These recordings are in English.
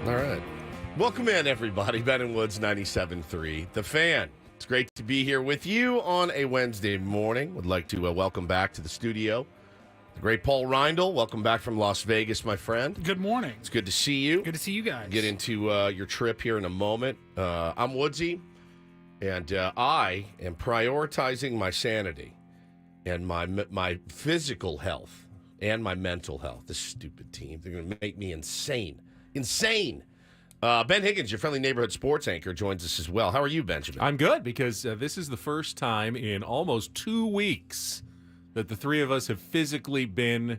All right. Welcome in, everybody. Ben and Woods 97.3, The Fan. It's great to be here with you on a Wednesday morning. Would like to welcome back to the studio the great Paul Reindl. Welcome back from Las Vegas, my friend. Good morning. It's good to see you. Good to see you guys. Get into your trip here in a moment. I'm Woodsy, and I am prioritizing my sanity and my physical health and my mental health. This stupid team, they're going to make me insane. Insane. Ben Higgins, your friendly neighborhood sports anchor, joins us as well. How are you, Benjamin? I'm good because this is the first time in almost 2 weeks that the three of us have physically been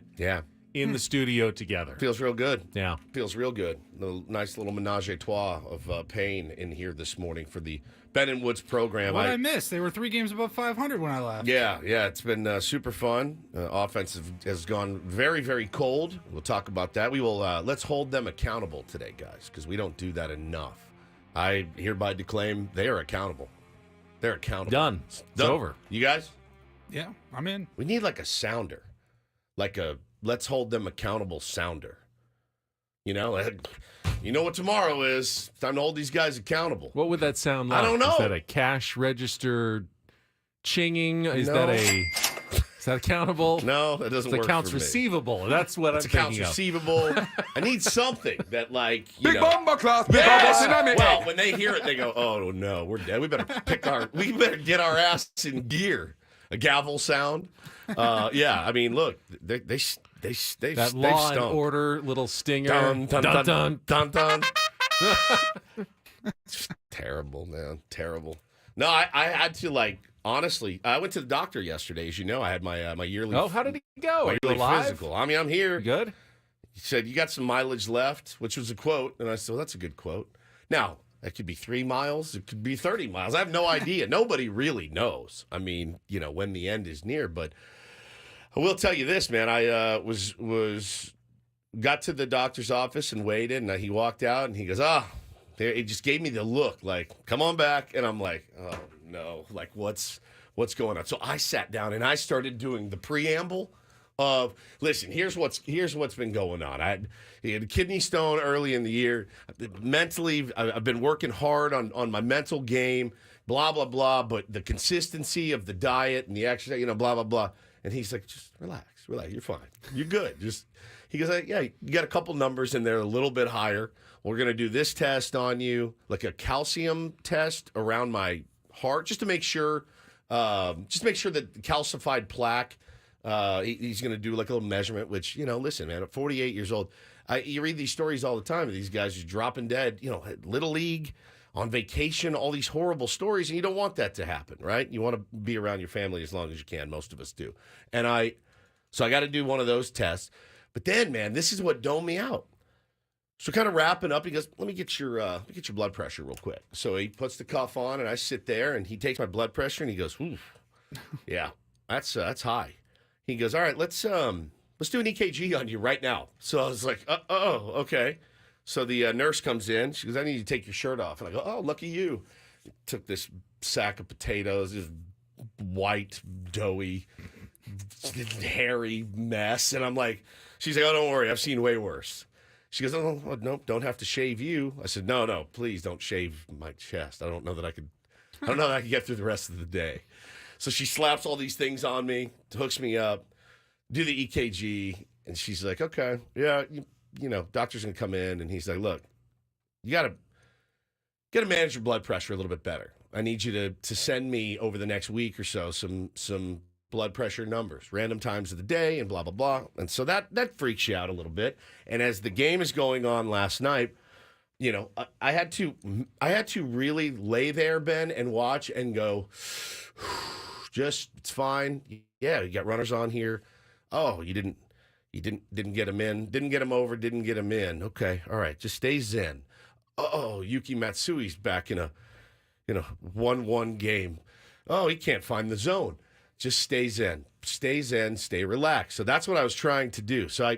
in the studio together. Feels real good. Yeah. Feels real good. A nice little menage a trois of pain in here this morning for the Ben and Woods program. What I missed? They were 3 games above 500 when I left. Yeah. It's been super fun. Offense has gone very, very cold. We'll talk about that. We will. Let's hold them accountable today, guys, because we don't do that enough. I hereby declaim they are accountable. They're accountable. Done. It's over. You guys? Yeah, I'm in. We need like a sounder, like a let's hold them accountable sounder. You know what tomorrow is. It's time to hold these guys accountable. What would that sound like? I don't know. Is that a cash register chinging? Is that accountable? No, that doesn't work. It's accounts for me. receivable. That's what I'm accounts thinking receivable. I need something that Big bomber class. Well, when they hear it, they go, "Oh no, we're dead. We better get our ass in gear." A gavel sound. I mean, look, they that Law and stunk. Order little stinger. Dun dun dun dun. dun dun. dun. Terrible, man. Terrible. No, I had to honestly. I went to the doctor yesterday. As you know, I had my yearly. Oh, how did it go? My Are you yearly alive? physical. I mean, I'm here. You good? He said you got some mileage left, which was a quote, and I said, well, that's a good quote. Now. That could be 3 miles. It could be 30 miles. I have no idea. Nobody really knows. I mean, when the end is near. But I will tell you this, man. I got to the doctor's office and waited, and he walked out, and he goes, he just gave me the look, like, come on back. And I'm like, oh, no. Like, what's going on? So I sat down, and I started doing the preamble of, listen, here's what's been going on. I had a kidney stone early in the year. Mentally, I've been working hard on my mental game, blah, blah, blah. But the consistency of the diet and the exercise, blah, blah, blah. And he's like, just relax. You're fine. You're good. He goes, yeah, you got a couple numbers in there a little bit higher. We're going to do this test on you, like a calcium test around my heart, just to make sure that the calcified plaque. He's going to do like a little measurement, which, listen, man, at 48 years old, you read these stories all the time of these guys who's dropping dead, Little League, on vacation, all these horrible stories, and you don't want that to happen, right? You want to be around your family as long as you can. Most of us do. So I got to do one of those tests. But then, man, this is what domed me out. So kind of wrapping up, he goes, let me get your blood pressure real quick. So he puts the cuff on, and I sit there, and he takes my blood pressure, and he goes, oof, yeah, that's high. He goes, all right, let's do an EKG on you right now. So I was like, okay. So the nurse comes in. She goes, I need you to take your shirt off. And I go, oh, lucky you. Took this sack of potatoes, this white, doughy, hairy mess. And I'm like, she's like, oh, don't worry. I've seen way worse. She goes, oh, no, don't have to shave you. I said, no, please don't shave my chest. I don't know that I could get through the rest of the day. So she slaps all these things on me, hooks me up, do the EKG, and she's like, okay, yeah, doctor's going to come in, and he's like, look, you got to manage your blood pressure a little bit better. I need you to send me over the next week or so some blood pressure numbers, random times of the day, and blah, blah, blah. And so that freaks you out a little bit. And as the game is going on last night, I had to really lay there, Ben, and watch and go, it's fine. Yeah, you got runners on here. Oh, you didn't get him in. Didn't get him over. Didn't get him in. Okay, all right. Just stay zen. Oh, Yuki Matsui's back in a 1-1 game. Oh, he can't find the zone. Just stay zen. Stay zen. Stay relaxed. So that's what I was trying to do. So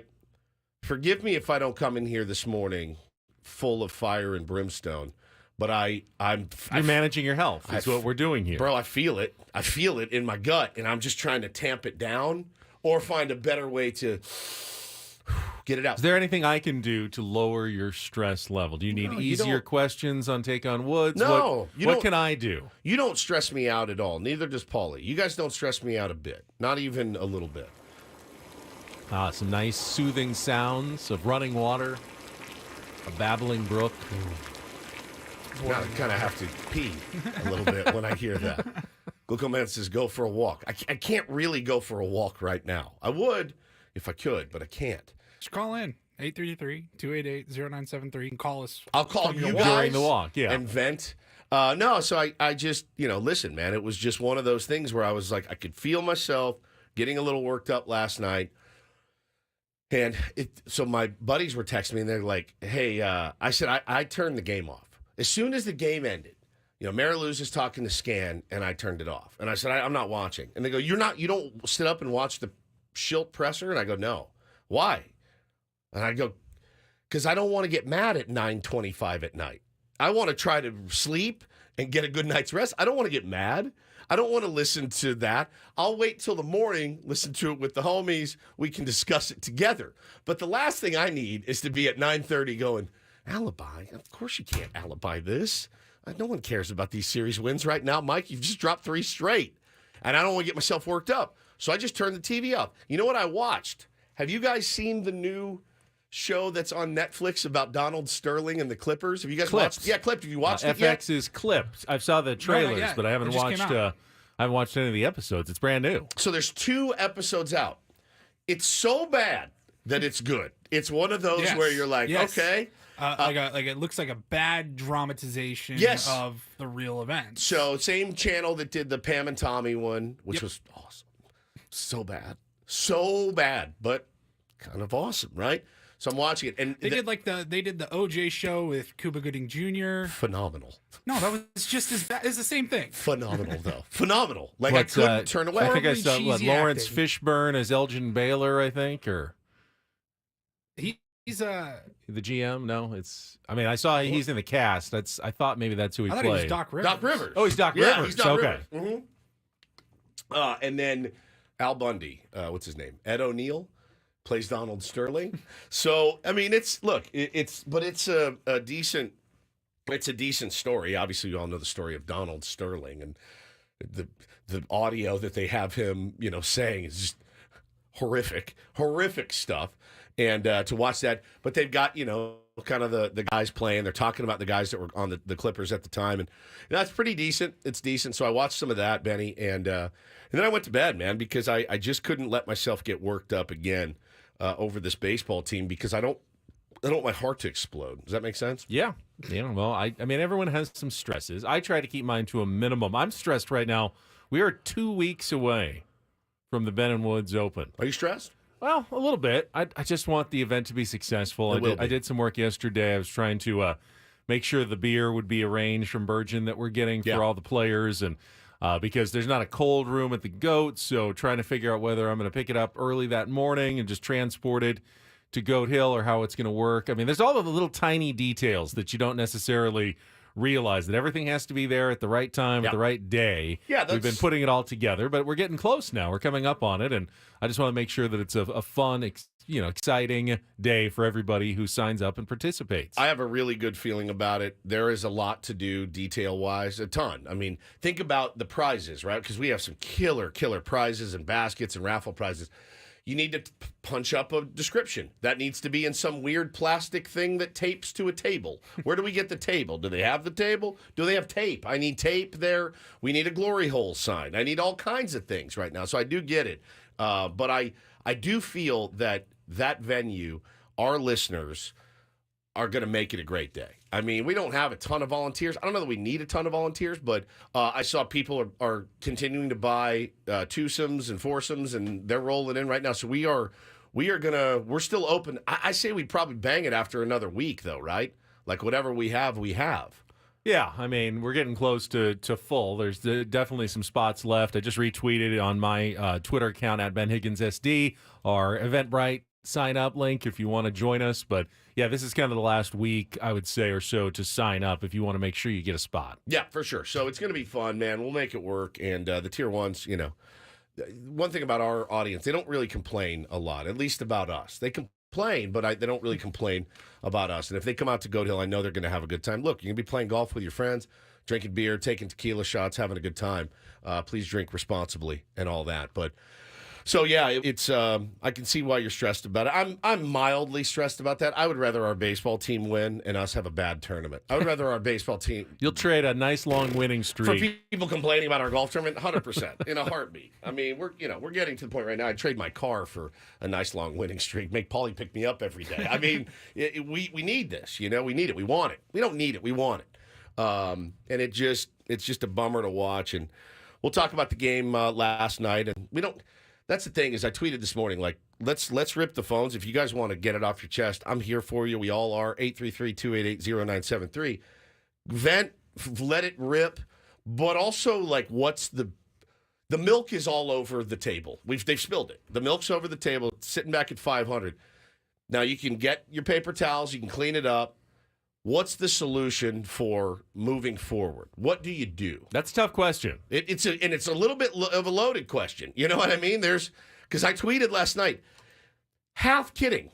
forgive me if I don't come in here this morning full of fire and brimstone. But You're managing your health. That's what we're doing here. Bro, I feel it. I feel it in my gut, and I'm just trying to tamp it down or find a better way to Get it out. Is there anything I can do to lower your stress level? Do you need easier questions on Take on Woods? No. What can I do? You don't stress me out at all. Neither does Paulie. You guys don't stress me out a bit. Not even a little bit. Some nice soothing sounds of running water, a babbling brook. Now I kind of have to pee a little bit when I hear that. Gluco Man says, go for a walk. I can't really go for a walk right now. I would if I could, but I can't. Just call in 833-288-0973 and call us. I'll call you guys during the walk, and vent. No, so I just, listen, man, it was just one of those things where I was like, I could feel myself getting a little worked up last night. And so my buddies were texting me, and they're like, hey, I said, I turned the game off. As soon as the game ended, Merrill was talking to Scan, and I turned it off. And I said, I'm not watching. And they go, you don't sit up and watch the Schilt presser? And I go, no. Why? And I go, because I don't want to get mad at 9:25 at night. I want to try to sleep and get a good night's rest. I don't want to get mad. I don't want to listen to that. I'll wait till the morning, listen to it with the homies. We can discuss it together. But the last thing I need is to be at 9:30 going, alibi? Of course you can't alibi this. No one cares about these series wins right now. Mike, you've just dropped 3 straight. And I don't want to get myself worked up. So I just turned the TV off. You know what I watched? Have you guys seen the new show that's on Netflix about Donald Sterling and the Clippers? Have you guys watched? Yeah, Clipped. Have you watched it yet? FX is Clipped. I saw the trailers, but I haven't watched. I haven't watched any of the episodes. It's brand new. So there's 2 episodes out. It's so bad that it's good. It's one of those where you're like, okay. Like it looks like a bad dramatization of the real event. So same channel that did the Pam and Tommy one, which was awesome. So bad, but kind of awesome, right? So I'm watching it, and they did the OJ show with Cuba Gooding Jr. Phenomenal. No, that was just as bad. It's the same thing. Phenomenal though. Phenomenal. Like I couldn't turn away. I think I saw Lawrence Fishburne as Elgin Baylor. I think, or he's the GM. No, it's. I mean, I saw he's in the cast. I thought maybe that's who he played. He was Doc Rivers. Doc Rivers. Oh, he's Doc Rivers. He's Doc okay. Rivers. Mm-hmm. And then Al Bundy. What's his name? Ed O'Neill plays Donald Sterling. So I mean, it's a decent. It's a decent story. Obviously, you all know the story of Donald Sterling, and the audio that they have him, saying is just horrific stuff. And to watch that, but they've got kind of the guys playing. They're talking about the guys that were on the Clippers at the time, and that's pretty decent. It's decent. So I watched some of that, Benny, and then I went to bed, man, because I just couldn't let myself get worked up again over this baseball team because I don't want my heart to explode. Does that make sense? Yeah. Well, I mean, everyone has some stresses. I try to keep mine to a minimum. I'm stressed right now. We are 2 weeks away from the Ben & Woods Open. Are you stressed? Well, a little bit. I just want the event to be successful. I did some work yesterday. I was trying to make sure the beer would be arranged from Virgin that we're getting for all the players, and because there's not a cold room at the Goat, so trying to figure out whether I'm going to pick it up early that morning and just transport it to Goat Hill or how it's going to work. I mean, there's all of the little tiny details that you don't necessarily realize, that everything has to be there at the right time, at the right day. Yeah, we've been putting it all together, but we're getting close now. We're coming up on it, and I just want to make sure that it's a fun, exciting day for everybody who signs up and participates. I have a really good feeling about it. There is a lot to do detail-wise, a ton. I mean, think about the prizes, right? Because we have some killer prizes and baskets and raffle prizes. You need to punch up a description. That needs to be in some weird plastic thing that tapes to a table. Where do we get the table? Do they have the table? Do they have tape? I need tape there. We need a glory hole sign. I need all kinds of things right now. So I do get it. But I do feel that venue, our listeners, are going to make it a great day. I mean, we don't have a ton of volunteers. I don't know that we need a ton of volunteers, but I saw people are continuing to buy twosomes and foursomes, and they're rolling in right now. So we're still open. I say we probably bang it after another week, though, right? Like whatever we have, we have. Yeah, I mean, we're getting close to full. There's definitely some spots left. I just retweeted on my Twitter account at BenHigginsSD, our Eventbrite sign-up link if you want to join us. But, yeah, this is kind of the last week, I would say, or so to sign up if you want to make sure you get a spot. Yeah, for sure. So it's going to be fun, man. We'll make it work. And the Tier 1s, one thing about our audience, they don't really complain a lot, at least about us. They complain playing, but they don't really complain about us. And if they come out to Goat Hill, I know they're going to have a good time. Look, you're going to be playing golf with your friends, drinking beer, taking tequila shots, having a good time. Please drink responsibly and all that. But so yeah, it's I can see why you're stressed about it. I'm mildly stressed about that. I would rather our baseball team win and us have a bad tournament. I would rather our baseball team. You'll trade a nice long winning streak for people complaining about our golf tournament. 100% in a heartbeat. I mean, we're getting to the point right now. I'd trade my car for a nice long winning streak. Make Paulie pick me up every day. I mean, we need this. We need it. We want it. We don't need it. We want it. And it's just a bummer to watch. And we'll talk about the game last night. And we don't. That's the thing is I tweeted this morning, like, let's rip the phones. If you guys want to get it off your chest, I'm here for you. We all are. 833-288-0973. Vent, let it rip. But also, like, what's the milk is all over the table. They've spilled it. The milk's over the table. It's sitting back at 500. Now, you can get your paper towels. You can clean it up. What's the solution for moving forward? What do you do? That's a tough question. It's a little bit of a loaded question. You know what I mean? Because I tweeted last night, half kidding.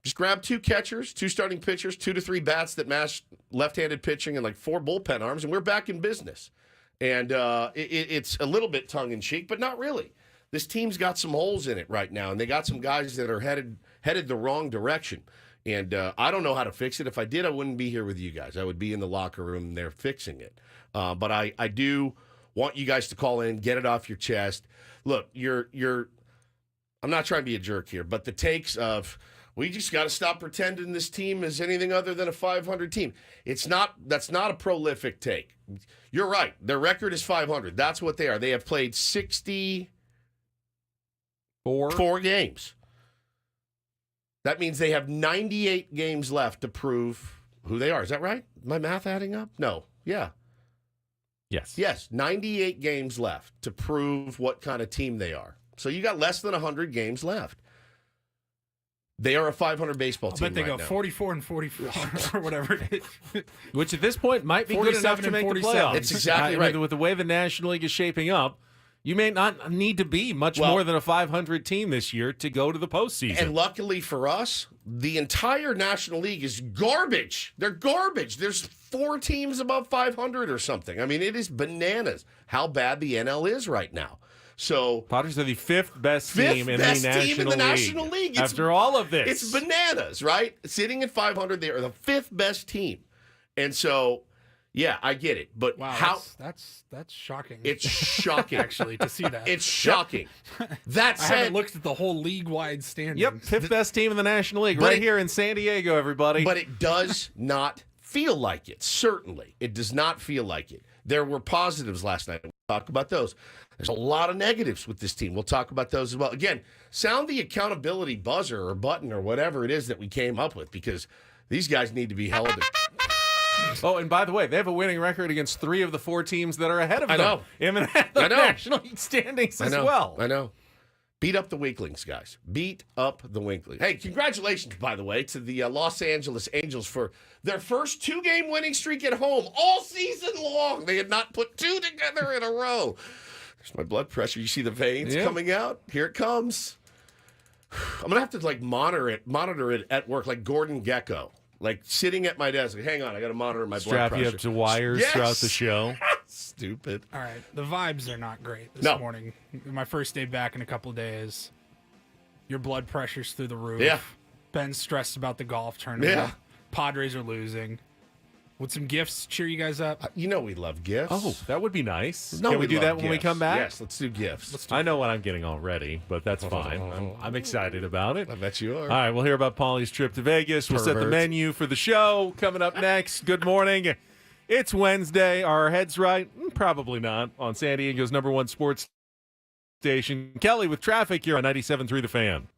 Just grab 2 catchers, 2 starting pitchers, 2 to 3 bats that match left-handed pitching, and like 4 bullpen arms, and we're back in business. And it's a little bit tongue-in-cheek, but not really. This team's got some holes in it right now, and they got some guys that are headed the wrong direction. And I don't know how to fix it. If I did, I wouldn't be here with you guys. I would be in the locker room there fixing it. But I do want you guys to call in, get it off your chest. Look, I'm not trying to be a jerk here, but the takes of we just got to stop pretending this team is anything other than a 500 team. That's not a prolific take. You're right. Their record is 500. That's what they are. They have played 64 games. That means they have 98 games left to prove who they are. Is that right? My math adding up? No. Yeah. Yes. 98 games left to prove what kind of team they are. So you got less than 100 games left. They are a 500 baseball team. I bet they go 44 and 44 or whatever it is. Which at this point might be good enough to make the playoffs. It's exactly right. With the way the National League is shaping up, you may not need to be much more than a 500 team this year to go to the postseason. And luckily for us, the entire National League is garbage. They're garbage. There's 4 teams above 500 or something. I mean, it is bananas how bad the NL is right now. So Padres are the 5th best team in the National League. After all of this. It's bananas, right? Sitting at 500, they are the 5th best team. And so, yeah, I get it. But wow, that's shocking. It's shocking. Actually, to see that. It's shocking. That said, I haven't looked at the whole league-wide standings. Yep, 5th best team in the National League, right here in San Diego, everybody. But it does not feel like it. Certainly, it does not feel like it. There were positives last night. We'll talk about those. There's a lot of negatives with this team. We'll talk about those as well. Again, sound the accountability buzzer or button or whatever it is that we came up with, because these guys need to be held to. Oh, and by the way, they have a winning record against 3 of the 4 teams that are ahead of them in the National League standings as well. I know. Beat up the weaklings, guys. Beat up the weaklings. Hey, congratulations, by the way, to the Los Angeles Angels for their first 2-game winning streak at home all season long. They had not put 2 together in a row. There's my blood pressure. You see the veins coming out? Here it comes. I'm going to have to monitor it at work like Gordon Gekko. Like sitting at my desk. Like, hang on, I got to monitor my blood pressure. Strap you up to wires throughout the show. Stupid. All right. The vibes are not great this morning. My first day back in a couple of days. Your blood pressure's through the roof. Yeah. Ben's stressed about the golf tournament. Yeah. Padres are losing. Would some gifts cheer you guys up? We love gifts. Oh, that would be nice. No, Can we do that when gifts. we come back? Yes, let's do gifts. I know what I'm getting already, but that's fine. I'm excited about it. I bet you are. All right, we'll hear about Paulie's trip to Vegas. We'll set the menu for the show coming up next. Good morning. It's Wednesday. Are our heads right? Probably not. On San Diego's #1 sports station. Kelly with traffic here on 97.3 The Fan.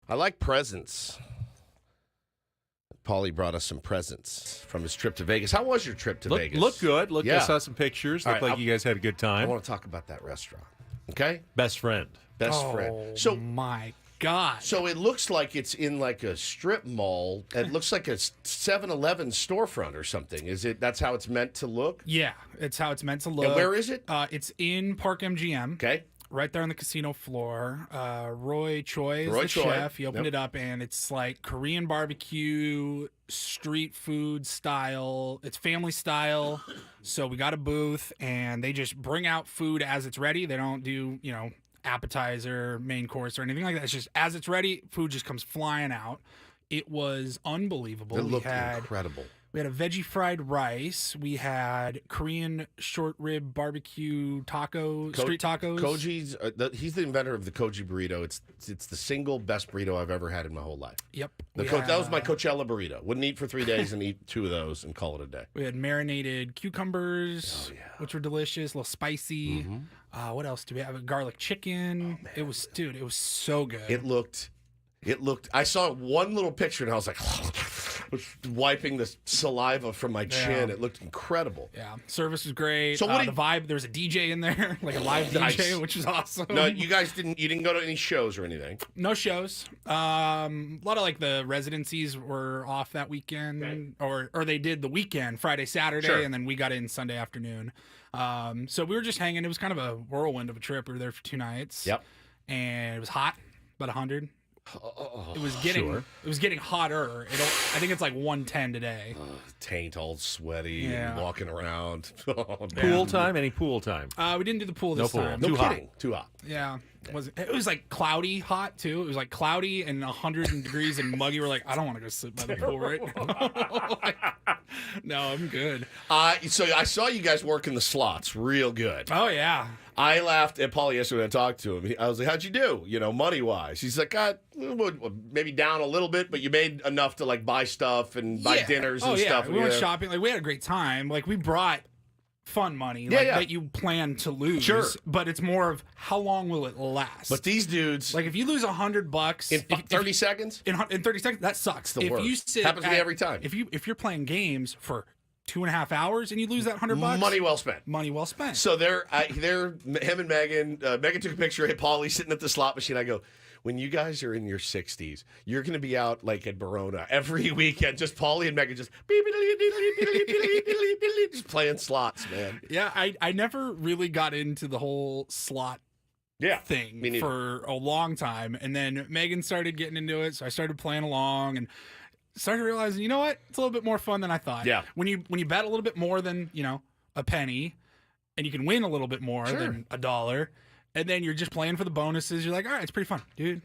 I like presents. Paulie brought us some presents from his trip to Vegas. How was your trip to Vegas? Looked good. I saw some pictures. Looked like you guys had a good I time. want to talk about that restaurant. Okay? Best friend. Best friend. So my God. So it looks like it's in like a strip mall. It looks like a 7-Eleven storefront or something. Is it? That's how it's meant to look? Yeah, it's how it's meant to look. And where is it? It's in Park MGM. Okay. Right there on the casino floor. Roy Choi is the chef. He opened it up, and it's like Korean barbecue, street food style. It's family style. So we got a booth, and they just bring out food as it's ready. They don't do, appetizer, main course, or anything like that. It's just as it's ready, food just comes flying out. It was unbelievable. It looked incredible. We had a veggie fried rice. We had Korean short rib barbecue street tacos. Koji's, he's the inventor of the Koji burrito. It's the single best burrito I've ever had in my whole life. Yep. That was my Coachella burrito. Wouldn't eat for 3 days and eat 2 of those and call it a day. We had marinated cucumbers, which were delicious, a little spicy. Mm-hmm. What else do we have? A garlic chicken. Oh, it was so good. It looked. I saw one little picture and I was like, wiping the saliva from my chin. It looked incredible. Yeah, service was great. So the vibe. There was a DJ in there, like a live DJ, which was awesome. No, you guys didn't go to any shows or anything. No shows. A lot of like the residencies were off that weekend, or they did the weekend, Friday, Saturday, and then we got in Sunday afternoon. So we were just hanging. It was kind of a whirlwind of a trip. We were there for 2 nights. Yep. And it was hot, about 100. It was getting hotter. I think it's like 110 today. Taint all sweaty and walking around. Pool time? Any pool time? We didn't do the pool this time. No kidding. Too hot. Yeah. It was like cloudy hot too. It was like cloudy and 100 degrees and muggy. We're like, I don't want to go sit by the pool right now. No, I'm good. So I saw you guys working the slots real good. Oh yeah. I laughed at Paulie yesterday when I talked to him. I was like, how'd you do? Money wise. He's like, maybe down a little bit, but you made enough to like buy stuff and buy dinners and stuff. We went shopping. Like we had a great time. Like we brought fun money that you plan to lose. Sure. But it's more of how long will it last? But these dudes, like if you lose $100 in 30 seconds, in 30 seconds, that sucks. It's the worst. Happens to me every time. If you're playing games for 2.5 hours and you lose that $100, money well spent. Money well spent. So they're him and Megan. Megan took a picture of Paulie sitting at the slot machine. I go, when you guys are in your 60s, you're going to be out like at Barona every weekend. Just Paulie and Megan just playing slots, man. Yeah, I never really got into the whole slot thing for a long time. And then Megan started getting into it, so I started playing along and started realizing, you know what? It's a little bit more fun than I thought. Yeah. When you bet a little bit more than, a penny, and you can win a little bit more than $1, and then you're just playing for the bonuses. You're like, all right, it's pretty fun, dude.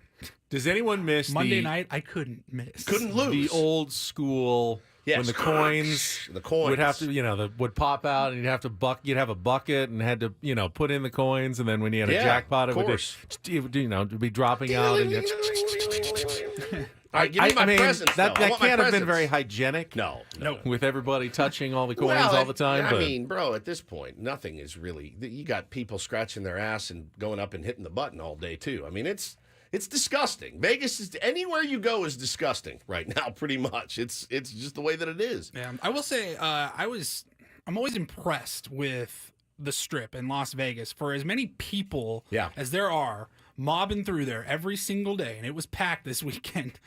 Does anyone miss Monday night? I couldn't miss. Couldn't lose. The old school when the coins would have to, would pop out, and you'd have a bucket and had to, put in the coins, and then when you had a jackpot, it would be dropping out. And all right, give me my presents, that can't have been very hygienic. No. With everybody touching all the coins all the time. I mean, bro, at this point, nothing is really. You got people scratching their ass and going up and hitting the button all day too. I mean, it's disgusting. Vegas is anywhere you go is disgusting right now. Pretty much, it's just the way that it is. Yeah, I will say, I'm always impressed with the Strip in Las Vegas for as many people as there are mobbing through there every single day, and it was packed this weekend.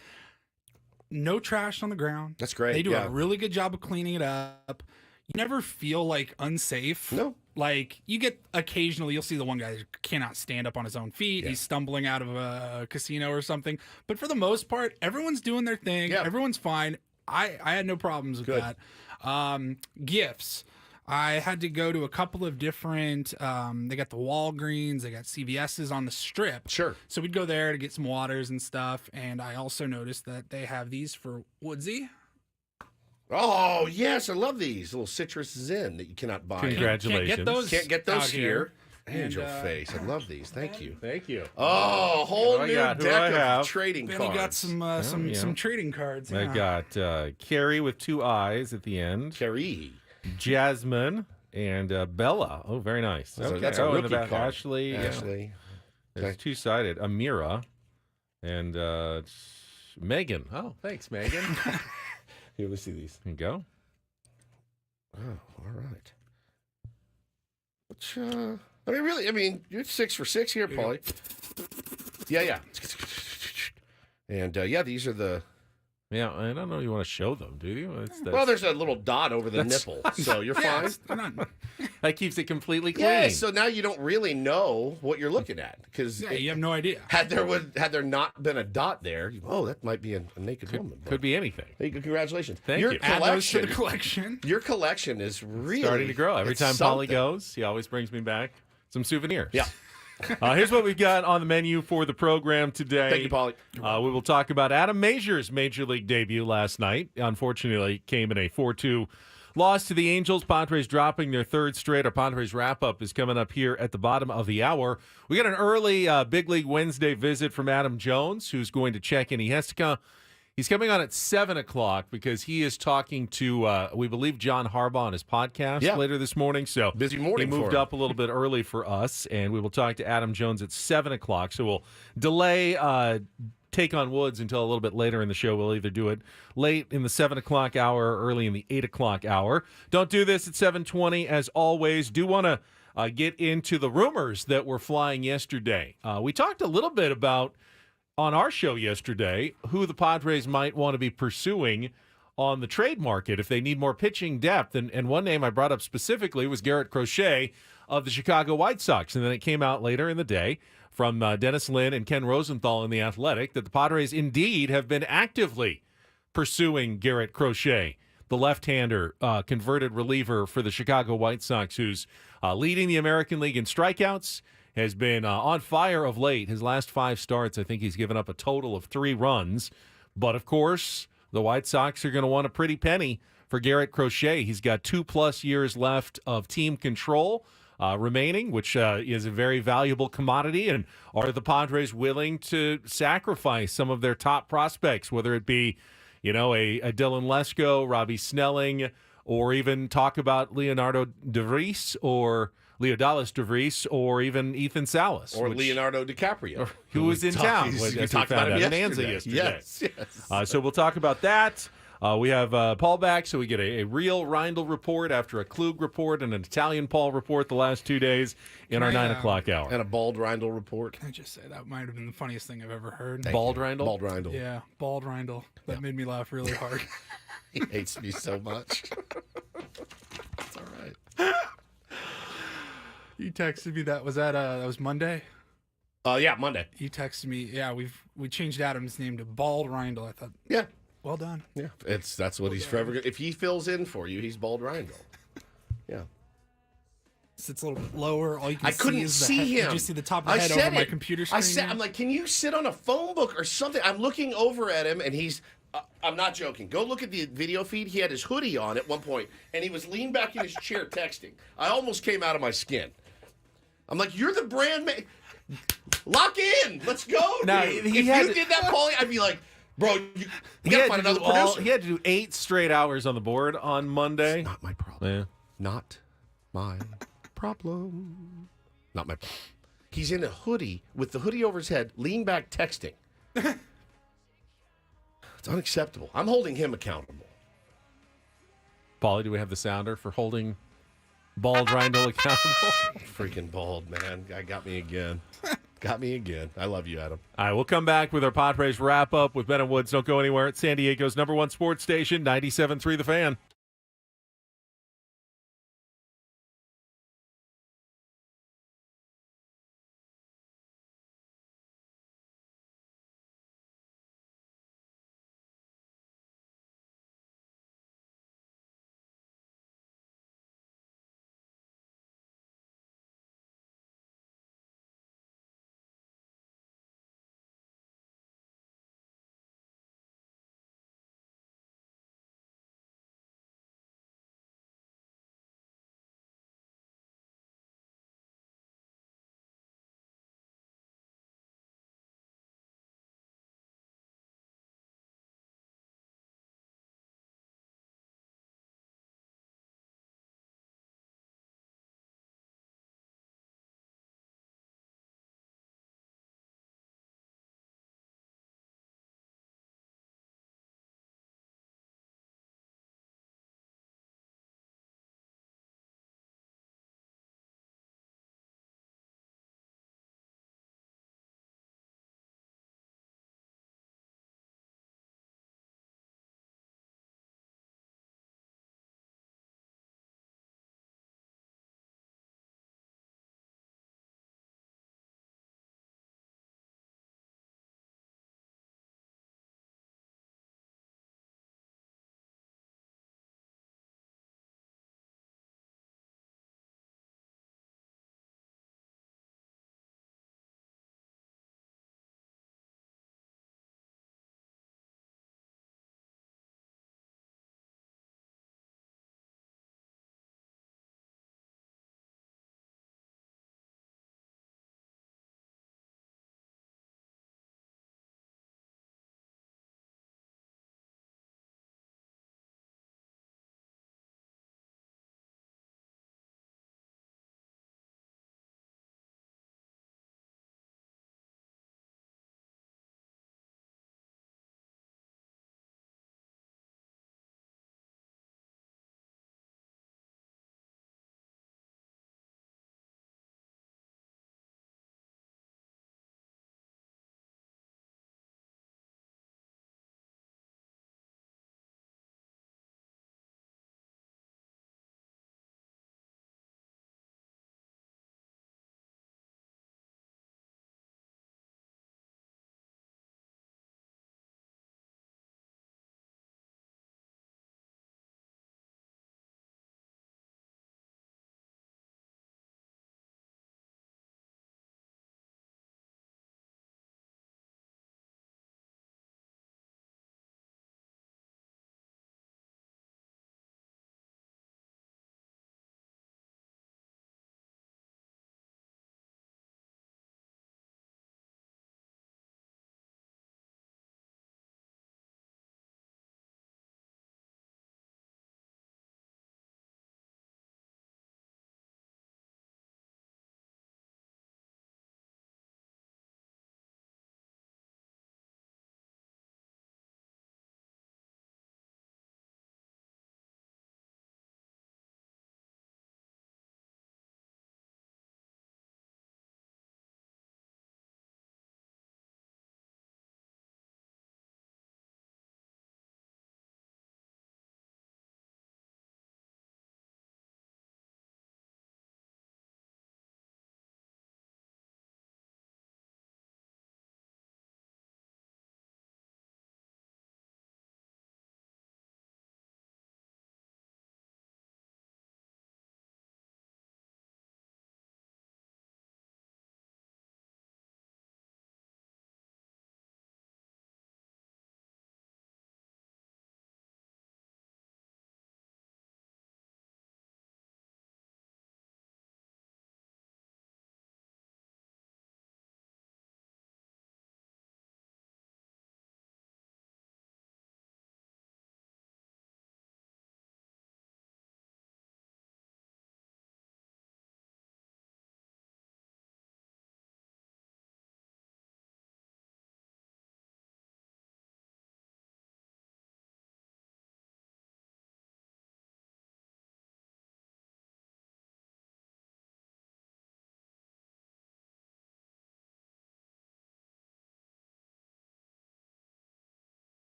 No trash on the ground. That's great. They do a really good job of cleaning it up. You never feel like unsafe. No. Like you get occasionally, you'll see the one guy who cannot stand up on his own feet. He's stumbling out of a casino or something. But for the most part, everyone's doing their thing. Yeah. Everyone's fine. I had no problems with that. Gifts. I had to go to a couple of different, they got the Walgreens, they got CVS's on the Strip. Sure. So we'd go there to get some waters and stuff. And I also noticed that they have these for Woodsy. Oh, yes. I love these little citrus Zen that you cannot buy. Congratulations. Can't get those here. Angel face. I love these. Thank you. Thank you. Oh, a whole new deck of trading cards. Benny got some trading cards. I got Carrie with 2 eyes at the end. Carrie. Jasmine and Bella. Oh, very nice. That's a rookie card. Ashley. Ashley. There's 2-sided. Amira. And Megan. Oh, thanks, Megan. Here, let's see these. There you go. Oh, all right. Which, you're 6 for 6 here, Paulie. Yeah. And, these are the... Yeah, I don't know you want to show them, do you? Well, there's a little dot over the nipple, so you're fine. That keeps it completely clean. Yeah, so now you don't really know what you're looking at. Because you have no idea. Had there not been a dot there, that might be a naked woman. Could be anything. Hey, congratulations. Thank you. Add those to the collection. Your collection is really... starting to grow. Every time Polly goes, he always brings me back some souvenirs. Yeah. Here's what we've got on the menu for the program today. Thank you, Paulie. We will talk about Adam Mazur's Major League debut last night. Unfortunately, it came in a 4-2 loss to the Angels. Padres dropping their third straight. Our Padres Wrap-Up is coming up here at the bottom of the hour. We got an early Big League Wednesday visit from Adam Jones, who's going to check in. He's coming on at 7 o'clock because he is talking to, we believe, John Harbaugh on his podcast later this morning. So busy morning. He moved up a little bit early for us, and we will talk to Adam Jones at 7 o'clock. So we'll delay Take on Woods until a little bit later in the show. We'll either do it late in the 7 o'clock hour or early in the 8 o'clock hour. Don't do this at 7:20 as always. Do want to get into the rumors that were flying yesterday. We talked a little bit about on our show yesterday who the Padres might want to be pursuing on the trade market if they need more pitching depth. And one name I brought up specifically was Garrett Crochet of the Chicago White Sox. And then it came out later in the day from Dennis Lin and Ken Rosenthal in The Athletic that the Padres indeed have been actively pursuing Garrett Crochet, the left-hander, converted reliever for the Chicago White Sox, who's leading the American League in strikeouts, has been on fire of late. His last 5 starts, I think he's given up a total of 3 runs. But, of course, the White Sox are going to want a pretty penny for Garrett Crochet. He's got 2+ years left of team control remaining, which is a very valuable commodity. And are the Padres willing to sacrifice some of their top prospects, whether it be, a Dylan Lesko, Robbie Snelling, or even talk about Leonardo DeVries or Leodalis DeVries, or even Ethan Salas. Or Leonardo DiCaprio. Who was in town. We talked about him yesterday. Yes. So we'll talk about that. We have Paul back, so we get a real Reindl report after a Klug report and an Italian Paul report the last 2 days in our 9 o'clock hour. And a bald Reindl report. Can I just say that might have been the funniest thing I've ever heard. Bald Reindl? Bald Reindl. Yeah, bald Reindl. That made me laugh really hard. He hates me so much. It's all right. You texted me that was Monday? Yeah, Monday. You texted me, we changed Adam's name to Bald Reindl. I thought, yeah, well done. Yeah, that's what he's forever. If he fills in for you, he's Bald Reindl. Yeah. Sits a little bit lower. All you can I see couldn't is the see head. him. You just see the top of the head over my computer screen. I'm like, can you sit on a phone book or something? I'm looking over at him, and he's. I'm not joking. Go look at the video feed. He had his hoodie on at one point, and he was leaned back in his chair texting. I almost came out of my skin. I'm like, you're the brand man. Lock in. Let's go, now, dude. If you did that, Paulie, I'd be like, bro, you got to find another producer. He had to do 8 straight hours on the board on Monday. It's not my problem. Yeah. Not my problem. Not my problem. He's in a hoodie with the hoodie over his head, lean back texting. It's unacceptable. I'm holding him accountable. Paulie, do we have the sounder for holding Bald Reindl accountable? Freaking bald, man. Guy got me again. Got me again. I love you, Adam. All right, we'll come back with our Padres wrap-up with Ben and Woods. Don't go anywhere. It's San Diego's #1 sports station, 97.3 The Fan.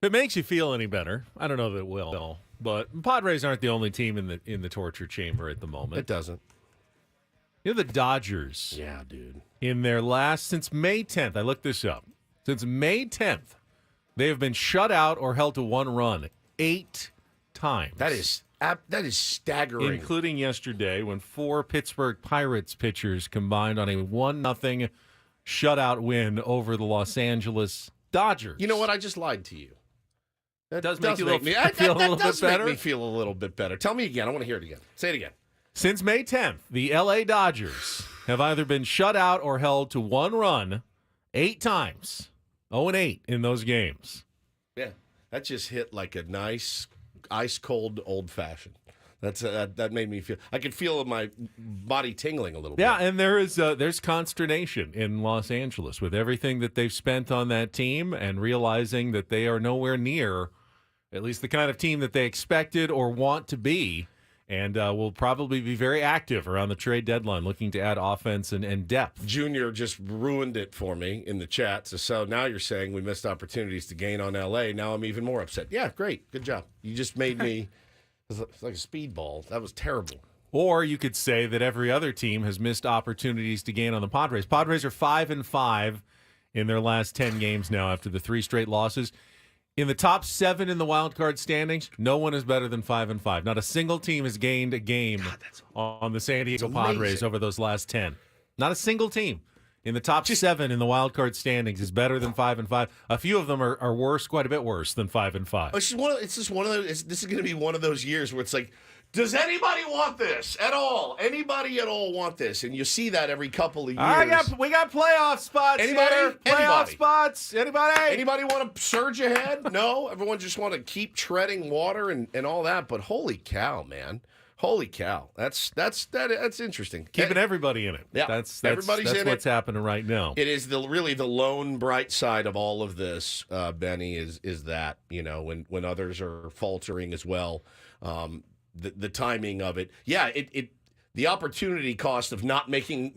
If it makes you feel any better, I don't know that it will. But Padres aren't the only team in the torture chamber at the moment. It doesn't. You know the Dodgers. Yeah, dude. In their since May 10th, I looked this up. Since May 10th, they have been shut out or held to one run 8 times. That is staggering. Including yesterday when 4 Pittsburgh Pirates pitchers combined on a 1-0 shutout win over the Los Angeles Dodgers. You know what? I just lied to you. That does make make me feel a little bit better. Make me feel a little bit better. Tell me again. I want to hear it again. Say it again. Since May 10th, the LA Dodgers have either been shut out or held to one run 8 times. 0-8 in those games. Yeah, that just hit like a nice ice cold old fashioned. That made me feel. I could feel my body tingling a little bit. Yeah, and there's consternation in Los Angeles with everything that they've spent on that team and realizing that they are nowhere near at least the kind of team that they expected or want to be, and will probably be very active around the trade deadline, looking to add offense and depth. Junior just ruined it for me in the chat. So now you're saying we missed opportunities to gain on L.A. Now I'm even more upset. Yeah, great. Good job. You just made me it's like a speedball. That was terrible. Or you could say that every other team has missed opportunities to gain on the Padres. Padres are 5-5 in their last 10 games now after the 3 straight losses. In the top 7 in the wild card standings, no one is better than 5-5. Not a single team has gained a game on the San Diego Padres over those last 10. Not a single team in the top 7 in the wild card standings is better than 5-5. A few of them are worse, quite a bit worse than 5-5. It's just one of those. This is going to be one of those years where it's like, does anybody want this at all? Anybody at all want this? And you see that every couple of years. We got playoff spots. Anybody? Here. Playoff spots. Anybody? Anybody want to surge ahead? No. Everyone just want to keep treading water and all that. But holy cow, man. Holy cow. That's interesting. Keeping everybody in it. Yeah. That's everybody's in what's happening right now. It is really the lone bright side of all of this, Benny, is that, when others are faltering as well, the timing of it. Yeah, the opportunity cost of not making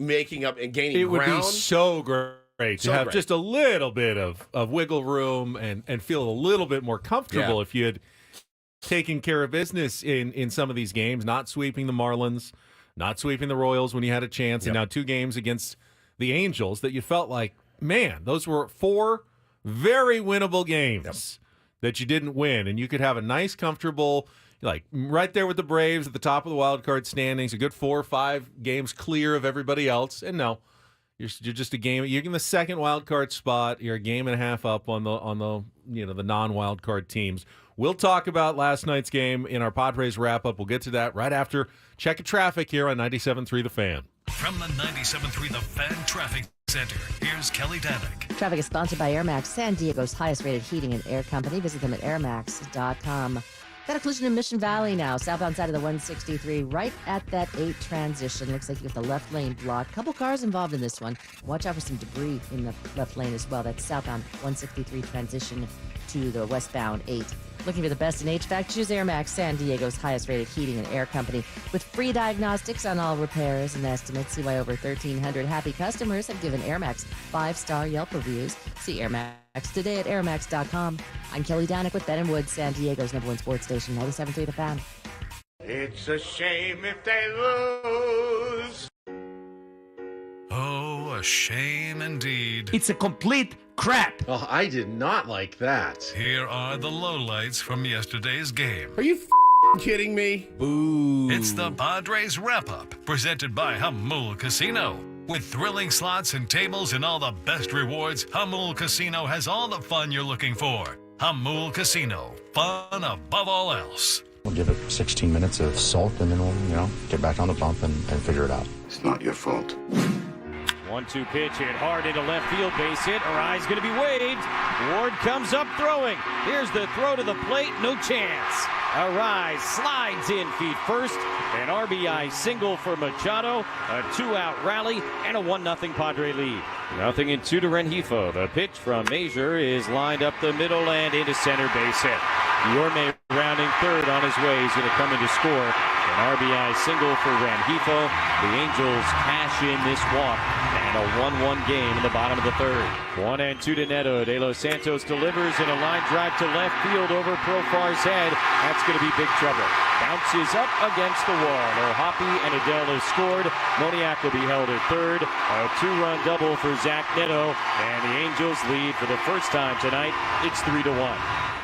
up and gaining ground. It would be so great to have just a little bit of wiggle room and feel a little bit more comfortable if you had taken care of business in some of these games, not sweeping the Marlins, not sweeping the Royals when you had a chance, and now 2 games against the Angels that you felt like, man, those were 4 very winnable games that you didn't win, and you could have a nice, comfortable, like right there with the Braves at the top of the wild card standings, a good 4 or 5 games clear of everybody else. And no, you're just a game. You're in the second wild card spot. You're a game and a half up on the the non-wild card teams. We'll talk about last night's game in our Padres wrap-up. We'll get to that right after Check of Traffic here on 97.3 The Fan. From the 97.3 The Fan Traffic Center, here's Kelly Danick. Traffic is sponsored by Airmax, San Diego's highest-rated heating and air company. Visit them at airmax.com. Got a collision in Mission Valley now, southbound side of the 163, right at that 8 transition. Looks like you got the left lane blocked. Couple cars involved in this one. Watch out for some debris in the left lane as well. That's southbound 163 transition to the westbound 8. Looking for the best in HVAC? Choose Airmax, San Diego's highest-rated heating and air company. With free diagnostics on all repairs and estimates, see why over 1,300 happy customers have given Airmax 5-star Yelp reviews. See Airmax today at airmax.com. I'm Kelly Danick with Ben & Woods, San Diego's #1 sports station, 97.3 The Fan. It's a shame if they lose. Oh, a shame indeed. It's a complete crap. Oh, I did not like that. Here are the lowlights from yesterday's game. Are you kidding me? Boo. It's the Padres Wrap-Up, presented by Hamul Casino. With thrilling slots and tables and all the best rewards, Hamul Casino has all the fun you're looking for. Hamul Casino, fun above all else. We'll give it 16 minutes of salt, and then we'll, get back on the pump and figure it out. It's not your fault. 1-2 pitch hit hard into left field, base hit. Arai's going to be waved. Ward comes up throwing. Here's the throw to the plate, no chance. Arai slides in feet first. An RBI single for Machado, a 2-out rally, and a 1-0 Padre lead. 0-2 to Rengifo. The pitch from Major is lined up the middle and into center, base hit. Yorme rounding third on his way. He's going to come in to score. An RBI single for Rengifo. The Angels cash in this walk to And a 1-1 game in the bottom of the third. 1-2 to Neto. De Los Santos delivers in a line drive to left field over Profar's head. That's going to be big trouble. Bounces up against the wall. No Hoppy and Adele have scored. Moniak will be held at third. A 2-run double for Zach Neto. And the Angels lead for the first time tonight. It's 3-1.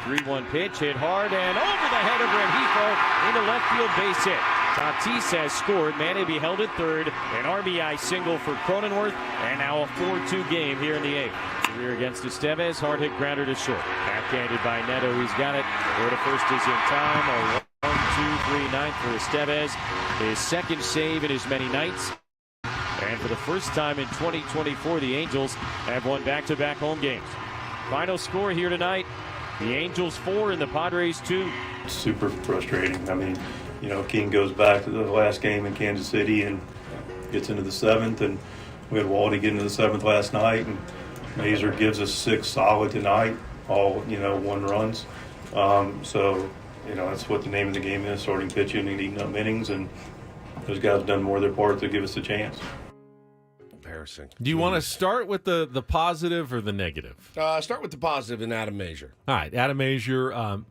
3-1 pitch, hit hard and over the head of Rengifo into left field, base hit. Tatis has scored. Manny be held at third. An RBI single for Cronenworth, and now a 4-2 game here in the eighth. Career against Estevez, hard hit grounder to short. Backhanded by Neto, he's got it. Throw to first is in time. A 1-2-3 ninth for Estevez. His second save in as many nights. And for the first time in 2024, the Angels have won back-to-back home games. Final score here tonight. The Angels 4 and the Padres 2. Super frustrating. I mean, you know, King goes back to the last game in Kansas City and gets into the seventh, and we had Waldy get into the seventh last night, and Mazur gives us 6 solid tonight, all, you know, 1 runs. So, you know, that's what the name of the game is, starting pitching and eating up innings, and those guys have done more of their part to give us a chance. Embarrassing. Do you want to start with the positive or the negative? Start with the positive in Adam Mazur. All right, Adam Mazur,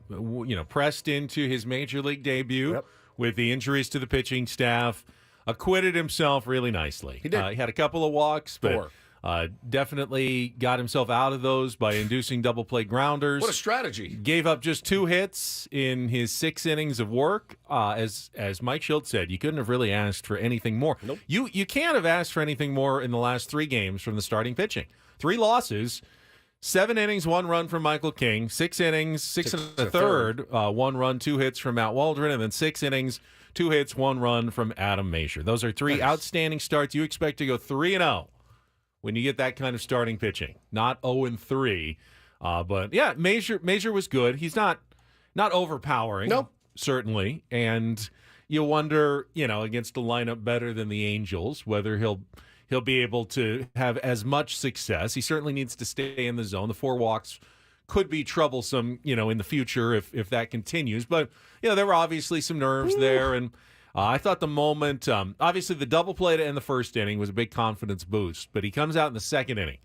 pressed into his major league debut with the injuries to the pitching staff, acquitted himself really nicely. He did. He had a couple of walks, but 4. Definitely got himself out of those by inducing double play grounders. What a strategy. Gave up just 2 hits in his 6 innings of work. As Mike Schultz said, you couldn't have really asked for anything more. Nope. You can't have asked for anything more in the last 3 games from the starting pitching. 3 losses, 7 innings, 1 run from Michael King, 6 innings, 6 and a third, 1 run, 2 hits from Matt Waldron, and then 6 innings, 2 hits, 1 run from Adam Mazur. Those are 3 outstanding starts. You expect to go 3-0 when you get that kind of starting pitching, not 0-3. But yeah, Mazur was good. He's not overpowering, nope, certainly. And you wonder, against a lineup better than the Angels, whether he'll be able to have as much success. He certainly needs to stay in the zone. The 4 walks could be troublesome, in the future if that continues. But there were obviously some nerves there, and I thought the moment, obviously the double play to end the first inning was a big confidence boost, but he comes out in the second inning,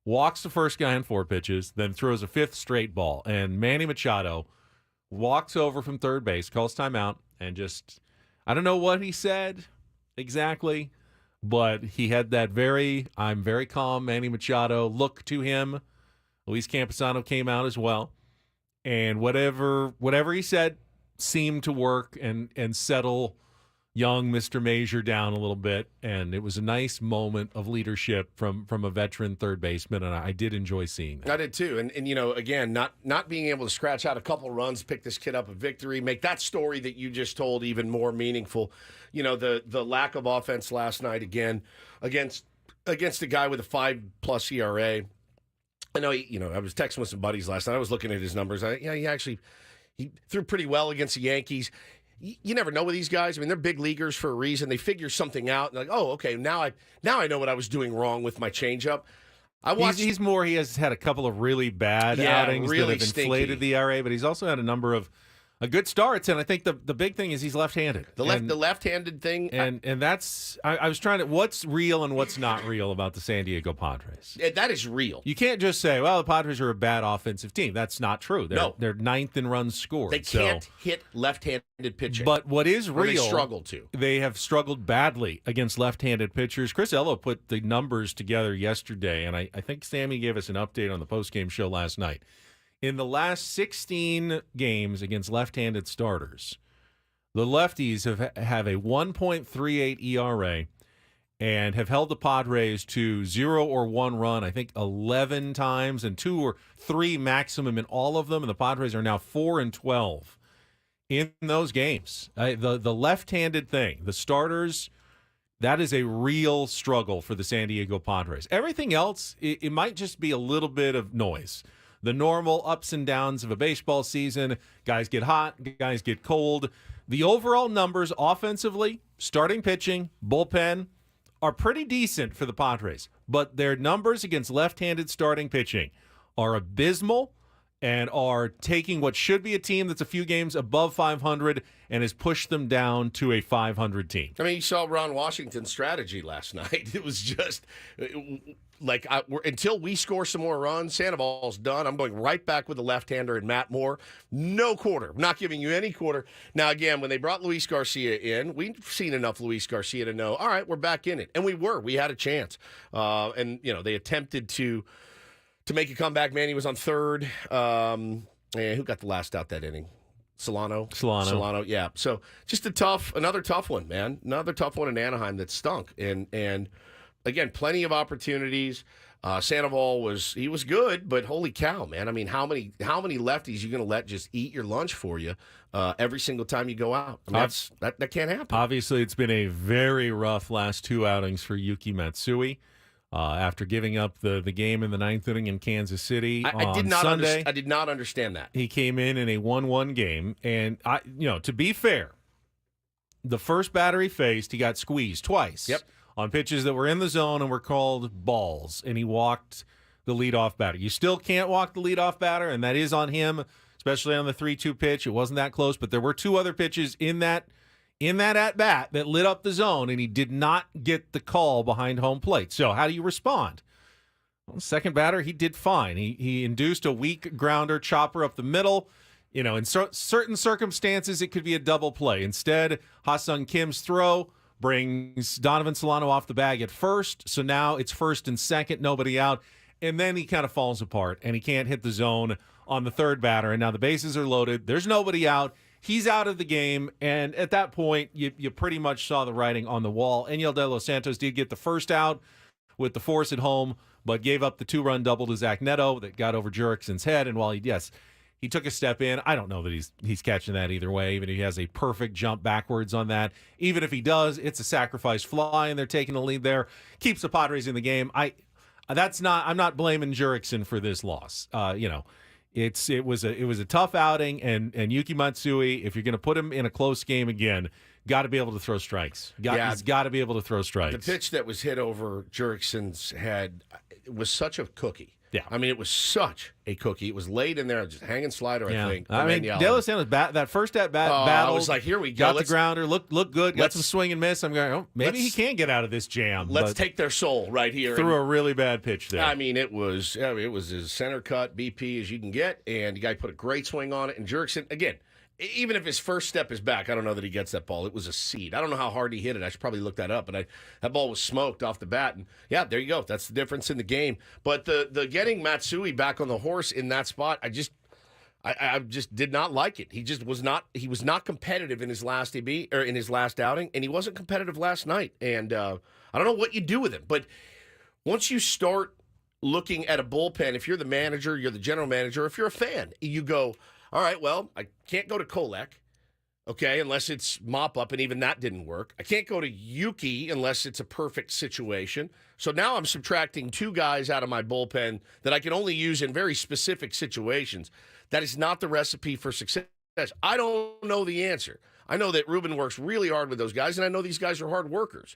walks the first guy on 4 pitches, then throws a 5th straight ball, and Manny Machado walks over from third base, calls timeout, and just, I don't know what he said exactly, but he had that I'm very calm Manny Machado look to him. Luis Camposano came out as well, and whatever he said seemed to work and settle young Mr. Mazur down a little bit, and it was a nice moment of leadership from a veteran third baseman, and I did enjoy seeing that. I did too, and again, not being able to scratch out a couple runs, pick this kid up a victory, make that story that you just told even more meaningful. The lack of offense last night again against a guy with a 5+ ERA. I know, I was texting with some buddies last night. I was looking at his numbers. He threw pretty well against the Yankees. You never know with these guys. I mean, they're big leaguers for a reason. They figure something out. And oh, okay, now I know what I was doing wrong with my changeup. He has had a couple of really bad outings really that have inflated the ERA, but he's also had a number of good starts, and I think the big thing is he's left-handed. The left-handed thing, and that's I was trying to what's real and what's not real about the San Diego Padres. That is real. You can't just say, well, the Padres are a bad offensive team. That's not true. They're 9th in runs scored. They can't hit left-handed pitching. But what is real? They struggle to. They have struggled badly against left-handed pitchers. Chris Ello put the numbers together yesterday, and I think Sammy gave us an update on the postgame show last night. In the last 16 games against left-handed starters, the lefties have a 1.38 ERA and have held the Padres to 0 or 1 run, I think 11 times, and 2 or 3 maximum in all of them. And the Padres are now 4-12 in those games. The left-handed thing, the starters, that is a real struggle for the San Diego Padres. Everything else, it might just be a little bit of noise. The normal ups and downs of a baseball season. Guys get hot, guys get cold. The overall numbers offensively, starting pitching, bullpen, are pretty decent for the Padres. But their numbers against left-handed starting pitching are abysmal, and are taking what should be a team that's a few games above 500 and has pushed them down to a 500 team. I mean, you saw Ron Washington's strategy last night. It was just like until we score some more runs, Sandoval's done. I'm going right back with the left-hander and Matt Moore. No quarter. I'm not giving you any quarter. Now, again, when they brought Luis Garcia in, we've seen enough Luis Garcia to know, all right, we're back in it. And we were. We had a chance. And, they attempted to make a comeback. Manny was on third. And who got the last out that inning? Solano, yeah. So just another tough one, man. Another tough one in Anaheim that stunk. And again, plenty of opportunities. Sandoval was good, but holy cow, man. I mean, how many lefties you going to let just eat your lunch for you every single time you go out? I mean, that can't happen. Obviously, it's been a very rough last two outings for Yuki Matsui. After giving up the game in the ninth inning in Kansas City on Sunday. I did not understand that. He came in a 1-1 game, and to be fair, the first batter he faced, he got squeezed twice. Yep. On pitches that were in the zone and were called balls, and he walked the leadoff batter. You still can't walk the leadoff batter, and that is on him, especially on the 3-2 pitch. It wasn't that close, but there were two other pitches in that at-bat that lit up the zone, and he did not get the call behind home plate. So how do you respond? Well, second batter, he did fine. He induced a weak grounder chopper up the middle. In certain circumstances, it could be a double play. Instead, Ha-Sung Kim's throw brings Donovan Solano off the bag at first, so now it's first and second, nobody out, and then he kind of falls apart, and he can't hit the zone on the third batter, and now the bases are loaded. There's nobody out. He's out of the game, and at that point, you pretty much saw the writing on the wall. Enyel De Los Santos did get the first out with the force at home, but gave up the 2-run double to Zach Neto that got over Jurickson's head, and while he took a step in, I don't know that he's catching that either way, even if he has a perfect jump backwards on that. Even if he does, it's a sacrifice fly, and they're taking the lead there. Keeps the Padres in the game. I'm not blaming Jurickson for this loss. It was a tough outing, and Yuki Matsui, if you're going to put him in a close game again, got to be able to throw strikes. He's got to be able to throw strikes. The pitch that was hit over Jurickson's head was such a cookie. Yeah. I mean, it was such a cookie. It was laid in there, just hanging slider, I think. I mean, De Los Santos, that first at-bat battle. I was like, here we go. Got the grounder, look good, got some swing and miss. I'm going, maybe he can get out of this jam. Let's take their soul right here. Threw a really bad pitch there. I mean, it was as center cut BP as you can get, and the guy put a great swing on it. And Jurickson, again, even if his first step is back, I don't know that he gets that ball. It was a seed. I don't know how hard he hit it. I should probably look that up. But that ball was smoked off the bat. And, yeah, there you go. That's the difference in the game. But the getting Matsui back on the horse in that spot, I just did not like it. He just was not. He was not competitive in his last in his last outing, and he wasn't competitive last night. And I don't know what you do with him. But once you start looking at a bullpen, if you're the manager, you're the general manager, if you're a fan, you go, all right, well, I can't go to Kolek, okay, unless it's mop-up, and even that didn't work. I can't go to Yuki unless it's a perfect situation. So now I'm subtracting two guys out of my bullpen that I can only use in very specific situations. That is not the recipe for success. I don't know the answer. I know that Ruben works really hard with those guys, and I know these guys are hard workers.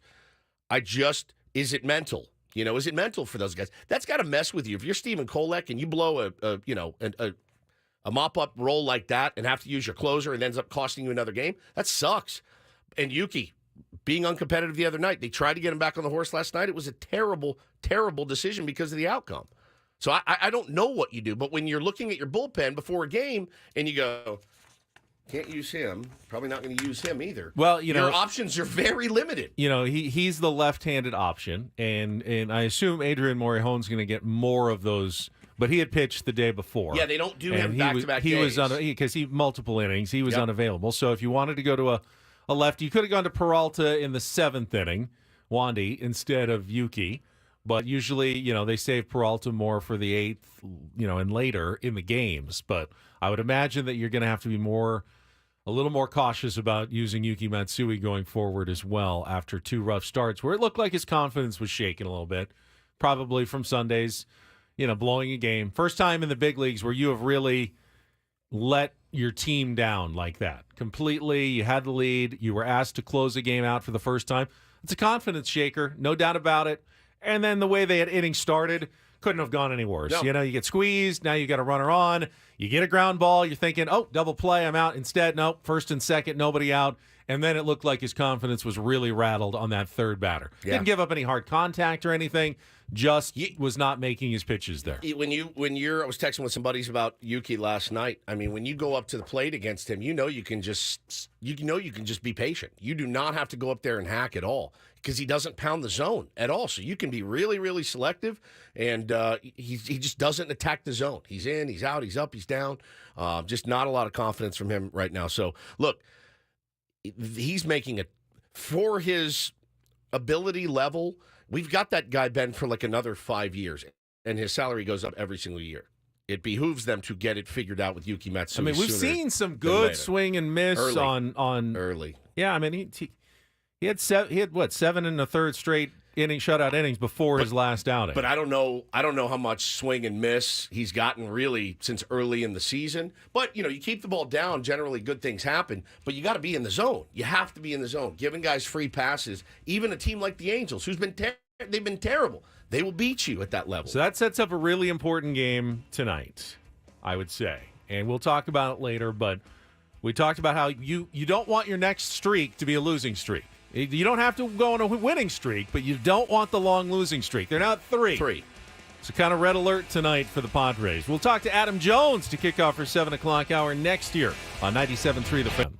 Is it mental? Is it mental for those guys? That's got to mess with you. If you're Stephen Kolek and you blow a mop-up roll like that and have to use your closer and ends up costing you another game, that sucks. And Yuki, being uncompetitive the other night, they tried to get him back on the horse last night. It was a terrible, terrible decision because of the outcome. So I don't know what you do, but when you're looking at your bullpen before a game and you go, can't use him, probably not going to use him either. Well, your options are very limited. He's the left-handed option, and I assume Adrian Morejon's going to get more of those. But he had pitched the day before. Yeah, they don't do him back-to-back days. Because he multiple innings. He was unavailable. So if you wanted to go to a lefty, you could have gone to Peralta in the seventh inning, Wandy, instead of Yuki. But usually, they save Peralta more for the eighth, and later in the games. But I would imagine that you're going to have to be a little more cautious about using Yuki Matsui going forward as well after two rough starts where it looked like his confidence was shaken a little bit, probably from Sundays. Blowing a game. First time in the big leagues where you have really let your team down like that. Completely. You had the lead. You were asked to close the game out for the first time. It's a confidence shaker, no doubt about it. And then the way they had innings started couldn't have gone any worse. No. You know, you get squeezed. Now you got a runner on. You get a ground ball. You're thinking, oh, double play. I'm out. Instead, no, first and second, nobody out. And then it looked like his confidence was really rattled on that third batter. Yeah. Didn't give up any hard contact or anything. Just was not making his pitches there. I was texting with some buddies about Yuki last night. I mean, when you go up to the plate against him, you can just be patient. You do not have to go up there and hack at all because he doesn't pound the zone at all. So you can be really, really selective, and he just doesn't attack the zone. He's in, he's out, he's up, he's down. Just not a lot of confidence from him right now. So look, he's making it for his ability level. We've got that guy, Ben, for like another 5 years, and his salary goes up every single year. It behooves them to get it figured out with Yuki Matsui. I mean, we've seen some good swing and miss early. on early. Yeah, I mean, he had 7 1/3 straight shutout innings before his last outing. But I don't know how much swing and miss he's gotten really since early in the season. But you keep the ball down, generally good things happen. But you got to be in the zone. You have to be in the zone, giving guys free passes. Even a team like the Angels, who's been they've been terrible. They will beat you at that level. So that sets up a really important game tonight, I would say. And we'll talk about it later, but we talked about how you don't want your next streak to be a losing streak. You don't have to go on a winning streak, but you don't want the long losing streak. They're now at 3. So kind of red alert tonight for the Padres. We'll talk to Adam Jones to kick off our 7 o'clock hour next year on 97.3 The Fan.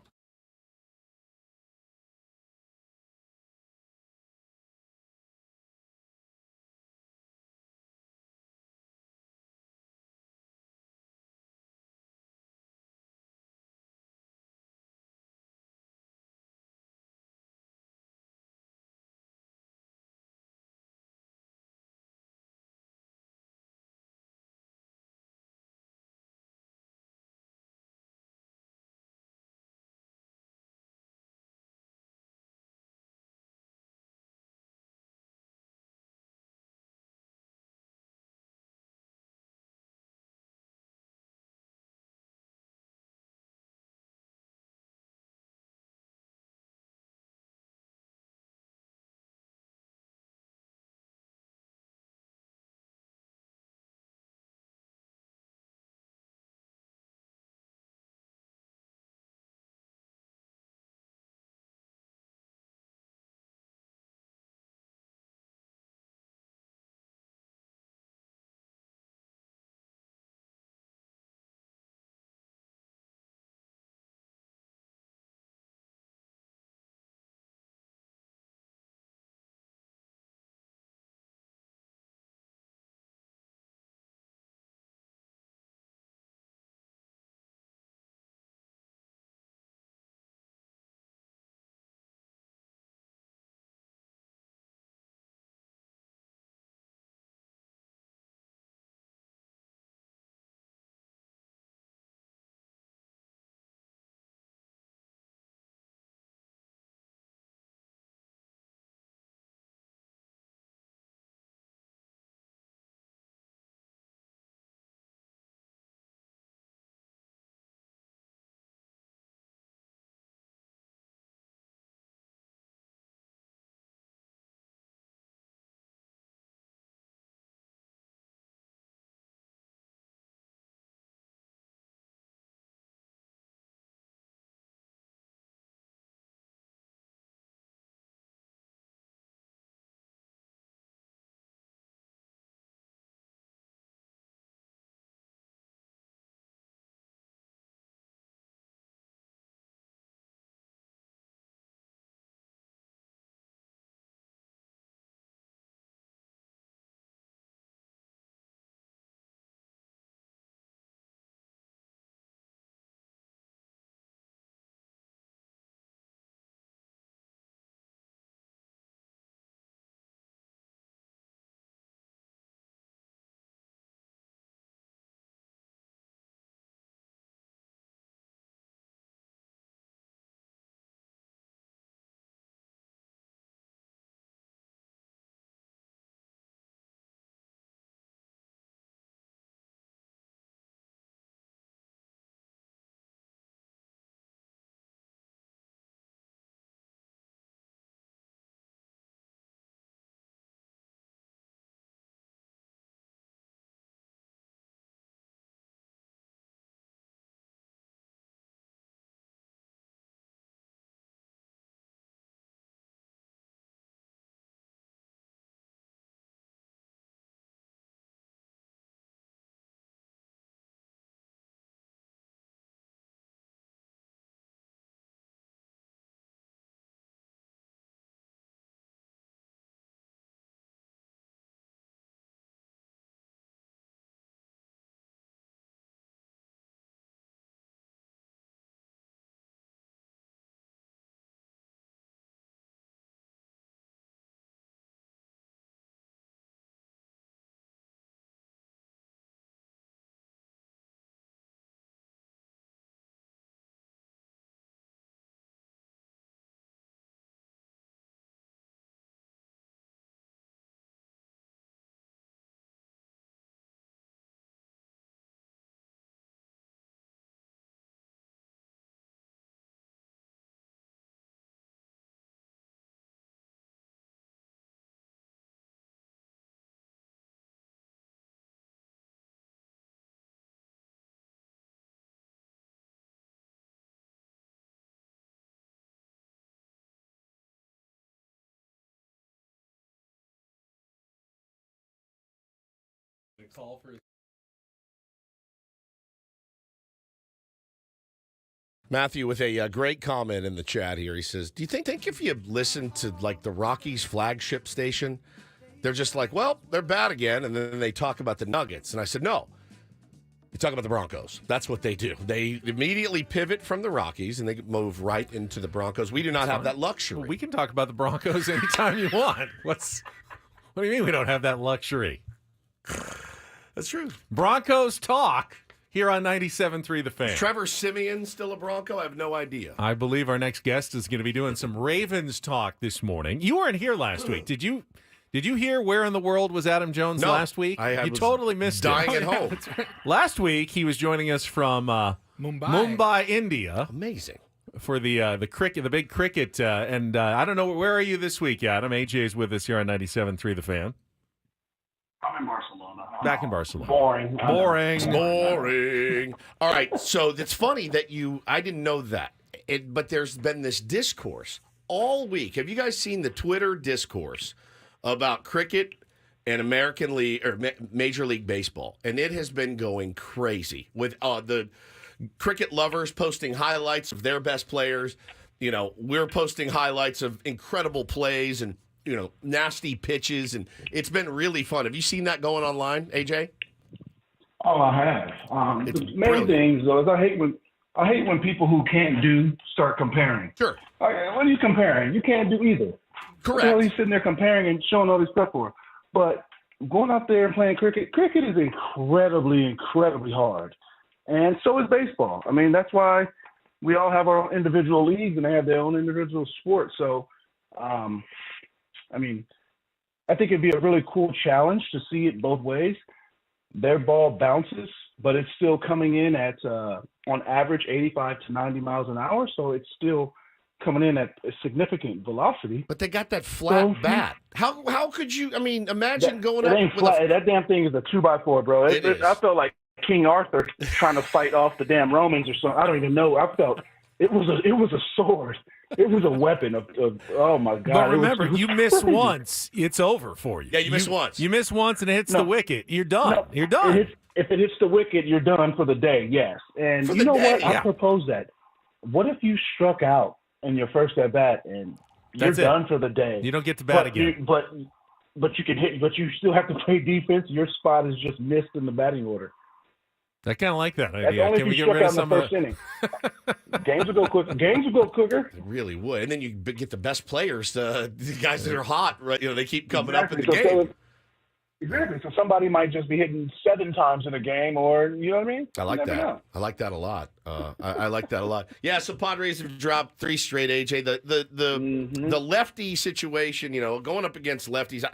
Matthew with a great comment in the chat here. He says, do you think if you listen to, like, the Rockies flagship station, they're just like, well, they're bad again, and then they talk about the Nuggets? And I said, no. You talk about the Broncos. That's what they do. They immediately pivot from the Rockies, and they move right into the Broncos. We do not have that luxury. Well, we can talk about the Broncos anytime you want. What do you mean we don't have that luxury? That's true. Broncos talk here on 97.3 The Fan. Is Trevor Siemian still a Bronco? I have no idea. I believe our next guest is going to be doing some Ravens talk this morning. You weren't here last week. Did you hear Where in the World was Adam Jones last week? You totally missed dying it. at home. Right. Last week, he was joining us from Mumbai, India. Amazing. For the cricket, the big cricket. And I don't know, where are you this week, Adam? AJ's with us here on 97.3 The Fan. I'm in Barcelona. Back in Barcelona. Boring. Boring. All right, so it's funny that I didn't know that. But there's been this discourse all week. Have you guys seen the Twitter discourse about cricket and American League or Major League Baseball? And it has been going crazy with the cricket lovers posting highlights of their best players. You know, we're posting highlights of incredible plays and, you know, nasty pitches, and it's been really fun. Have you seen that going online, AJ? Oh, I have. The main thing though is I hate when people who can't do start comparing. Sure. What are you comparing? You can't do either. Correct. You know, he's sitting there comparing and showing all this stuff for. But going out there and playing cricket is incredibly hard, and so is baseball. I mean, that's why we all have our own individual leagues and they have their own individual sports. So, I mean, I think it'd be a really cool challenge to see it both ways. Their ball bounces, but it's still coming in at, on average, 85 to 90 miles an hour. So it's still coming in at a significant velocity. But they got that flat bat. How could you? I mean, imagine going up. Ain't flat. That damn thing is a 2x4, bro. I felt like King Arthur trying to fight off the damn Romans or something. I don't even know. I felt it was a sword. It was a weapon of oh my God. But remember, you miss once, it's over for you. Yeah, you miss once. You miss once and it hits the wicket. You're done. No, You're done. If it hits the wicket, you're done for the day, yes. And you know what? I propose that. What if you struck out in your first at bat and you're done for the day? You don't get to bat again. But you can hit. But you still have to play defense. Your spot is just missed in the batting order. I kind of like that That's idea. only Can if we you get struck rid out of some in the of first inning. Games will go quicker. Games will go quicker. It really would. And then you get the best players, the guys that are hot. Right? You know, they keep coming up in the game. Exactly. So somebody might just be hitting 7 times in a game, or you know what I mean? I like that. I like that a lot. I like that a lot. Yeah. So Padres have dropped 3 straight. AJ, the lefty situation. You know, going up against lefties.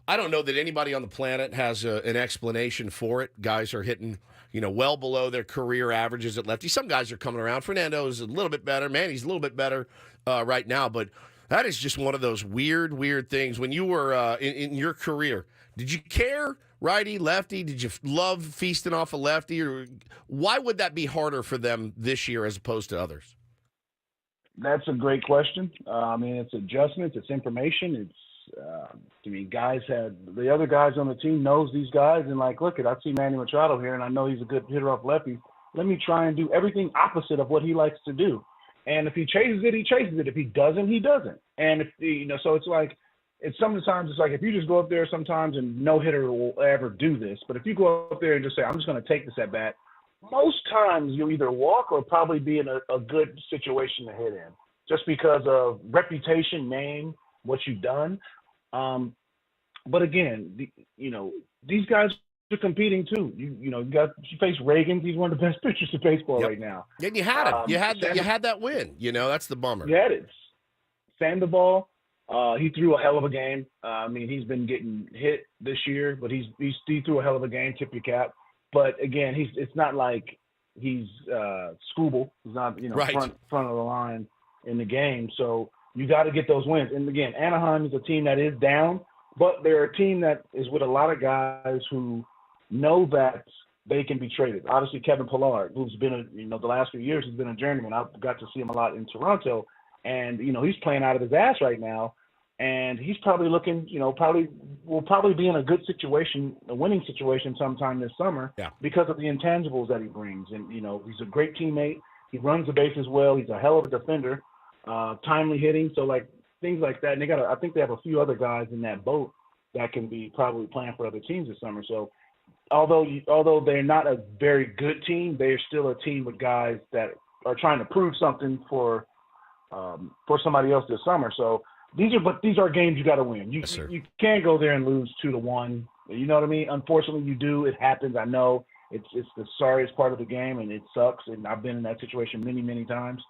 I don't know that anybody on the planet has an explanation for it. Guys are hitting, you know, well below their career averages at lefty. Some guys are coming around. Fernando's a little bit better. Manny's a little bit better right now. But that is just one of those weird things. When you were in your career, did you care, righty, lefty? Did you love feasting off a lefty? Or why would that be harder for them this year as opposed to others? That's a great question. I mean, it's adjustments. It's information. The other guys on the team knows these guys and like, look, I see Manny Machado here and I know he's a good hitter off lefty. Let me try and do everything opposite of what he likes to do. And if he chases it, he chases it. If he doesn't, he doesn't. And if so it's like, sometimes it's like if you just go up there sometimes and no hitter will ever do this. But if you go up there and just say, I'm just going to take this at bat, most times you'll either walk or probably be in a good situation to hit in just because of reputation, name, what you've done. But again, these guys are competing too. You face Reagan. He's one of the best pitchers in baseball right now. Yeah, you had him. You had that win. You know, that's the bummer. You had it. Sandoval, he threw a hell of a game. I mean, he's been getting hit this year, but he threw a hell of a game. Tip your cap. But again, it's not like he's Scooble. He's not front of the line in the game. So you got to get those wins. And again, Anaheim is a team that is down, but they're a team that is with a lot of guys who know that they can be traded. Obviously, Kevin Pillar, who's been the last few years, he's been a journeyman. I've got to see him a lot in Toronto, and he's playing out of his ass right now. And he's probably looking, will probably be in a good situation, a winning situation sometime this summer because of the intangibles that he brings. And, he's a great teammate. He runs the bases well. He's a hell of a defender, timely hitting. So, things like that. And I think they have a few other guys in that boat that can be probably playing for other teams this summer. So, although they're not a very good team, they're still a team with guys that are trying to prove something for somebody else this summer. So these are games you got to win. You can't go there and lose 2-1. You know what I mean? Unfortunately, you do. It happens. I know it's the sorriest part of the game, and it sucks. And I've been in that situation many, many times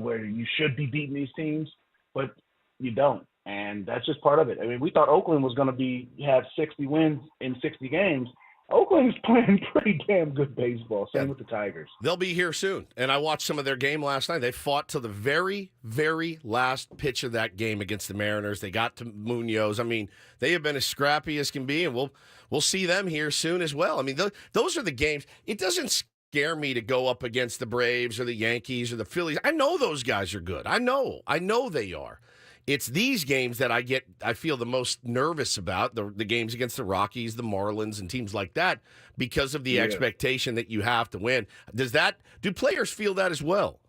where you should be beating these teams, but you don't. And that's just part of it. I mean, we thought Oakland was going to have 60 wins in 60 games. Oakland is playing pretty damn good baseball. Same with the Tigers. They'll be here soon. And I watched some of their game last night. They fought to the very, very last pitch of that game against the Mariners. They got to Munoz. I mean, they have been as scrappy as can be, and we'll see them here soon as well. I mean, those are the games. It doesn't scare me to go up against the Braves or the Yankees or the Phillies. I know those guys are good. I know they are. It's these games that I feel the most nervous about, the games against the Rockies, the Marlins, and teams like that, because of the expectation that you have to win. Do players feel that as well?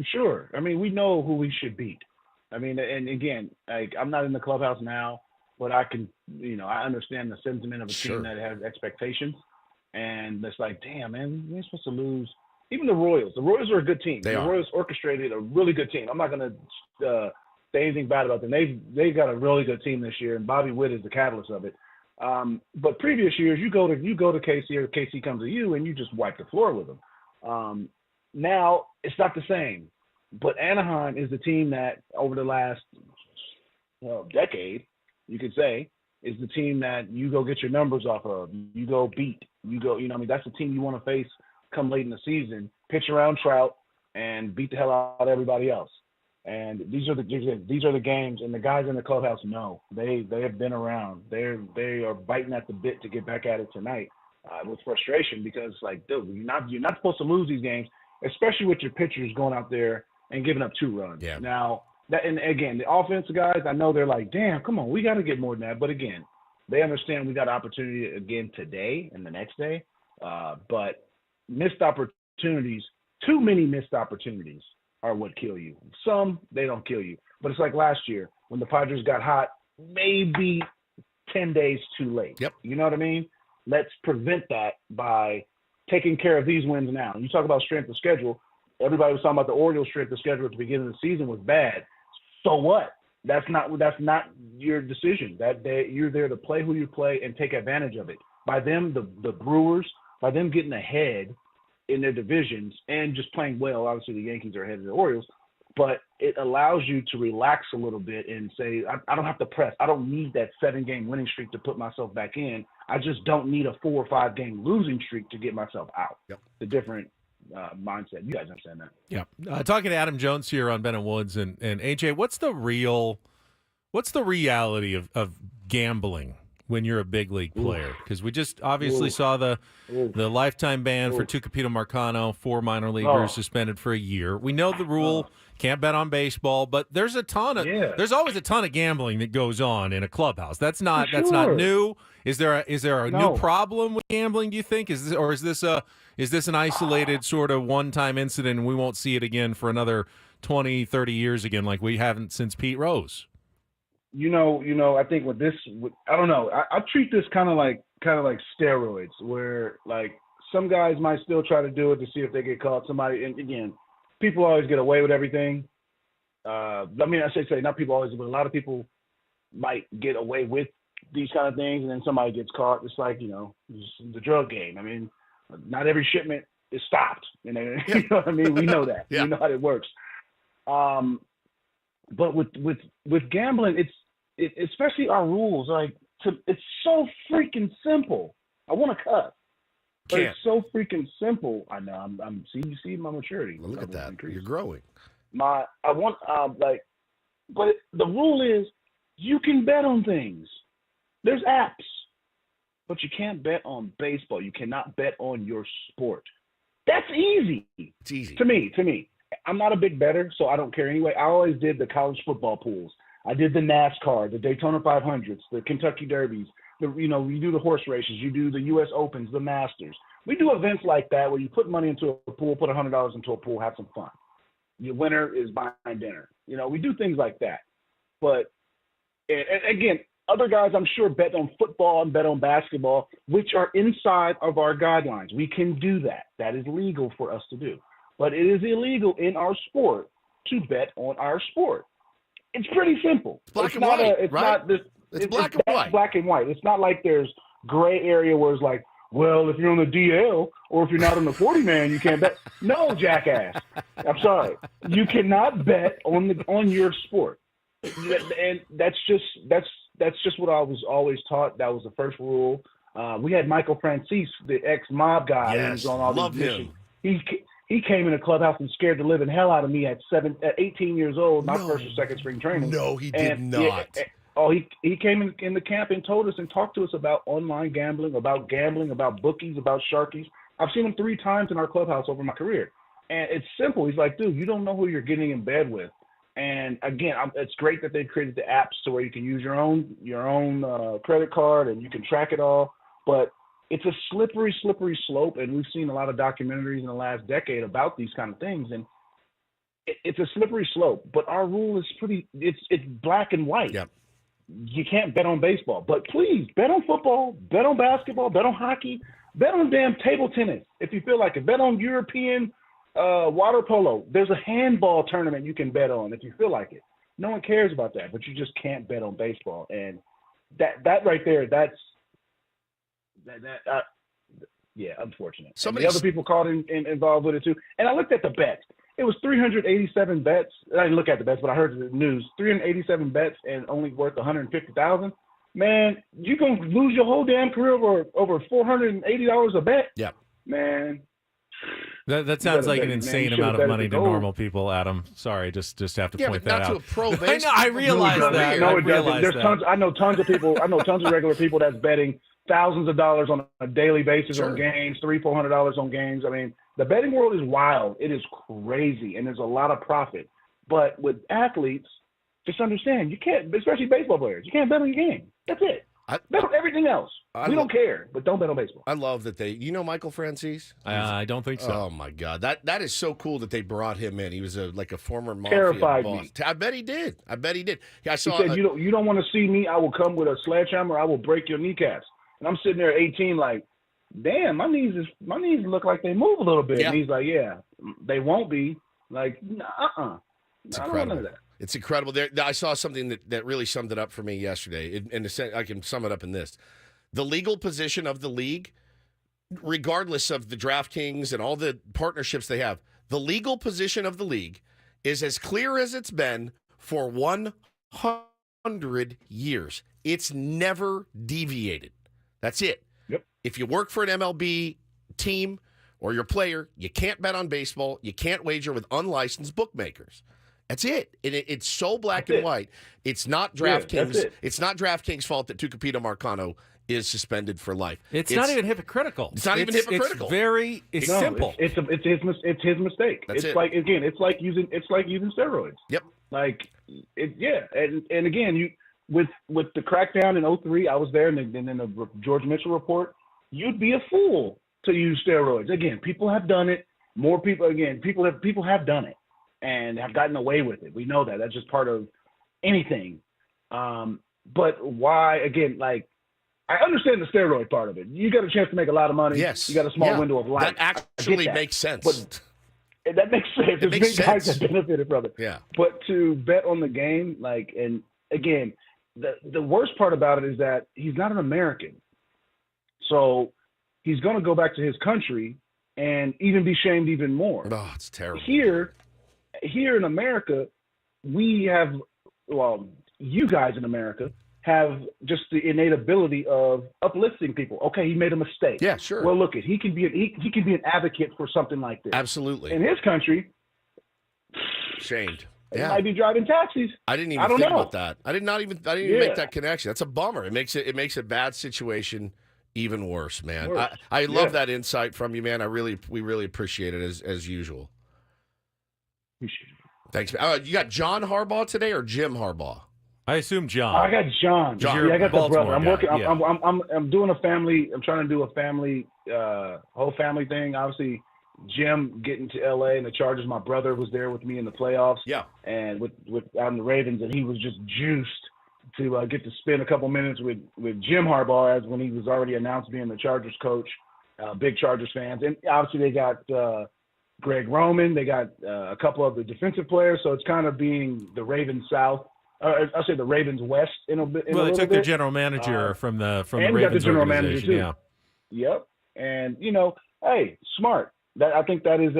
Sure. I mean, we know who we should beat. I mean, and again, I'm not in the clubhouse now, but I can, I understand the sentiment of a team that has expectations. And it's like, damn, man, we ain't supposed to lose. Even the Royals. The Royals are a good team. The Royals orchestrated a really good team. I'm not going to say anything bad about them. They've got a really good team this year, and Bobby Witt is the catalyst of it. But previous years, you go to KC, or KC comes to you, and you just wipe the floor with them. Now it's not the same. But Anaheim is the team that over the last decade, you could say, is the team that you go get your numbers off of. You go beat. That's the team you want to face come late in the season, pitch around Trout, and beat the hell out of everybody else. And these are the games, and the guys in the clubhouse know. They have been around. They are biting at the bit to get back at it tonight with frustration because, dude, you're not supposed to lose these games, especially with your pitchers going out there and giving up 2 runs. Yeah. Now, and again, the offensive guys, I know they're like, damn, come on, we got to get more than that. But again, they understand we got opportunity again today and the next day. But missed opportunities, too many missed opportunities are what kill you. Some, they don't kill you. But it's like last year when the Padres got hot, maybe 10 days too late. Yep. You know what I mean? Let's prevent that by taking care of these wins now. You talk about strength of schedule. Everybody was talking about the Orioles' strength of schedule at the beginning of the season was bad. So what? That's not your decision. You're there to play who you play and take advantage of it. By them, the Brewers, by them getting ahead in their divisions and just playing well, obviously the Yankees are ahead of the Orioles, but it allows you to relax a little bit and say, I don't have to press. I don't need that 7-game winning streak to put myself back in. I just don't need a 4 or 5-game losing streak to get myself out. Yep. The different mindset. You guys understand that? Yeah. Talking to Adam Jones here on Ben and Woods, and AJ, what's the reality of gambling when you're a big league player? Because we just obviously saw the lifetime ban for Tucapito Marcano, 4 minor leaguers suspended for a year. We know the rule, can't bet on baseball, but there's there's always a ton of gambling that goes on in a clubhouse. That's not new. Is there a new problem with gambling, do you think? Is this an isolated sort of one-time incident and we won't see it again for another 20, 30 years again like we haven't since Pete Rose? I think I don't know. I treat this kind of like steroids, where like some guys might still try to do it to see if they get caught. Somebody, and again, people always get away with everything. I should say not people always, but a lot of people might get away with these kind of things, and then somebody gets caught. It's like the drug game. I mean, not every shipment is stopped. You know what I mean? We know that. We know how it works. But with gambling, it's especially our rules. It's so freaking simple. I want to cuss, but it's so freaking simple. I know. I'm seeing you see my maturity. Well, look at that. You're growing. But the rule is you can bet on things. There's apps, but you can't bet on baseball. You cannot bet on your sport. That's easy. It's easy to me. I'm not a big bettor, so I don't care anyway. I always did the college football pools. I did the NASCAR, the Daytona 500s, the Kentucky Derbies. You do the horse races, you do the U.S. Opens, the Masters. We do events like that where you put money into a pool, put $100 into a pool, have some fun. Your winner is buying dinner. We do things like that. But and again, other guys I'm sure bet on football and bet on basketball, which are inside of our guidelines. We can do that. That is legal for us to do. But it is illegal in our sport to bet on our sport. It's pretty simple. It's black and white, right? It's black and white. Black and white. It's not like there's gray area where it's like, well, if you're on the DL or if you're not on the 40-man, you can't bet. No, jackass. I'm sorry. You cannot bet on your sport. And that's just what I was always taught. That was the first rule. We had Michael Francis, the ex-mob guy. Yes, who was on all love these him. missions. He came in the clubhouse and scared the living hell out of me at 18 years old, my first or second spring training. No, he did not. He came in the camp and told us and talked to us about online gambling, about bookies, about Sharkies. I've seen him 3 times in our clubhouse over my career. And it's simple. He's like, dude, you don't know who you're getting in bed with. And again, it's great that they've created the apps to where you can use your own credit card and you can track it all. But it's a slippery slope, and we've seen a lot of documentaries in the last decade about these kind of things, and it's a slippery slope. But our rule is it's black and white. Yep. You can't bet on baseball, but please bet on football, bet on basketball, bet on hockey, bet on damn table tennis if you feel like it. Bet on European water polo. There's a handball tournament you can bet on if you feel like it. No one cares about that, but you just can't bet on baseball, and that right there, yeah, unfortunate. The other people caught involved with it too. And I looked at the bets. It was 387 bets. I didn't look at the bets, but I heard the news. 387 bets and only worth $150,000. Man, you're gonna lose your whole damn career over $480 a bet. Yep. Man. That sounds like an insane amount of money to normal people, Adam. Sorry, just have to point that out. To a pro baseball. I realize that. No, it doesn't. There's tons. I know tons of people. I know tons of regular people that's betting thousands of dollars on a daily basis on games, $300-400 on games. I mean, the betting world is wild. It is crazy, and there's a lot of profit. But with athletes, just understand, you can't, especially baseball players, you can't bet on your game. That's it. Bet on everything else. We don't care, but don't bet on baseball. I love that Michael Francis? I don't think so. Oh my God, that is so cool that they brought him in. He was a former mafia Terrified boss. me. I bet he did. Yeah, I saw. He said, you don't want to see me. I will come with a sledgehammer. I will break your kneecaps. And I'm sitting there at 18, like, damn, my knees look like they move a little bit. Yeah. And he's like, yeah, they won't be. Like, It's incredible. It's incredible. I saw something that really summed it up for me yesterday. I can sum it up in this. The legal position of the league, regardless of the DraftKings and all the partnerships they have, the legal position of the league is as clear as it's been for 100 years. It's never deviated. That's it. Yep. If you work for an MLB team or your player, you can't bet on baseball. You can't wager with unlicensed bookmakers. That's it. It's so black and white. It's not DraftKings. Yeah, it's not DraftKings' fault that Tucupita Marcano is suspended for life. It's not even hypocritical. It's not even hypocritical. It's simple. It's his mistake. That's it's like, again, it's like using steroids. Yep. Like and again, with the crackdown in 2003, I was there, and then the George Mitchell report, you'd be a fool to use steroids. Again, people have done it. More people, people have done it and have gotten away with it. We know that. That's just part of anything. But why, again, like, I understand the steroid part of it. You got a chance to make a lot of money. Yes. You got a small window of life. That actually makes sense. But that makes sense. There's big guys that benefited from it. Yeah. But to bet on the game, like, and again, the worst part about it is that he's not an American. So he's going to go back to his country and even be shamed even more. Oh, it's terrible. Here in America, we have, well, you guys in America have just the innate ability of uplifting people. Okay, he made a mistake. Yeah, sure. Well, look, he can be an advocate for something like this. Absolutely. In his country, shamed. He Yeah. might be driving taxis. I didn't even think about that. I didn't even make that connection. That's a bummer. It makes a bad situation even worse, man. Worse. I love that insight from you, man. We really appreciate it as usual. Appreciate it. Thanks. You got John Harbaugh today or Jim Harbaugh? I assume John. I got John. John. I got the brother. I'm working. Yeah. I'm doing a family. I'm trying to do a family, whole family thing. Obviously, Jim getting to LA and the Chargers. My brother was there with me in the playoffs. Yeah. And with out in the Ravens, and he was just juiced to get to spend a couple minutes with Jim Harbaugh as when he was already announced being the Chargers coach. Big Chargers fans, and obviously they got Greg Roman. They got a couple of the defensive players. So it's kind of being the Ravens South. I'll say the Ravens West in a bit. Well, they took their general manager from the and Ravens got the general organization. manager too. Yeah. Yep. And hey, smart. I think that is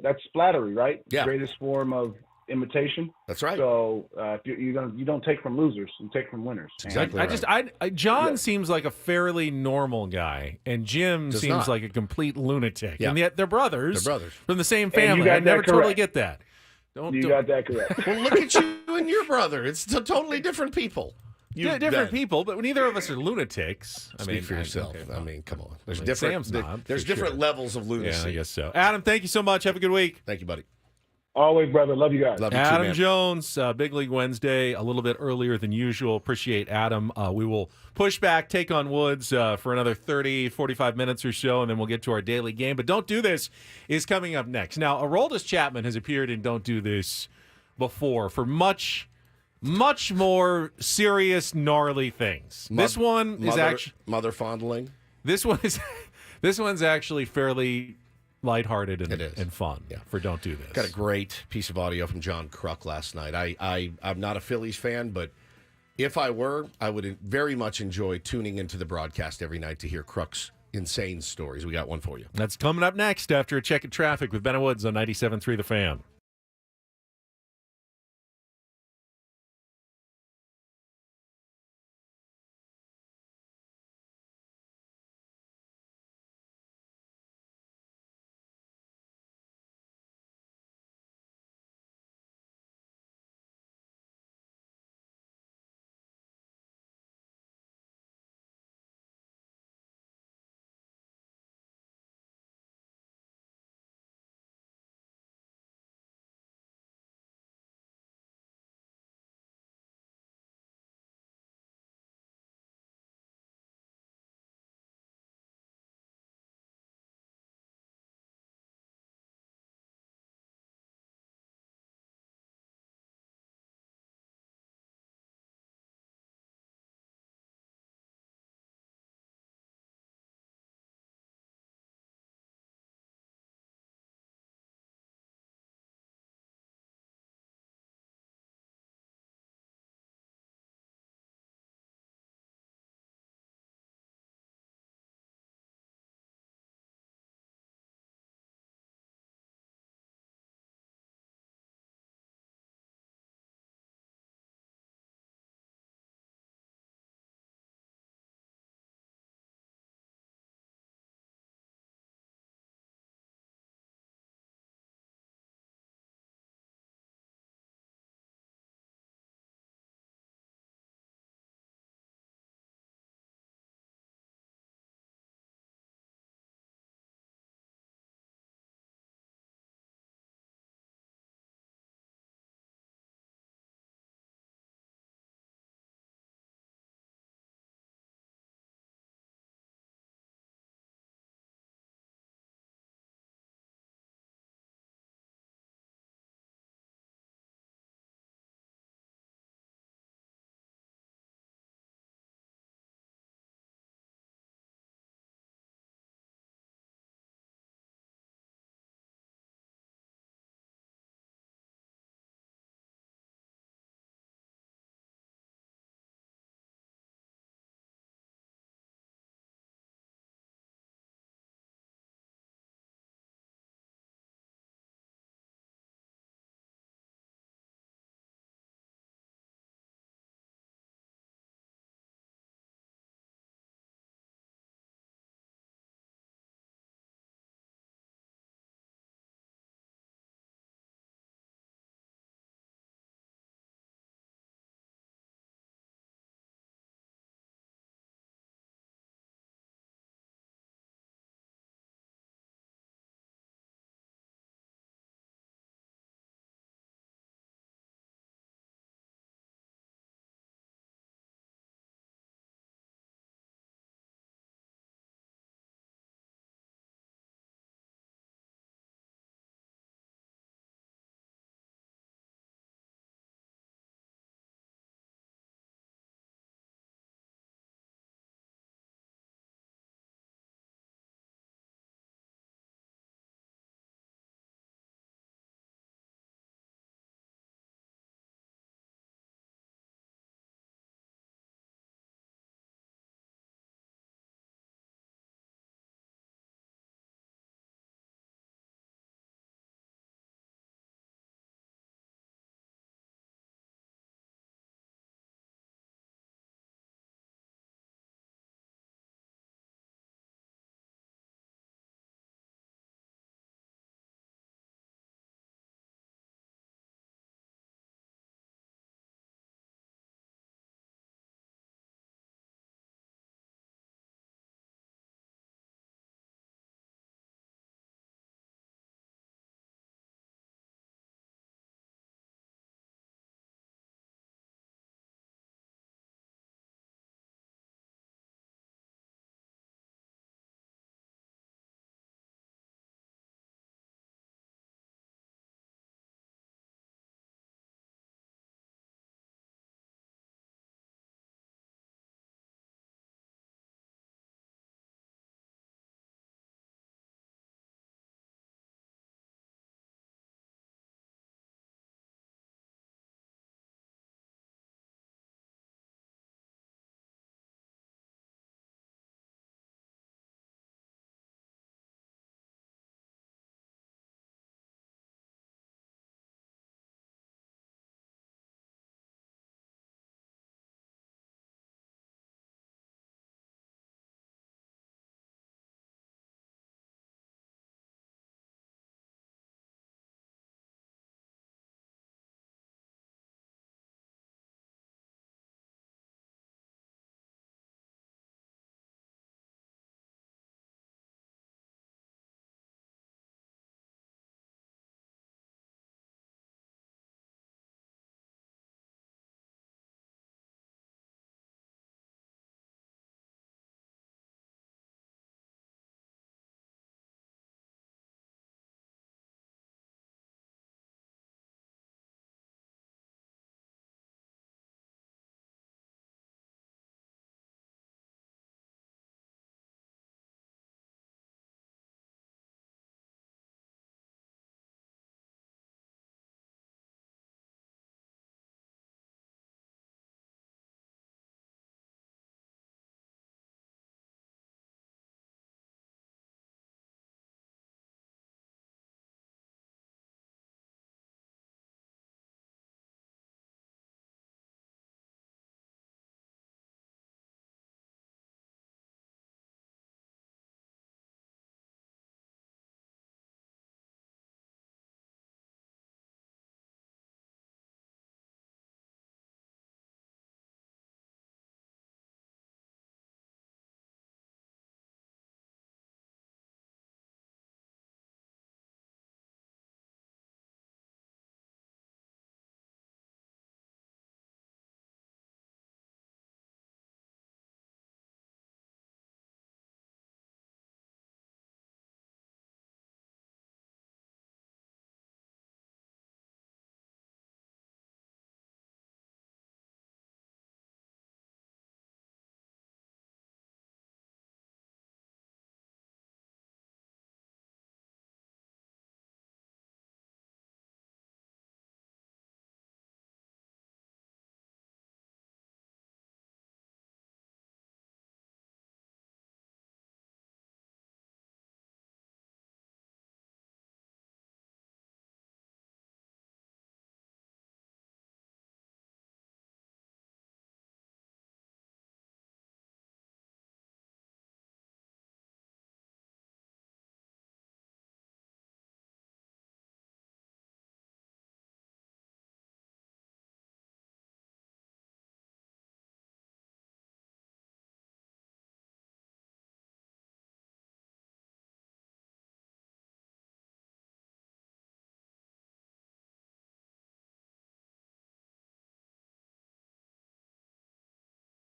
that's flattery, right? Yeah. Greatest form of imitation. That's right. So if you don't take from losers, you take from winners. Exactly. John seems like a fairly normal guy, and Jim seems like a complete lunatic. Yeah. And yet they're brothers. They're brothers from the same family. I never totally get that. Don't got that correct. Well, look at you and your brother. It's totally different people. Different people, but neither of us are lunatics. Speak for yourself. Okay, I mean, come on. There's Sam's not, there's for different sure. levels of lunacy. Yeah, I guess so. Adam, thank you so much. Have a good week. Thank you, buddy. Always, brother. Love you guys. Love you Adam too, man. Jones, Big League Wednesday, a little bit earlier than usual. Appreciate Adam. We will push back, take on Woods for another 30, 45 minutes or so, and then we'll get to our daily game. But Don't Do This is coming up next. Now, Aroldis Chapman has appeared in Don't Do This before for much more serious, gnarly things. This one is actually mother fondling. This one's actually fairly lighthearted and fun. Yeah. For Don't Do This. Got a great piece of audio from John Kruk last night. I'm not a Phillies fan, but if I were, I would very much enjoy tuning into the broadcast every night to hear Kruk's insane stories. We got one for you. That's coming up next after a check of traffic with Ben and Woods on 97.3 The Fan.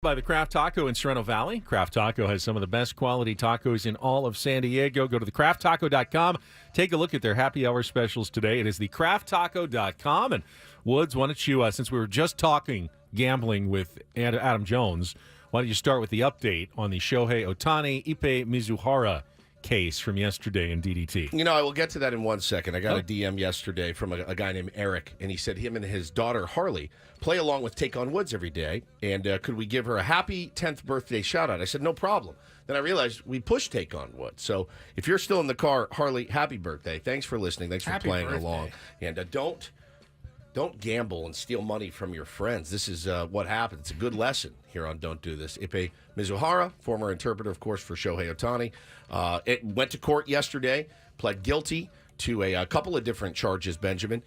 By the Craft Taco in Sorrento Valley. Craft Taco has some of the best quality tacos in all of San Diego. Go to thecrafttaco.com. Take a look at their happy hour specials today. It is thecrafttaco.com. And Woods, why don't you, since we were just talking gambling with Adam Jones, why don't you start with the update on the Shohei Ohtani, Ippei Mizuhara case from yesterday in DDT? You know, I will get to that in 1 second. I got a DM yesterday from a guy named Eric, and he said him and his daughter Harley play along with Take on Woods every day, and could we give her a happy 10th birthday shout-out? I said, no problem. Then I realized we push Take on Woods. So if you're still in the car, Harley, happy birthday. Thanks for listening. Thanks for playing along. And don't gamble and steal money from your friends. This is what happens. It's a good lesson here on Don't Do This. Ippei Mizuhara, former interpreter, of course, for Shohei Ohtani, it went to court yesterday, pled guilty to a couple of different charges, Benjamin,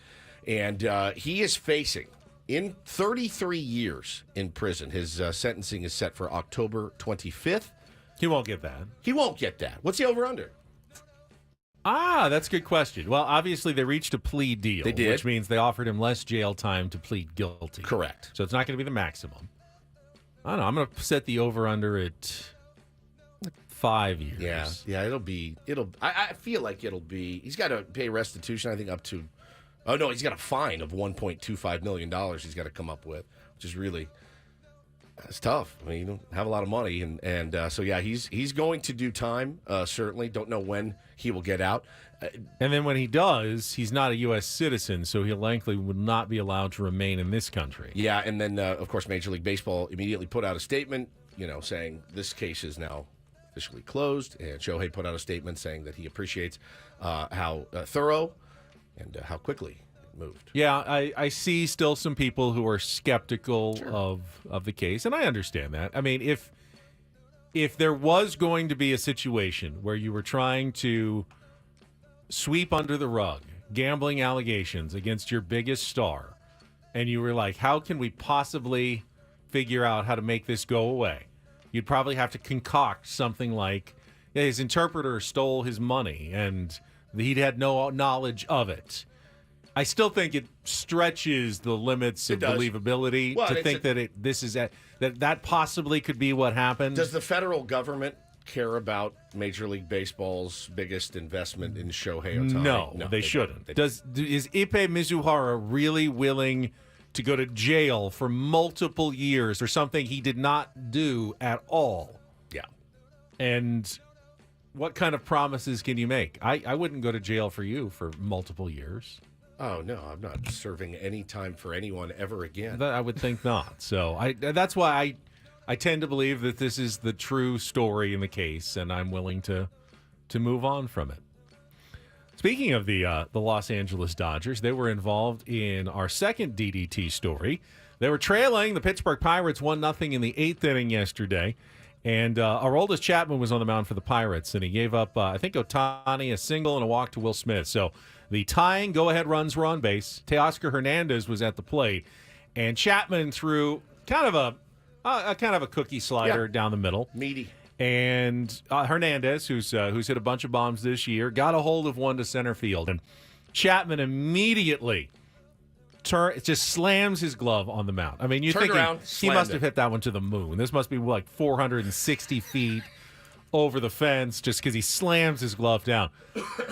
and he is facing, in 33 years in prison, his sentencing is set for October 25th. He won't get that. He won't get that. What's the over-under? That's a good question. Well, obviously, they reached a plea deal. They did. Which means they offered him less jail time to plead guilty. Correct. So it's not going to be the maximum. I don't know. I'm going to set the over-under at 5 years. Yeah, I feel like it'll be, he's got to pay restitution, I think, up to, oh, no, he's got a fine of $1.25 million he's got to come up with, which is really, it's tough. I mean, you don't have a lot of money, and so, yeah, he's going to do time, certainly. Don't know when he will get out. And then when he does, he's not a U.S. citizen, so he likely would not be allowed to remain in this country. Yeah, and then, of course, Major League Baseball immediately put out a statement, saying this case is now officially closed, and Shohei put out a statement saying that he appreciates how thorough and how quickly it moved. Yeah, I see still some people who are skeptical of the case, and I understand that. I mean, if there was going to be a situation where you were trying to sweep under the rug gambling allegations against your biggest star, and you were like, how can we possibly figure out how to make this go away? You'd probably have to concoct something like his interpreter stole his money and he'd had no knowledge of it. I still think it stretches the limits of believability to think that that possibly could be what happened. Does the federal government care about Major League Baseball's biggest investment in Shohei Ohtani? No, they shouldn't. Is Ippei Mizuhara really willing to go to jail for multiple years for something he did not do at all? Yeah. And what kind of promises can you make? I wouldn't go to jail for you for multiple years. Oh, no, I'm not serving any time for anyone ever again. I would think not. So that's why I tend to believe that this is the true story in the case, and I'm willing to move on from it. Speaking of the Los Angeles Dodgers, they were involved in our second DDT story. They were trailing the Pittsburgh Pirates 1-0 in the 8th inning yesterday, and Aroldis Chapman was on the mound for the Pirates, and he gave up, I think, Ohtani a single and a walk to Will Smith. So the tying go-ahead runs were on base. Teoscar Hernandez was at the plate, and Chapman threw kind of a cookie slider down the middle. Meaty. And Hernandez, who's hit a bunch of bombs this year, got a hold of one to center field. And Chapman immediately just slams his glove on the mound. I mean, you're thinking he must have hit that one to the moon. This must be like 460 feet over the fence just because he slams his glove down.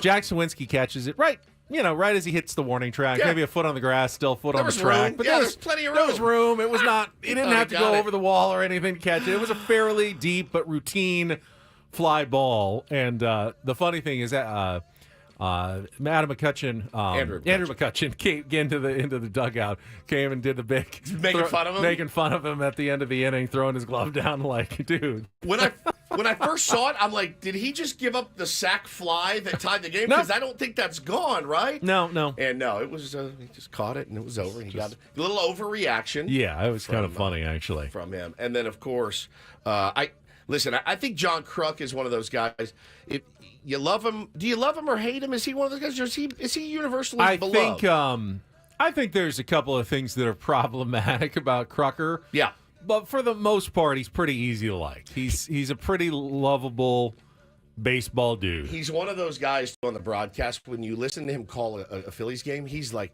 Jack Sawinski catches it right as he hits the warning track. Maybe a foot on the grass, still a foot on the track. But there's plenty of room. There was room. It was not. He didn't have to go over the wall or anything to catch it. It was a fairly deep but routine fly ball. And the funny thing is that Andrew McCutchen came into the dugout, came and did the big making fun of him at the end of the inning, throwing his glove down like, dude. When I first saw it, I'm like, did he just give up the sack fly that tied the game? Because I don't think that's gone, right? No. And no, it was he just caught it and it was over. He got a little overreaction. Yeah, it was kind of funny actually from him. And then of course, I think John Kruk is one of those guys. If you love him, do you love him or hate him? Is he one of those guys? Or is he universally beloved? I think there's a couple of things that are problematic about Krucker. Yeah. But for the most part, he's pretty easy to like. He's a pretty lovable baseball dude. He's one of those guys on the broadcast, when you listen to him call a Phillies game, he's like,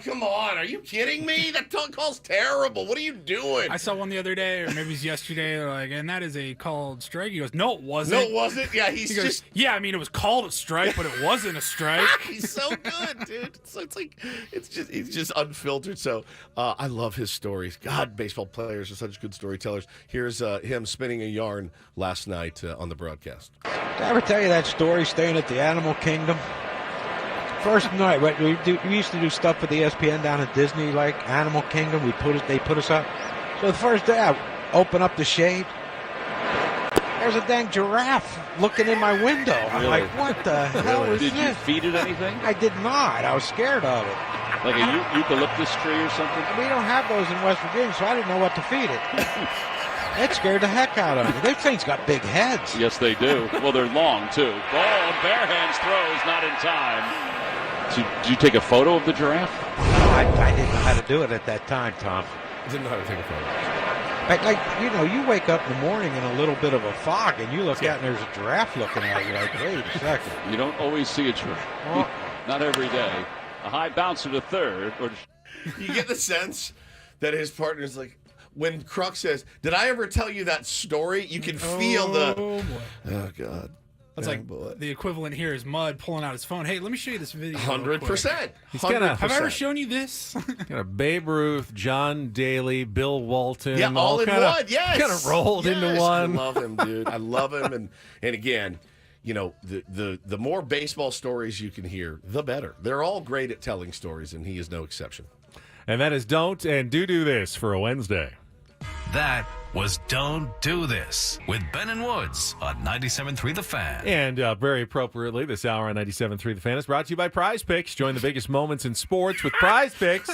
come on, are you kidding me? That call's terrible. What are you doing? I saw one the other day, or maybe it was yesterday, like, and that is a called strike. He goes, no, it wasn't. No, it wasn't? Yeah, he goes, yeah, I mean, it was called a strike, but it wasn't a strike. He's so good, dude. He's just unfiltered. So I love his stories. God, baseball players are such good storytellers. Here's him spinning a yarn last night on the broadcast. Did I ever tell you that story staying at the Animal Kingdom? First night, right? We used to do stuff for the ESPN down at Disney, like Animal Kingdom. They put us up. So the first day, I open up the shade. There's a dang giraffe looking in my window. I'm like, what the hell is this? Did you feed it anything? I did not. I was scared of it. Like a eucalyptus tree or something? We don't have those in West Virginia, so I didn't know what to feed it. That scared the heck out of me. Those things got big heads. Yes, they do. Well, they're long, too. Ball, bare hands throws, not in time. So, did you take a photo of the giraffe? No, I didn't know how to do it at that time, Tom. I didn't know how to take a photo. You wake up in the morning in a little bit of a fog, and you look out, and there's a giraffe looking at you like, wait a second. You don't always see a giraffe. Well, not every day. A high bouncer to third. You get the sense that his partner's like, when Kruk says, did I ever tell you that story? You can feel boy. Oh, God. That's the equivalent here is Mud pulling out his phone. Hey, let me show you this video. 100%. Have I ever shown you this? Kind of Babe Ruth, John Daly, Bill Walton. Yeah, all in one. Yes. Kind of rolled into one. I love him, dude. I love him. And again, the more baseball stories you can hear, the better. They're all great at telling stories, and he is no exception. And that is Don't and Do this for a Wednesday. That was Don't Do This with Ben and Woods on 97.3 The Fan. And very appropriately, this hour on 97.3 The Fan is brought to you by Prize Picks. Join the biggest moments in sports with Prize Picks.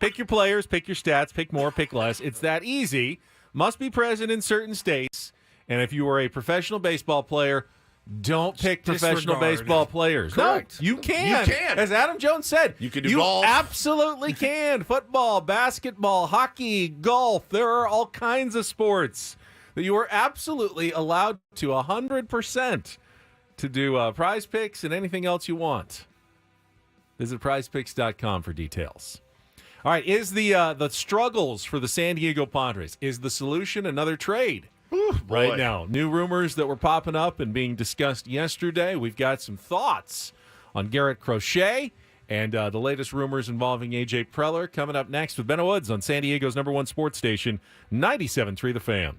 Pick your players, pick your stats, pick more, pick less. It's that easy. Must be present in certain states. And if you are a professional baseball player, don't pick professional baseball players. Correct. No, you can. You can. As Adam Jones said, you can do golf. Absolutely can. Football, basketball, hockey, golf. There are all kinds of sports that you are absolutely allowed to 100% to do Prize Picks and anything else you want. Visit prizepicks.com for details. All right, is the struggles for the San Diego Padres, is the solution another trade? Right now, new rumors that were popping up and being discussed yesterday. We've got some thoughts on Garrett Crochet and the latest rumors involving A.J. Preller coming up next with Ben Woods on San Diego's #1 sports station, 97.3 The Fan.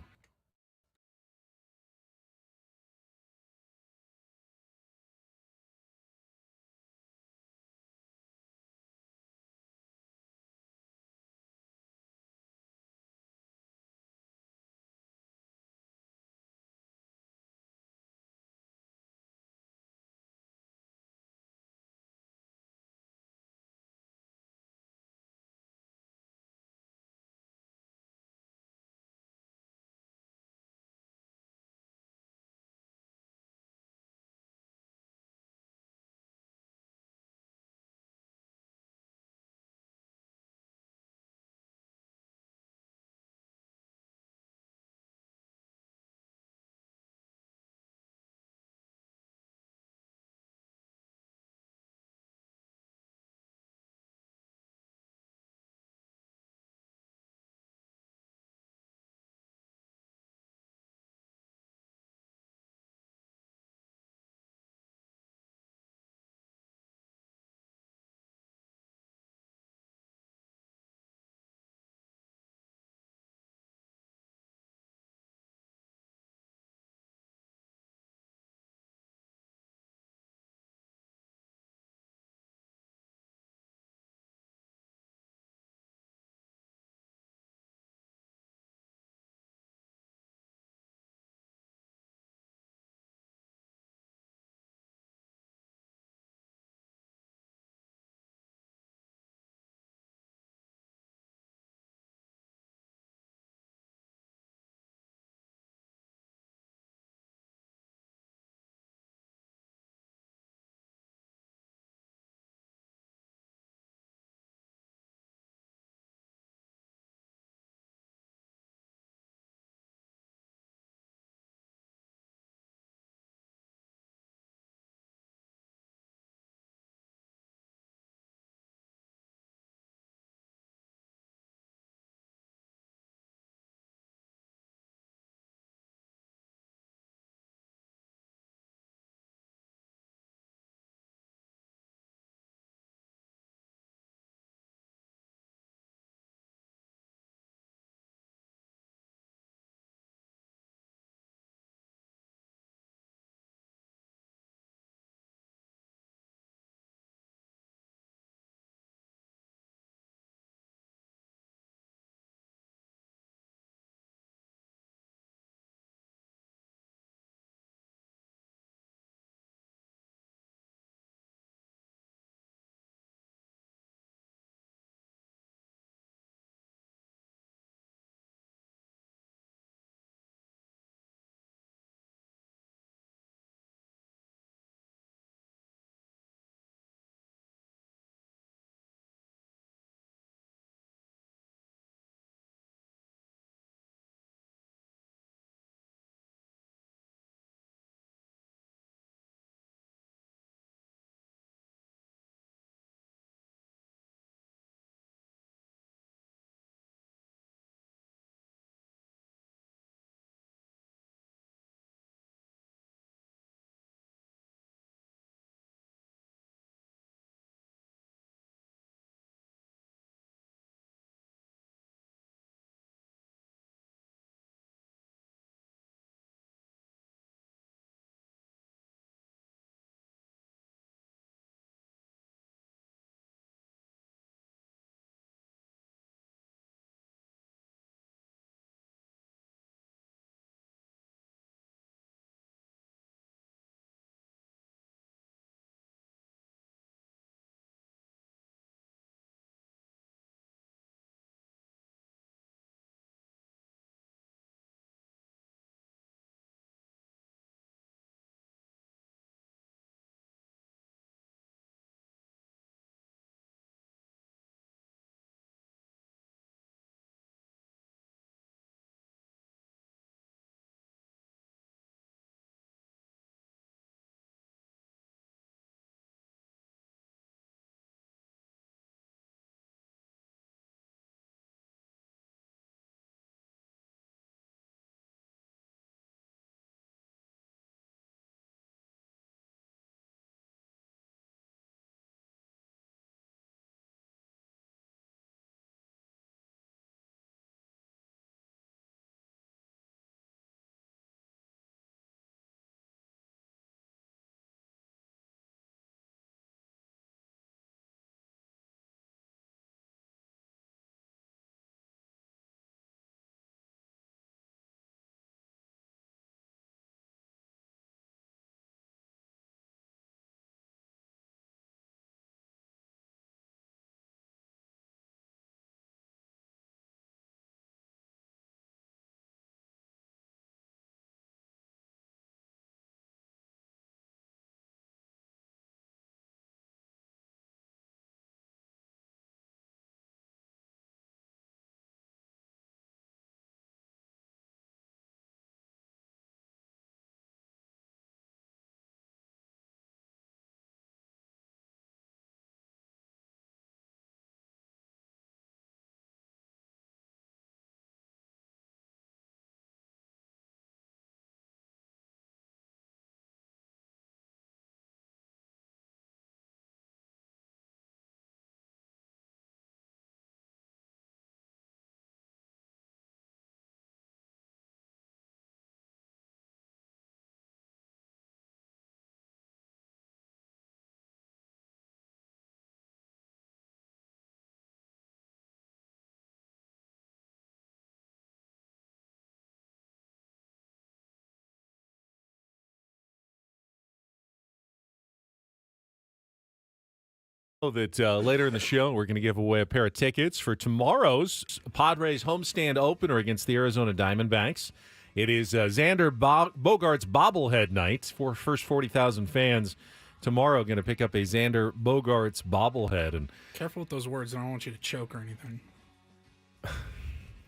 That later in the show, we're going to give away a pair of tickets for tomorrow's Padres homestand opener against the Arizona Diamondbacks. It is Xander Bogaerts bobblehead night for first 40,000 fans. Tomorrow, going to pick up a Xander Bogaerts bobblehead. And careful with those words. I don't want you to choke or anything.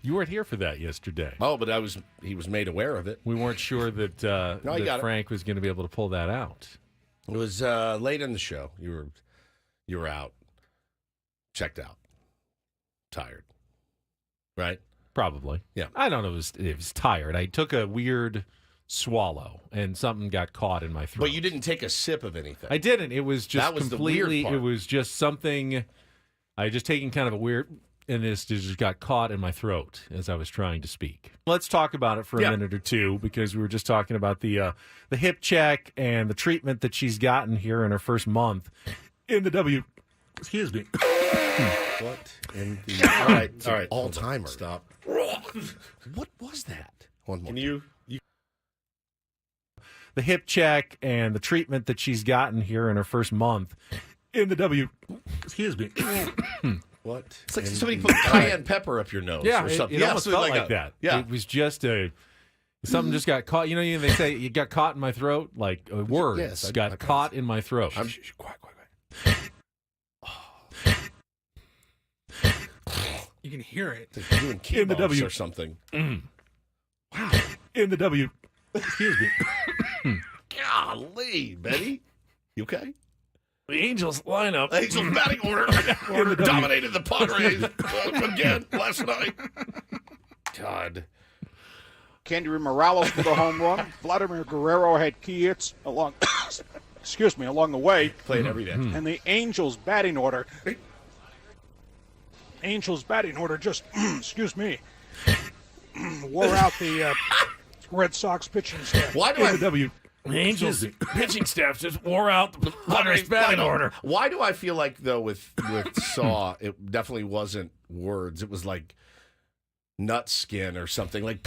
You weren't here for that yesterday. Oh, but he was made aware of it. We weren't sure that, that Frank was going to be able to pull that out. It was late in the show. You were out, checked out, tired, right? Probably. Yeah. I don't know. It was tired. I took a weird swallow, and something got caught in my throat. But you didn't take a sip of anything. I didn't. It was just that was completely. The weird part. It was just something. I just taken kind of a weird, and this just got caught in my throat as I was trying to speak. Let's talk about it for a minute or two, because we were just talking about the hip check and the treatment that she's gotten here in her first month in the Excuse me. What in the all right, all timer. Stop. What was that? One more. Can you the hip check and the treatment that she's gotten here in her first month in the Excuse me. What? It's like somebody put cayenne pepper up your nose or something. It almost felt like that. Yeah. It was just something just got caught. You know, they say you got caught in my throat, like words got caught in my throat. Quiet. You can hear it. They're doing chemos or something. Wow. In the Excuse me. Golly, Betty. You okay? The Angels lineup. Angels batting order dominated the Padres again last night. God. Kendry Morales with a home run. Vladimir Guerrero had key hits along the way. Played every day. And the Angels batting order just, wore out the Red Sox pitching staff. Why do the Angels pitching staff just wore out the Padres batting order. Why do I feel like, though, with Saw, it definitely wasn't words. It was like nut skin or something. Like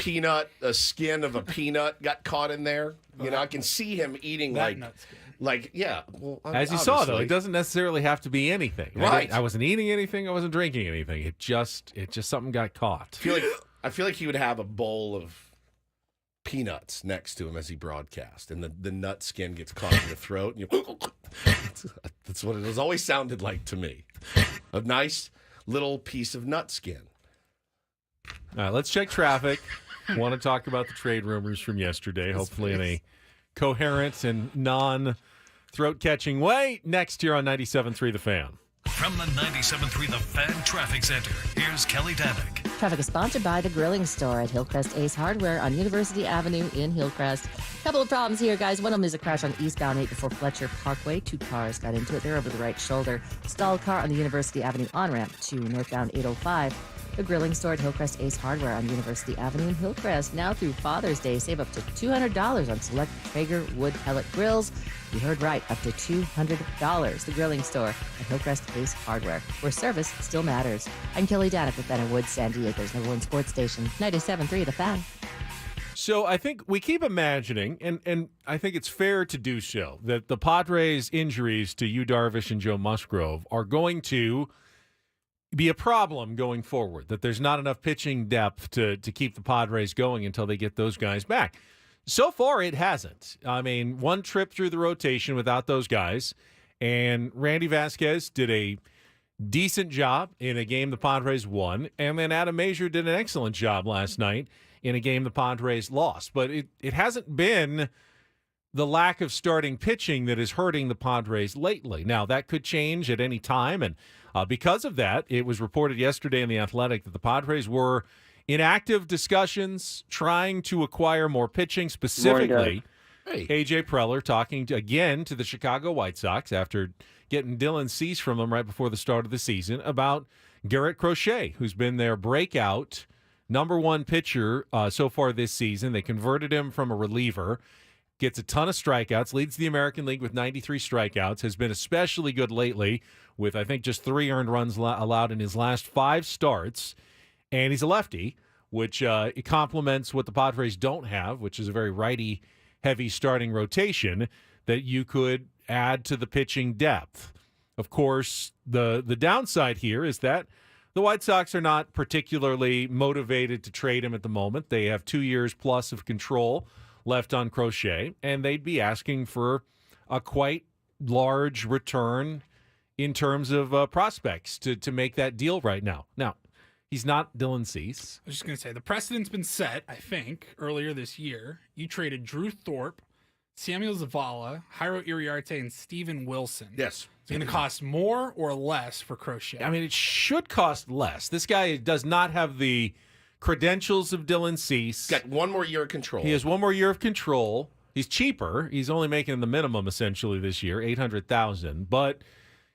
a skin of a peanut got caught in there. You know, I can see him eating that nut skin. Like, yeah. Well, as you saw, though, it doesn't necessarily have to be anything. Right. I wasn't eating anything. I wasn't drinking anything. It just something got caught. I feel like he would have a bowl of peanuts next to him as he broadcast, and the nut skin gets caught in the throat. And that's what it has always sounded like to me. A nice little piece of nut skin. All right, let's check traffic. Want to talk about the trade rumors from yesterday, hopefully in a coherent and non-throat-catching way. Next here on 97.3 The Fan. From the 97.3 The Fan Traffic Center, here's Kelly Danick. Traffic is sponsored by the Grilling Store at Hillcrest Ace Hardware on University Avenue in Hillcrest. Couple of problems here, guys. One of them is a crash on eastbound 8 before Fletcher Parkway. 2 cars got into it. They're over the right shoulder. Stalled car on the University Avenue on-ramp to northbound 805. The Grilling Store at Hillcrest Ace Hardware on University Avenue in Hillcrest. Now through Father's Day, save up to $200 on select Traeger wood pellet grills. You heard right, up to $200. The Grilling Store at Hillcrest Ace Hardware, where service still matters. I'm Kelly Danick with Ben Woods, San Diego's #1 sports station, 97.3 The Fan. So I think we keep imagining, and I think it's fair to do so, that the Padres' injuries to Yu Darvish and Joe Musgrove are going to be a problem going forward, that there's not enough pitching depth to keep the Padres going until they get those guys back. So far, it hasn't. I mean, one trip through the rotation without those guys, and Randy Vasquez did a decent job in a game the Padres won, and then Adam Mazur did an excellent job last night in a game the Padres lost. But it hasn't been the lack of starting pitching that is hurting the Padres lately. Now, that could change at any time, and because of that, it was reported yesterday in The Athletic that the Padres were in active discussions trying to acquire more pitching, specifically A.J. Preller talking again to the Chicago White Sox after getting Dylan Cease from them right before the start of the season about Garrett Crochet, who's been their breakout #1 pitcher so far this season. They converted him from a reliever, gets a ton of strikeouts, leads the American League with 93 strikeouts, has been especially good lately with, I think, just 3 earned runs allowed in his last 5 starts. And he's a lefty, which it complements what the Padres don't have, which is a very righty-heavy starting rotation that you could add to the pitching depth. Of course, the downside here is that the White Sox are not particularly motivated to trade him at the moment. They have 2 years plus of control left on Crochet, and they'd be asking for a quite large return in terms of prospects to make that deal right now. Now, he's not Dylan Cease. I was just going to say, the precedent's been set, I think, earlier this year. You traded Drew Thorpe, Samuel Zavala, Jairo Iriarte, and Steven Wilson. Yes. It's going to cost more or less for Crochet? I mean, it should cost less. This guy does not have the credentials of Dylan Cease. Got 1 more year of control. He has 1 more year of control. He's cheaper. He's only making the minimum essentially this year, $800,000. But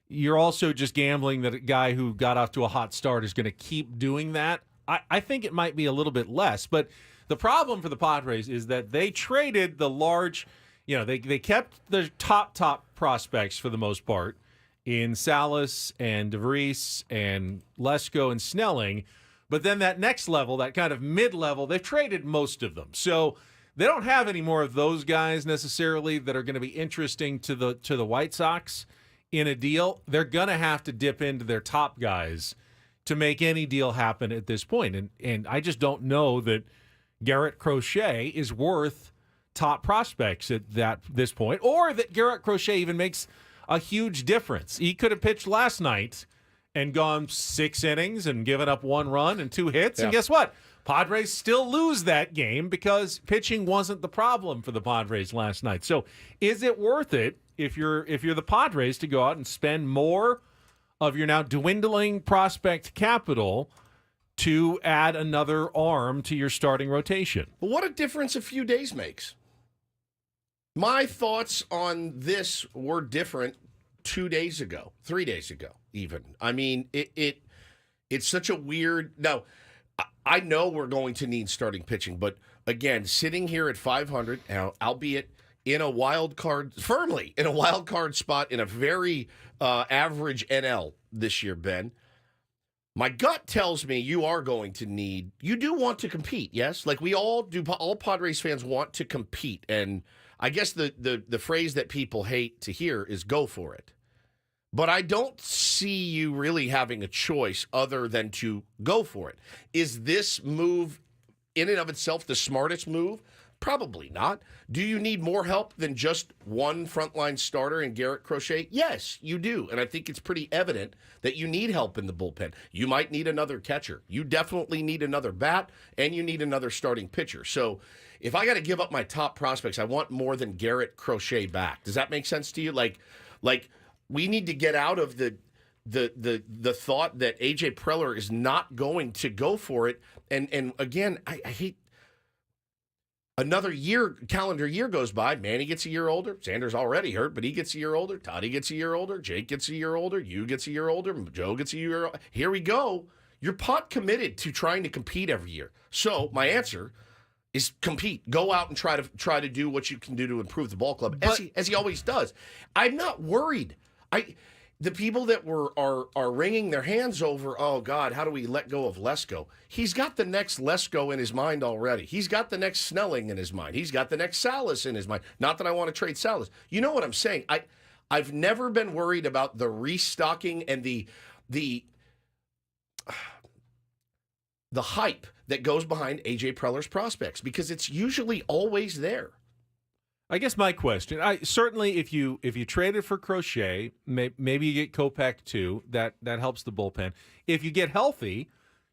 you're also just gambling that a guy who got off to a hot start is going to keep doing that. I think it might be a little bit less. But the problem for the Padres is that they traded the large, they kept the top prospects for the most part in Salas and DeVries and Lesko and Snelling. But then that next level, that kind of mid-level, they've traded most of them. So they don't have any more of those guys necessarily that are going to be interesting to the White Sox in a deal. They're going to have to dip into their top guys to make any deal happen at this point. And I just don't know that Garrett Crochet is worth top prospects at this point, or that Garrett Crochet even makes a huge difference. He could have pitched last night and gone 6 innings and given up 1 run and 2 hits. Yeah. And guess what? Padres still lose that game because pitching wasn't the problem for the Padres last night. So is it worth it if you're the Padres to go out and spend more of your now dwindling prospect capital to add another arm to your starting rotation? But what a difference a few days makes. My thoughts on this were different 2 days ago, 3 days ago, even. I mean, it's such a weird. Now, I know we're going to need starting pitching, but again, sitting here at 500, albeit in a wild card, firmly in a wild card spot in a very average NL this year, Ben. My gut tells me you are going to need. You do want to compete, yes? Like we all do. All Padres fans want to compete, and I guess the phrase that people hate to hear is "go for it." But I don't see you really having a choice other than to go for it. Is this move in and of itself the smartest move? Probably not. Do you need more help than just one frontline starter in Garrett Crochet? Yes, you do. And I think it's pretty evident that you need help in the bullpen. You might need another catcher. You definitely need another bat, and you need another starting pitcher. So if I got to give up my top prospects, I want more than Garrett Crochet back. Does that make sense to you? Like we need to get out of the thought that AJ Preller is not going to go for it. And again, I hate another calendar year goes by. Manny gets a year older. Xander's already hurt, but he gets a year older. Toddy gets a year older. Jake gets a year older. You gets a year older. Joe gets a year older. Here we go. You're pot committed to trying to compete every year. So my answer is compete. Go out and try to do what you can do to improve the ball club, as he always does. I'm not worried. The people that are wringing their hands over, oh, God, how do we let go of Lesko? He's got the next Lesko in his mind already. He's got the next Snelling in his mind. He's got the next Salas in his mind. Not that I want to trade Salas. You know what I'm saying? I've never been worried about the restocking and the hype that goes behind AJ Preller's prospects because it's usually always there. I guess my question, certainly if you traded for Crochet, maybe you get Kopech too. That helps the bullpen. If you get healthy,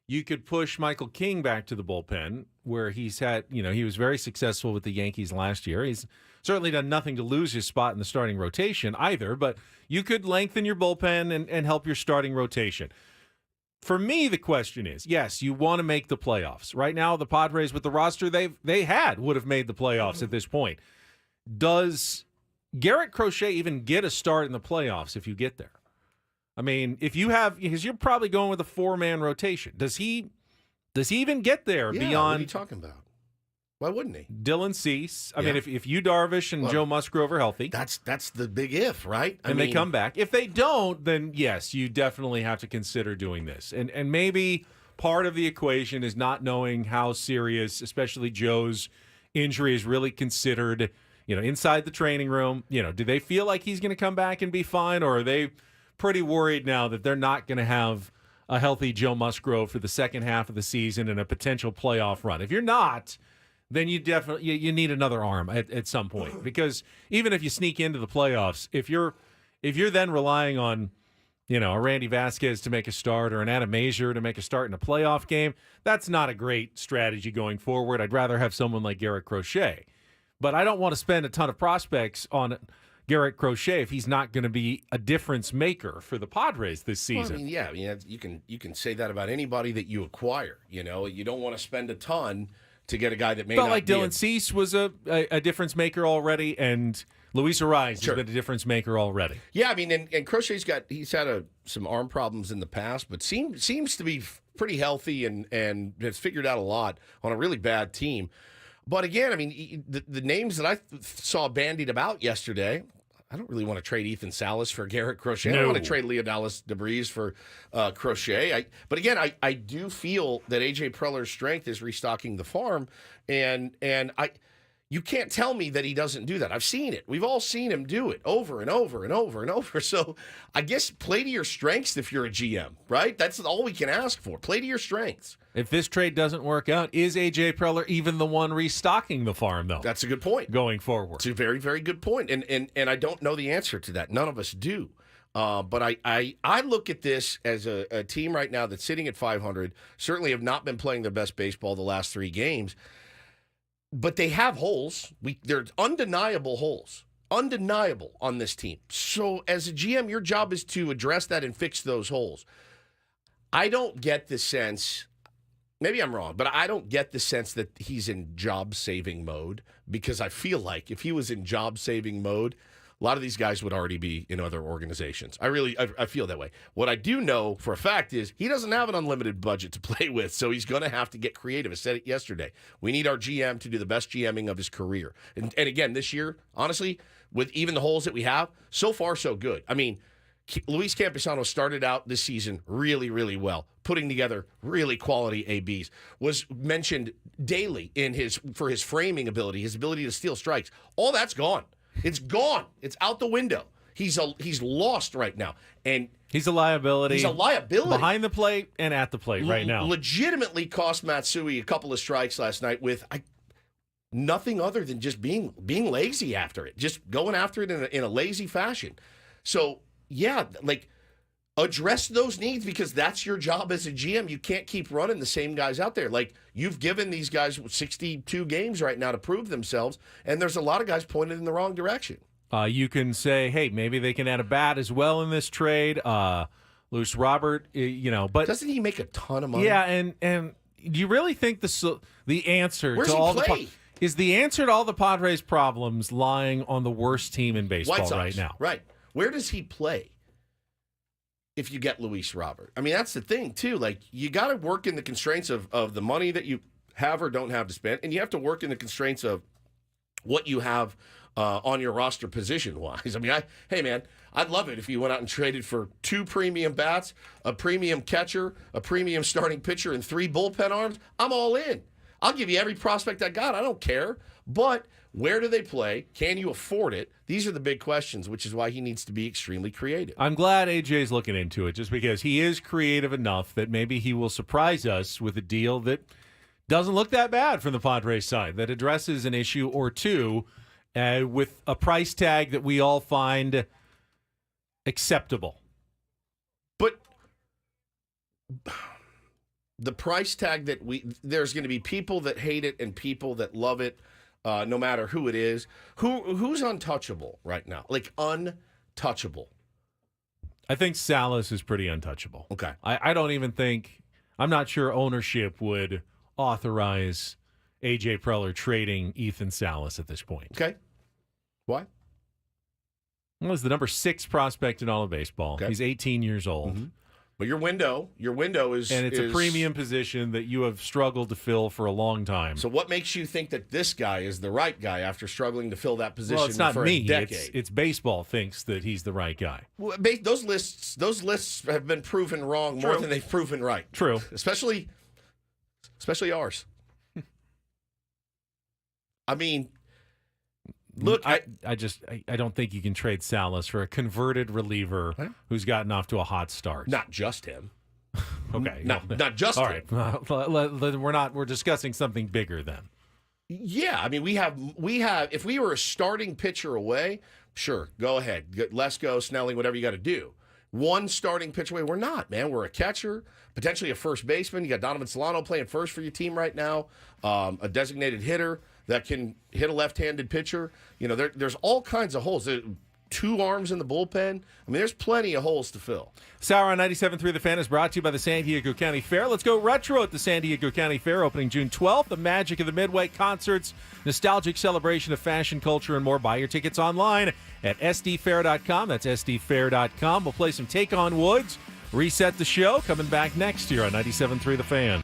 you could push Michael King back to the bullpen where he's had, he was very successful with the Yankees last year. He's certainly done nothing to lose his spot in the starting rotation either, but you could lengthen your bullpen and help your starting rotation. For me, the question is, yes, you want to make the playoffs. Right now, the Padres with the roster they had would have made the playoffs at this point. Does Garrett Crochet even get a start in the playoffs if you get there? I mean, because you're probably going with a 4-man rotation. Does he even get there beyond? What are you talking about? Why wouldn't he? Dylan Cease. I mean, if you Darvish and Joe Musgrove are healthy. That's the big if, right? And they come back. If they don't, then yes, you definitely have to consider doing this. And maybe part of the equation is not knowing how serious, especially Joe's injury is really considered, inside the training room. Do they feel like he's going to come back and be fine, or are they pretty worried now that they're not going to have a healthy Joe Musgrove for the second half of the season and a potential playoff run. If you're not, then you definitely you need another arm at some point, because even if you sneak into the playoffs, if you're then relying on a Randy Vasquez to make a start or an Adam Mazier to make a start in a playoff game, that's not a great strategy going forward. I'd rather have someone like Garrett Crochet. But I don't want to spend a ton of prospects on Garrett Crochet if he's not going to be a difference maker for the Padres this season. Well, you can say that about anybody that you acquire. You don't want to spend a ton to get a guy that may felt not like be Dylan Cease was a difference maker already, and Luis Ariz Sure. has been a difference maker already. Yeah, and Crochet's he's had some arm problems in the past, but seems to be pretty healthy and has figured out a lot on a really bad team. But again, the names that I saw bandied about yesterday, I don't really want to trade Ethan Salas for Garrett Crochet. I don't want to trade Leonidas DeBreeze for Crochet. But again, I do feel that A.J. Preller's strength is restocking the farm, and you can't tell me that he doesn't do that. I've seen it. We've all seen him do it over and over and over and over. So I guess play to your strengths if you're a GM, right? That's all we can ask for. Play to your strengths. If this trade doesn't work out, is A.J. Preller even the one restocking the farm, though? That's a good point. Going forward. It's a very, very good point. And I don't know the answer to that. None of us do. But I look at this as a team right now that's sitting at 500, certainly have not been playing their best baseball the last 3 games. But they have holes. They're undeniable holes. Undeniable on this team. So as a GM, your job is to address that and fix those holes. I don't get the sense, maybe I'm wrong, but I don't get the sense that he's in job-saving mode, because I feel like if he was in job-saving mode, a lot of these guys would already be in other organizations. I feel that way. What I do know for a fact is he doesn't have an unlimited budget to play with, so he's going to have to get creative. I said it yesterday. We need our GM to do the best GMing of his career. And again, this year, honestly, with even the holes that we have, so far so good. Luis Campusano started out this season really, really well, putting together really quality ABs. Was mentioned daily for his framing ability, his ability to steal strikes. All that's gone. It's gone. It's out the window. He's lost right now, and he's a liability. He's a liability behind the plate and at the plate right now. Legitimately cost Matsui a couple of strikes last night with nothing other than just being lazy after it, just going after it in a lazy fashion. So yeah, address those needs, because that's your job as a GM. You can't keep running the same guys out there. You've given these guys 62 games right now to prove themselves, and there's a lot of guys pointed in the wrong direction. You can say, hey, maybe they can add a bat as well in this trade. Luis Robert, but doesn't he make a ton of money? Yeah, and do you really think the answer Where's to he all play? Is the answer to all the Padres' problems lying on the worst team in baseball White Sox, right now? Right. Where does he play if you get Luis Robert? That's the thing, too. You got to work in the constraints of the money that you have or don't have to spend, and you have to work in the constraints of what you have on your roster position-wise. Hey, man, I'd love it if you went out and traded for 2 premium bats, a premium catcher, a premium starting pitcher, and 3 bullpen arms. I'm all in. I'll give you every prospect I got. I don't care. But where do they play? Can you afford it? These are the big questions, which is why he needs to be extremely creative. I'm glad AJ's looking into it, just because he is creative enough that maybe he will surprise us with a deal that doesn't look that bad from the Padres side, that addresses an issue or two with a price tag that we all find acceptable. But the price tag that there's going to be people that hate it and people that love it, no matter who it is. Who's untouchable right now? Untouchable. I think Salas is pretty untouchable. Okay. I don't even think, I'm not sure ownership would authorize A.J. Preller trading Ethan Salas at this point. Okay. Why? Well, he's the number 6 prospect in all of baseball. Okay. He's 18 years old. Mm-hmm. Well, your window is... And it's a premium position that you have struggled to fill for a long time. So what makes you think that this guy is the right guy after struggling to fill that position it's not for me. a decade? It's baseball thinks that he's the right guy. Well, those lists have been proven wrong more than they've proven right. True. Especially ours. Look, I don't think you can trade Salas for a converted reliever who's gotten off to a hot start. Not just him. Okay. Not just all him. right. We're discussing something bigger then. Yeah, I mean, we have. If we were a starting pitcher away, sure, go ahead. Let's go, Snelling, whatever you got to do. One starting pitcher away, we're not, man. We're a catcher, potentially a first baseman. You got Donovan Solano playing first for your team right now, a designated hitter that can hit a left-handed pitcher. You know, there's all kinds of holes. 2 arms in the bullpen. I mean, there's plenty of holes to fill. Sauer on 97.3 The Fan is brought to you by the San Diego County Fair. Let's go retro at the San Diego County Fair, opening June 12th. The magic of the Midway concerts, nostalgic celebration of fashion, culture, and more. Buy your tickets online at sdfair.com. That's sdfair.com. We'll play some Take on Woods, reset the show, coming back next year on 97.3 The Fan.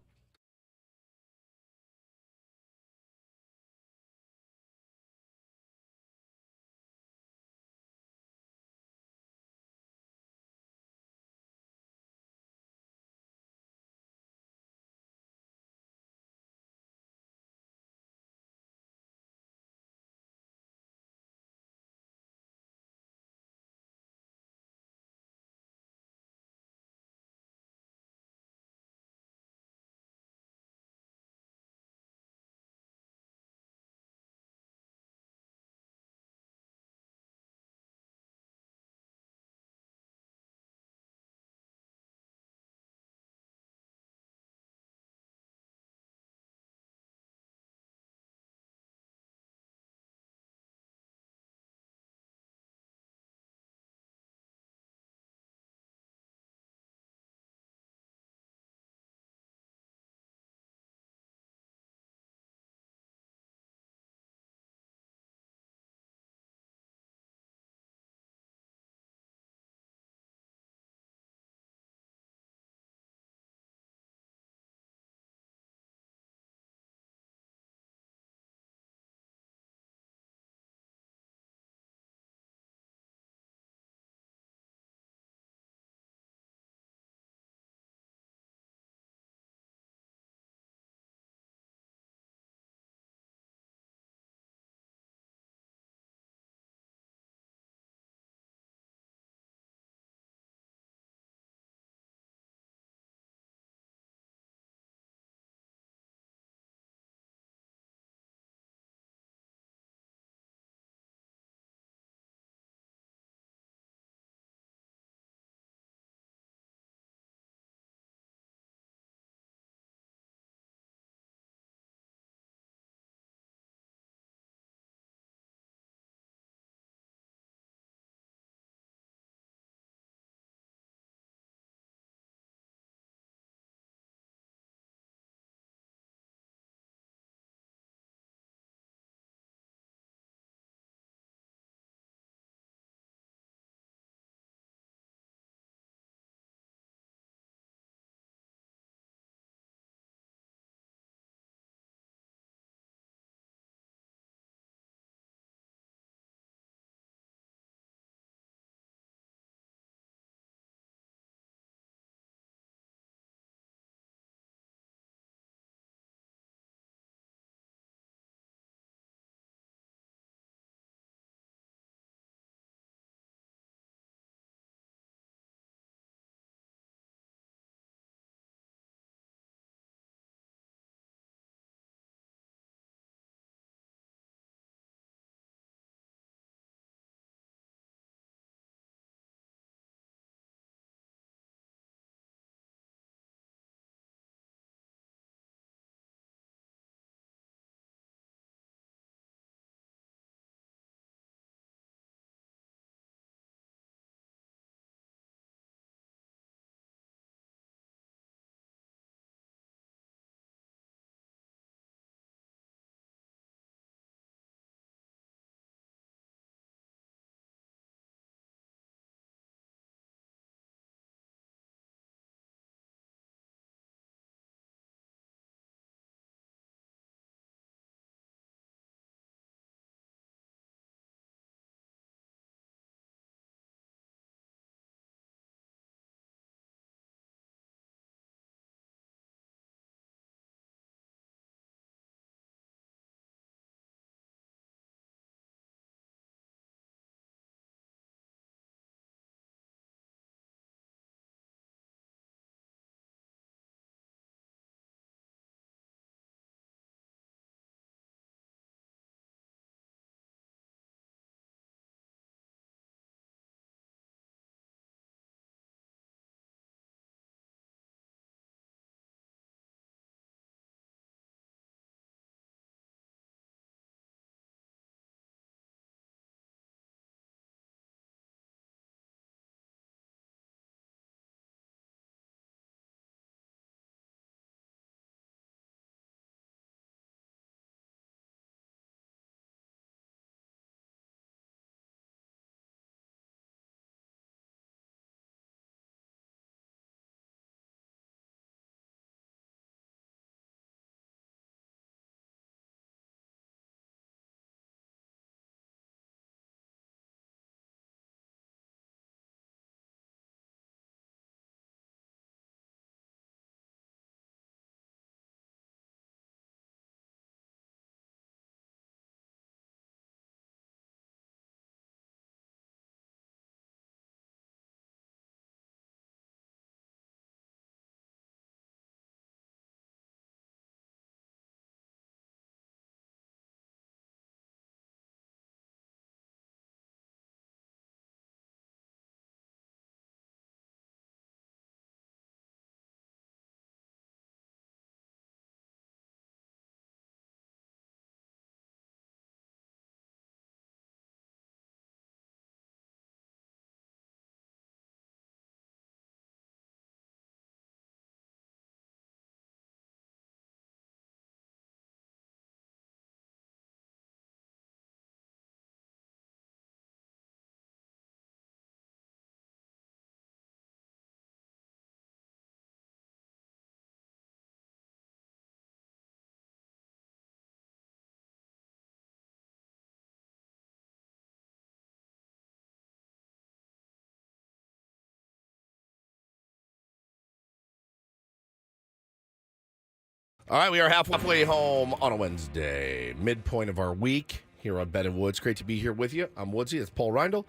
All right, we are halfway home on a Wednesday, midpoint of our week here on Ben and Woods. Great to be here with you. I'm Woodsy. That's Paul Reindl.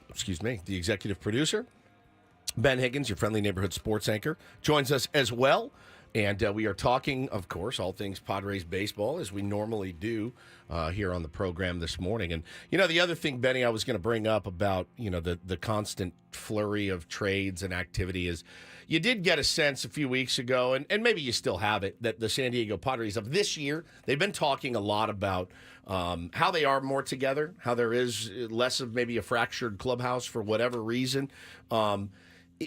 Excuse me, the executive producer. Ben Higgins, your friendly neighborhood sports anchor, joins us as well. And we are talking, of course, all things Padres baseball, as we normally do here on the program this morning. And, the other thing, Benny, I was going to bring up about, the constant flurry of trades and activity is you did get a sense a few weeks ago, and maybe you still have it, that the San Diego Padres of this year, they've been talking a lot about how they are more together, how there is less of maybe a fractured clubhouse for whatever reason.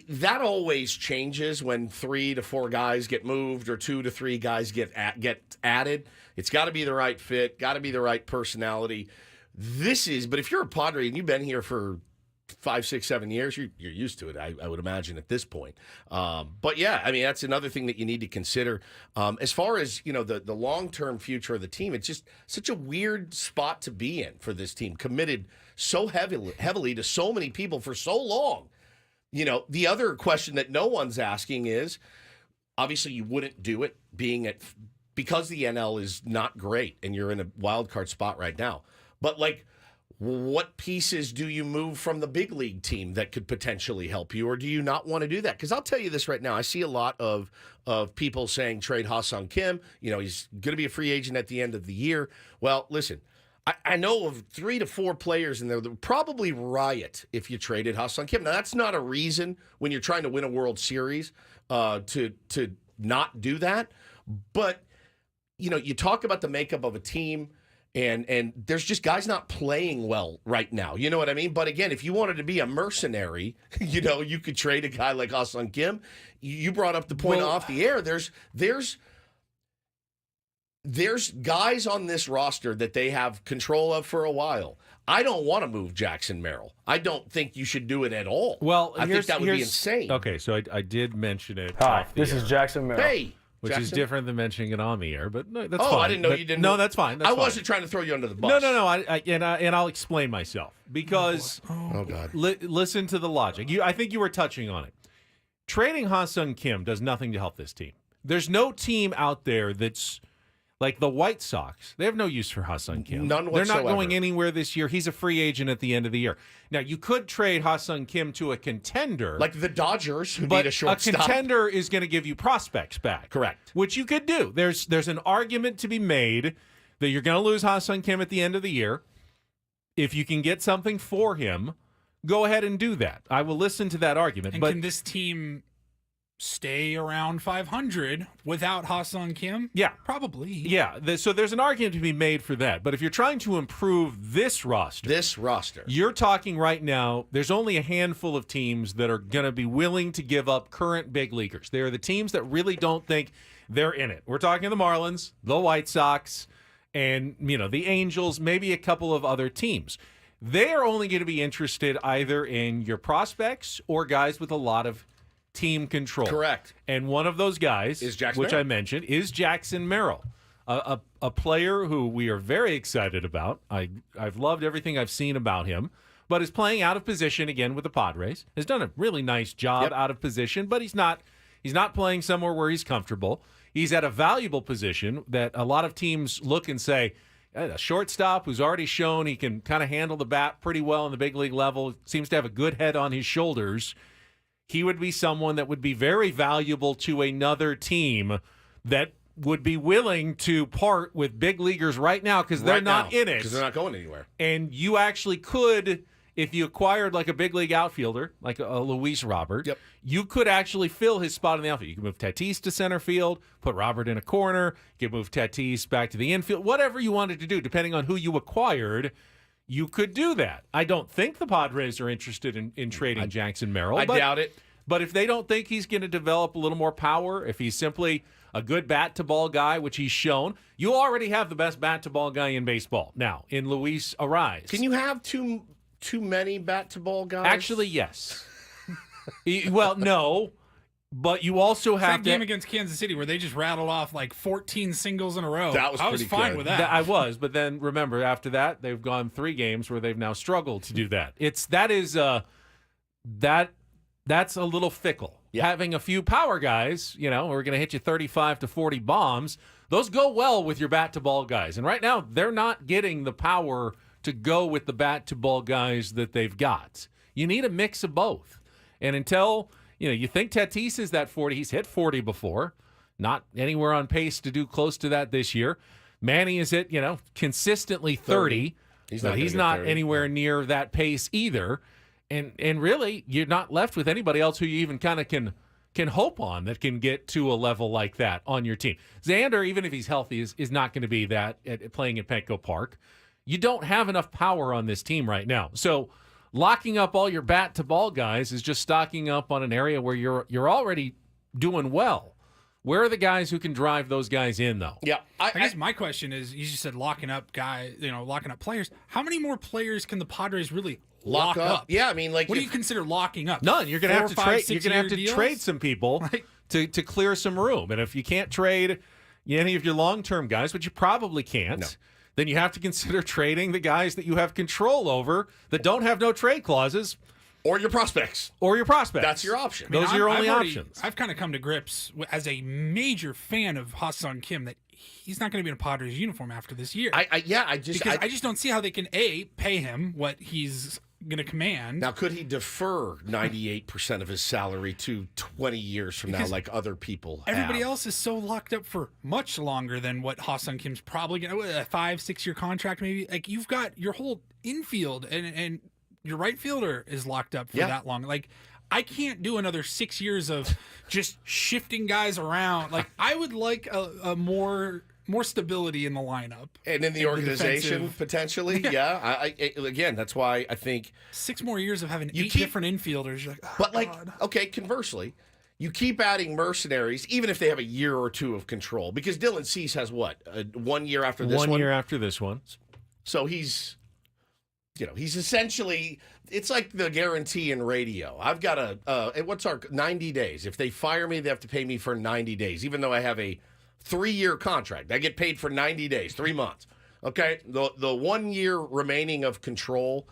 That always changes when 3 to 4 guys get moved or 2 to 3 guys get added. It's got to be the right fit, got to be the right personality. But if you're a Padre and you've been here for 5, 6, 7 years, you're used to it, I would imagine, at this point. But yeah, I mean, that's another thing that you need to consider. As far as, the long-term future of the team, it's just such a weird spot to be in for this team, committed so heavily to so many people for so long. The other question that no one's asking is, obviously you wouldn't do it because the NL is not great and you're in a wild card spot right now. But what pieces do you move from the big league team that could potentially help you, or do you not want to do that? Because I'll tell you this right now, I see a lot of people saying trade Ha-Sung Kim. He's going to be a free agent at the end of the year. Well, listen. I know of 3 to 4 players in there that would probably riot if you traded Ha-Sung Kim. Now, that's not a reason when you're trying to win a World Series to not do that. But, you talk about the makeup of a team, and there's just guys not playing well right now. You know what I mean? But again, if you wanted to be a mercenary, you could trade a guy like Ha-Sung Kim. You brought up the point off the air. There's guys on this roster that they have control of for a while. I don't want to move Jackson Merrill. I don't think you should do it at all. Well, I think that would be insane. Okay, so I did mention it. Hi, this is Jackson Merrill. Hey, which Jackson? is different than mentioning it on the air, but no, that's fine. I didn't know you didn't. No, that's fine. I wasn't trying to throw you under the bus. No. And I'll explain myself because oh God, listen to the logic. I think you were touching on it. Trading Ha-Sung Kim does nothing to help this team. There's no team out there that's like the White Sox. They have no use for Ha-Sung Kim. None They're whatsoever. not going anywhere this year. He's a free agent at the end of the year. Now, you could trade Ha-Sung Kim to a contender. Like the Dodgers, who but need a shortstop. A contender is going to give you prospects back. Correct. Which you could do. There's an argument to be made that you're going to lose Ha-Sung Kim at the end of the year. If you can get something for him, go ahead and do that. I will listen to that argument. And can this team stay around 500 without Ha-Sung Kim? Yeah. Probably. Yeah. So there's an argument to be made for that. But if you're trying to improve this roster, you're talking right now, there's only a handful of teams that are going to be willing to give up current big leaguers. They're the teams that really don't think they're in it. We're talking the Marlins, the White Sox, and, the Angels, maybe a couple of other teams. They are only going to be interested either in your prospects or guys with a lot of team control. Correct. And one of those guys, is Jackson which Merrill. I mentioned, is Jackson Merrill, a player who we are very excited about. I've loved everything I've seen about him, but is playing out of position again with the Padres. Has done a really nice job out of position, but he's not playing somewhere where he's comfortable. He's at a valuable position that a lot of teams look and say, a shortstop who's already shown he can kind of handle the bat pretty well on the big league level, seems to have a good head on his shoulders. He would be someone that would be very valuable to another team that would be willing to part with big leaguers right now because they're not in it. Because they're not going anywhere. And you actually could, if you acquired like a big league outfielder, like a Luis Robert, you could actually fill his spot in the outfield. You could move Tatis to center field, put Robert in a corner, you could move Tatis back to the infield, whatever you wanted to do, depending on who you acquired. You could do that. I don't think the Padres are interested in trading Jackson Merrill. I doubt it. But if they don't think he's going to develop a little more power, if he's simply a good bat-to-ball guy, which he's shown, you already have the best bat-to-ball guy in baseball now, in Luis Ariz. Can you have too many bat-to-ball guys? Actually, yes. Well, no. But you also have that game against Kansas City where they just rattled off like 14 singles in a row. That was I was fine good. with that. I was, but then remember after that they've gone 3 games where they've now struggled to do that. that's a little fickle. Yeah. Having a few power guys, who are going to hit you 35 to 40 bombs, those go well with your bat-to-ball guys. And right now, they're not getting the power to go with the bat-to-ball guys that they've got. You need a mix of both. And until, you think Tatis is that 40, he's hit 40 before, not anywhere on pace to do close to that this year. Manny is hit, consistently 30. He's not anywhere near that pace either. And really, you're not left with anybody else who you even kind of can hope on that can get to a level like that on your team. Xander, even if he's healthy, is not going to be that playing at Petco Park. You don't have enough power on this team right now. So locking up all your bat-to-ball guys is just stocking up on an area where you're already doing well. Where are the guys who can drive those guys in, though? Yeah, I guess my question is, you just said locking up locking up players. How many more players can the Padres really lock up? Yeah, I mean, what do you consider locking up? None. You're going to have to trade. You're going to have to deals? trade some people to clear some room. And if you can't trade any of your long-term guys, which you probably can't, then you have to consider trading the guys that you have control over that don't have no trade clauses. Or your prospects. That's your option. Those are your only options. I've kind of come to grips as a major fan of Ha-Seong Kim that he's not going to be in a Padres uniform after this year. I just don't see how they can pay him what he's going to command. Now, could he defer 98% of his salary to 20 years from now, like other people have? Everybody else is so locked up for much longer than what Ha-Seong Kim's probably going to, a 5-6 year contract maybe. Like, you've got your whole infield and your right fielder is locked up for that long. Like, I can't do another 6 years of just shifting guys around. Like, I would like a more stability in the lineup and in the organization potentially. I again, that's why I think 6 more years of having 8 different infielders. You're like, okay, conversely, you keep adding mercenaries, even if they have a year or two of control, because Dylan Cease has 1 year after this one. 1 year after this one. So he's essentially, it's like the guarantee in radio. I've got what's our 90 days? If they fire me, they have to pay me for 90 days, even though I have a 3-year contract. I get paid for 90 days, 3 months. Okay? The 1 year remaining of control,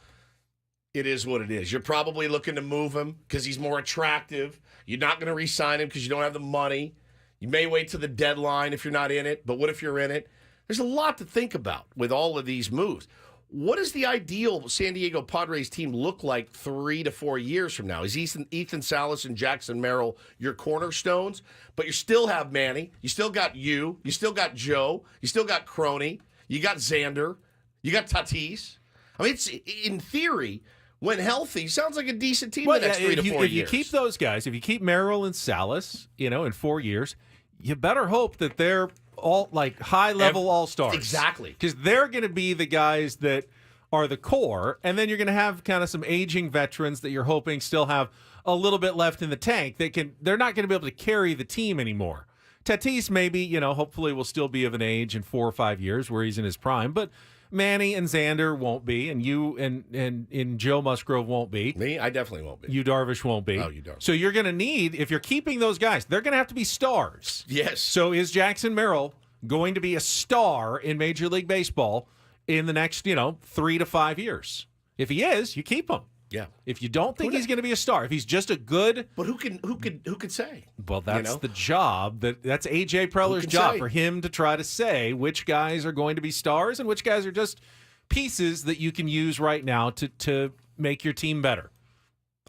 it is what it is. You're probably looking to move him because he's more attractive. You're not going to re-sign him because you don't have the money. You may wait to the deadline if you're not in it, but what if you're in it? There's a lot to think about with all of these moves. What does the ideal San Diego Padres team look like 3 to 4 years from now? Is Ethan Salas and Jackson Merrill your cornerstones? But you still have Manny. You still got you. You still got Joe. You still got Crony. You got Xander. You got Tatis. I mean, it's in theory, when healthy, sounds like a decent team the next 3 to 4 years. If you keep those guys, if you keep Merrill and Salas, in 4 years, you better hope that they're all like high-level all-stars. Exactly. Because they're going to be the guys that are the core, and then you're going to have kind of some aging veterans that you're hoping still have a little bit left in the tank. They're not going to be able to carry the team anymore. Tatis maybe, hopefully will still be of an age in 4 or 5 years where he's in his prime, but Manny and Xander won't be, and you and Joe Musgrove won't be. Me, I definitely won't be. You Darvish won't be. Oh, you Darvish. So you're going to need, if you're keeping those guys, they're going to have to be stars. Yes. So is Jackson Merrill going to be a star in Major League Baseball in the next, 3 to 5 years? If he is, you keep him. Yeah. If you don't think he's going to be a star, if he's just a good, but who could say? Well, that's the job. That's AJ Preller's job, for him to try to say which guys are going to be stars and which guys are just pieces that you can use right now to make your team better.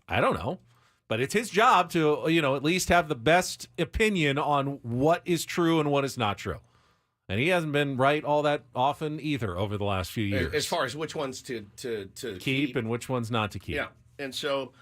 I don't know, but it's his job to at least have the best opinion on what is true and what is not true. And he hasn't been right all that often either over the last few years. As far as which ones to keep and which ones not to keep. Yeah, and so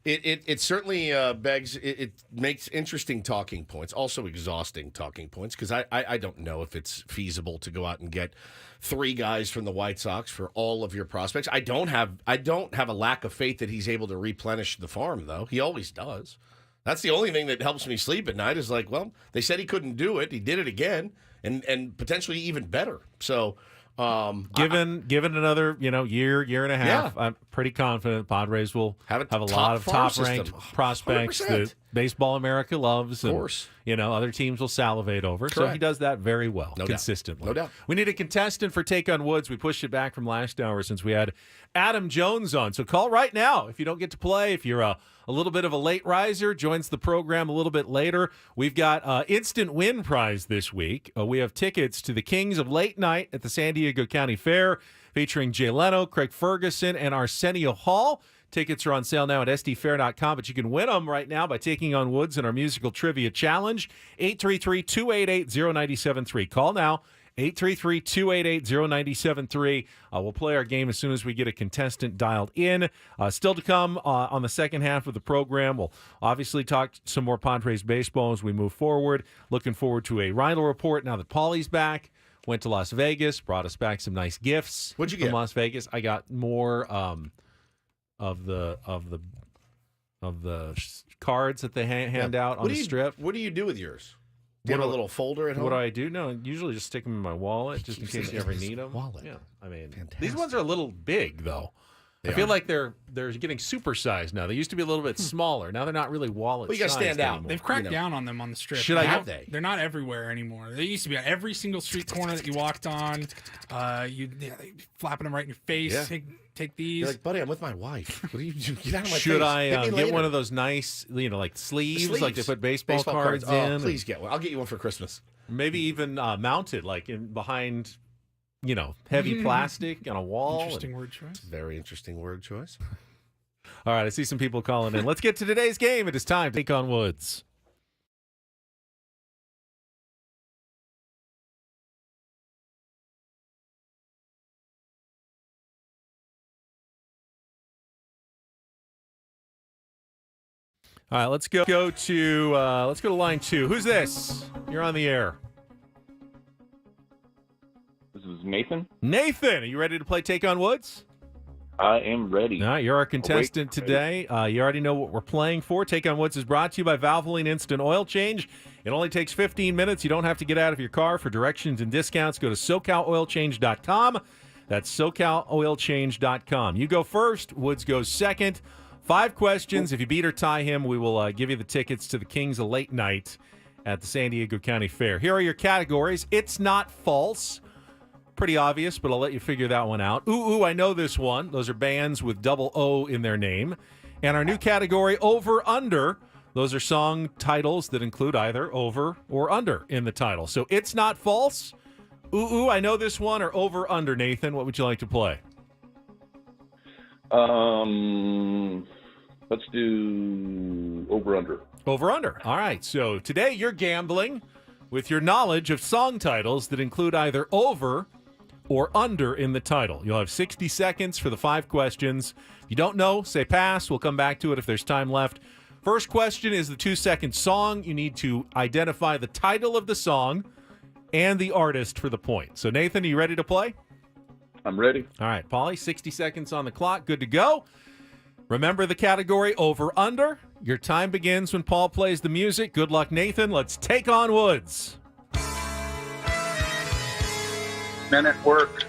it certainly begs, it makes interesting talking points, also exhausting talking points, because I don't know if it's feasible to go out and get 3 guys from the White Sox for all of your prospects. I don't have a lack of faith that he's able to replenish the farm, though. He always does. That's the only thing that helps me sleep at night is like, well, they said he couldn't do it. He did it again. And potentially even better. So, given another year and a half, I'm pretty confident Padres will have a lot of top ranked prospects 100%. Baseball America loves. Of course. And, other teams will salivate over. Correct. So he does that very well, consistently. No doubt. We need a contestant for Take on Woods. We pushed it back from last hour since we had Adam Jones on. So call right now if you don't get to play. If you're a little bit of a late riser, joins the program a little bit later. We've got instant win prize this week. We have tickets to the Kings of Late Night at the San Diego County Fair, featuring Jay Leno, Craig Ferguson, and Arsenio Hall. Tickets are on sale now at sdfair.com, but you can win them right now by taking on Woods in our musical trivia challenge. 833-288-0973. Call now. 833-288-0973. We'll play our game as soon as we get a contestant dialed in. Still to come on the second half of the program. We'll obviously talk some more Padres baseball as we move forward. Looking forward to a Reindl Report now that Paulie's back. Went to Las Vegas, brought us back some nice gifts. What'd you from get? Las Vegas? I got more of the cards that they hand out on the strip. What do you do with yours? Do you have a little folder at home? What do I do? No, usually just stick them in my wallet just in case you ever need them. Wallet. Yeah, I mean, Fantastic. these ones are a little big though. They I feel are. like they're getting supersized now. They used to be a little bit smaller. Now they're not really wallet. Well, you gotta stand out. Anymore. They've cracked down on them on the strip. Should I Have they? They're not everywhere anymore. They used to be on every single street corner that you walked on. They flapping them right in your face. Yeah. Take these. You're like, buddy, I'm with my wife. What are you doing? Get out of my Should face. I Hit me get later. one of those nice, like sleeves, like they put baseball cards Oh, in? please get one. I'll get you one for Christmas. Maybe even mounted, like behind, heavy plastic on a wall. Interesting word choice. Very interesting word choice. All right, I see some people calling in. Let's get to today's game. It is time to take on Woods. All right, let's go to line 2. Who's this? You're on the air. This is Nathan. Nathan, are you ready to play Take on Woods? I am ready. All right, you're our contestant today. You already know what we're playing for. Take on Woods is brought to you by Valvoline Instant Oil Change. It only takes 15 minutes. You don't have to get out of your car. For directions and discounts, go to SoCalOilChange.com. That's SoCalOilChange.com. You go first. Woods goes second. 5 questions. If you beat or tie him, we will give you the tickets to the Kings of Late Night at the San Diego County Fair. Here are your categories. It's not false. Pretty obvious, but I'll let you figure that one out. Ooh, I know this one. Those are bands with double O in their name. And our new category, Over Under. Those are song titles that include either over or under in the title. So it's not false. Ooh, I know this one, or Over Under. Nathan, what would you like to play? Let's do Over Under. Over Under. All right. So today you're gambling with your knowledge of song titles that include either over or under in the title. You'll have 60 seconds for the 5 questions. If you don't know, say pass. We'll come back to it if there's time left. First question is the 2-second song. You need to identify the title of the song and the artist for the point. So, Nathan, are you ready to play? I'm ready. All right, Paulie, 60 seconds on the clock. Good to go. Remember the category over under. Your time begins when Paul plays the music. Good luck, Nathan. Let's take on Woods. Men at Work.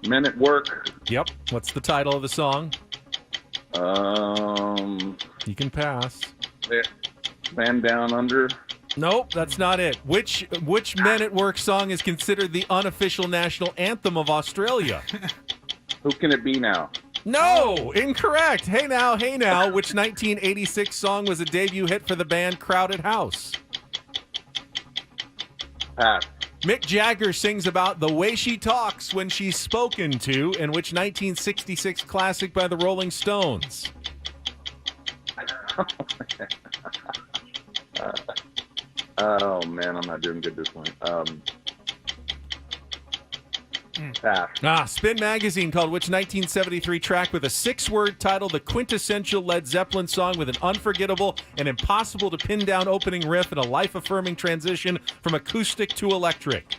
Men at Work. Yep. What's the title of the song? You can pass. Man Down Under. Nope, that's not it. Which Men at Work song is considered the unofficial national anthem of Australia? Who Can It Be Now? No, incorrect. Hey now, which 1986 song was a debut hit for the band Crowded House? Pass. Mick Jagger sings about the way she talks when she's spoken to in which 1966 classic by the Rolling Stones? Oh, man, I'm not doing good this one. Pass. Spin Magazine called which 1973 track with a 6-word title the quintessential Led Zeppelin song with an unforgettable and impossible to pin down opening riff and a life-affirming transition from acoustic to electric?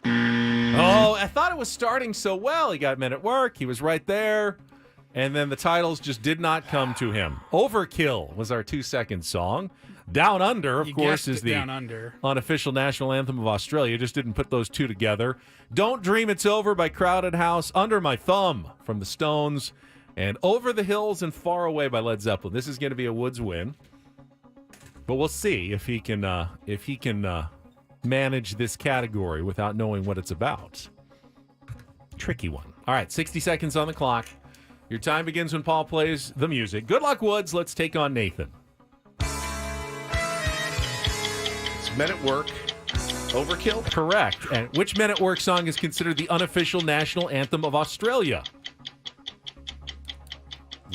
Oh, I thought it was starting so well. He got Men at Work. He was right there. And then the titles just did not come to him. Overkill was our 2-second song. Down Under, of course, is the unofficial national anthem of Australia. Just didn't put those two together. Don't Dream It's Over by Crowded House. Under My Thumb from the Stones. And Over the Hills and Far Away by Led Zeppelin. This is going to be a Woods win. But we'll see if he can manage this category without knowing what it's about. Tricky one. All right, 60 seconds on the clock. Your time begins when Paul plays the music. Good luck, Woods. Let's take on Nathan. It's Men at Work. Overkill? Correct. And which Men at Work song is considered the unofficial national anthem of Australia?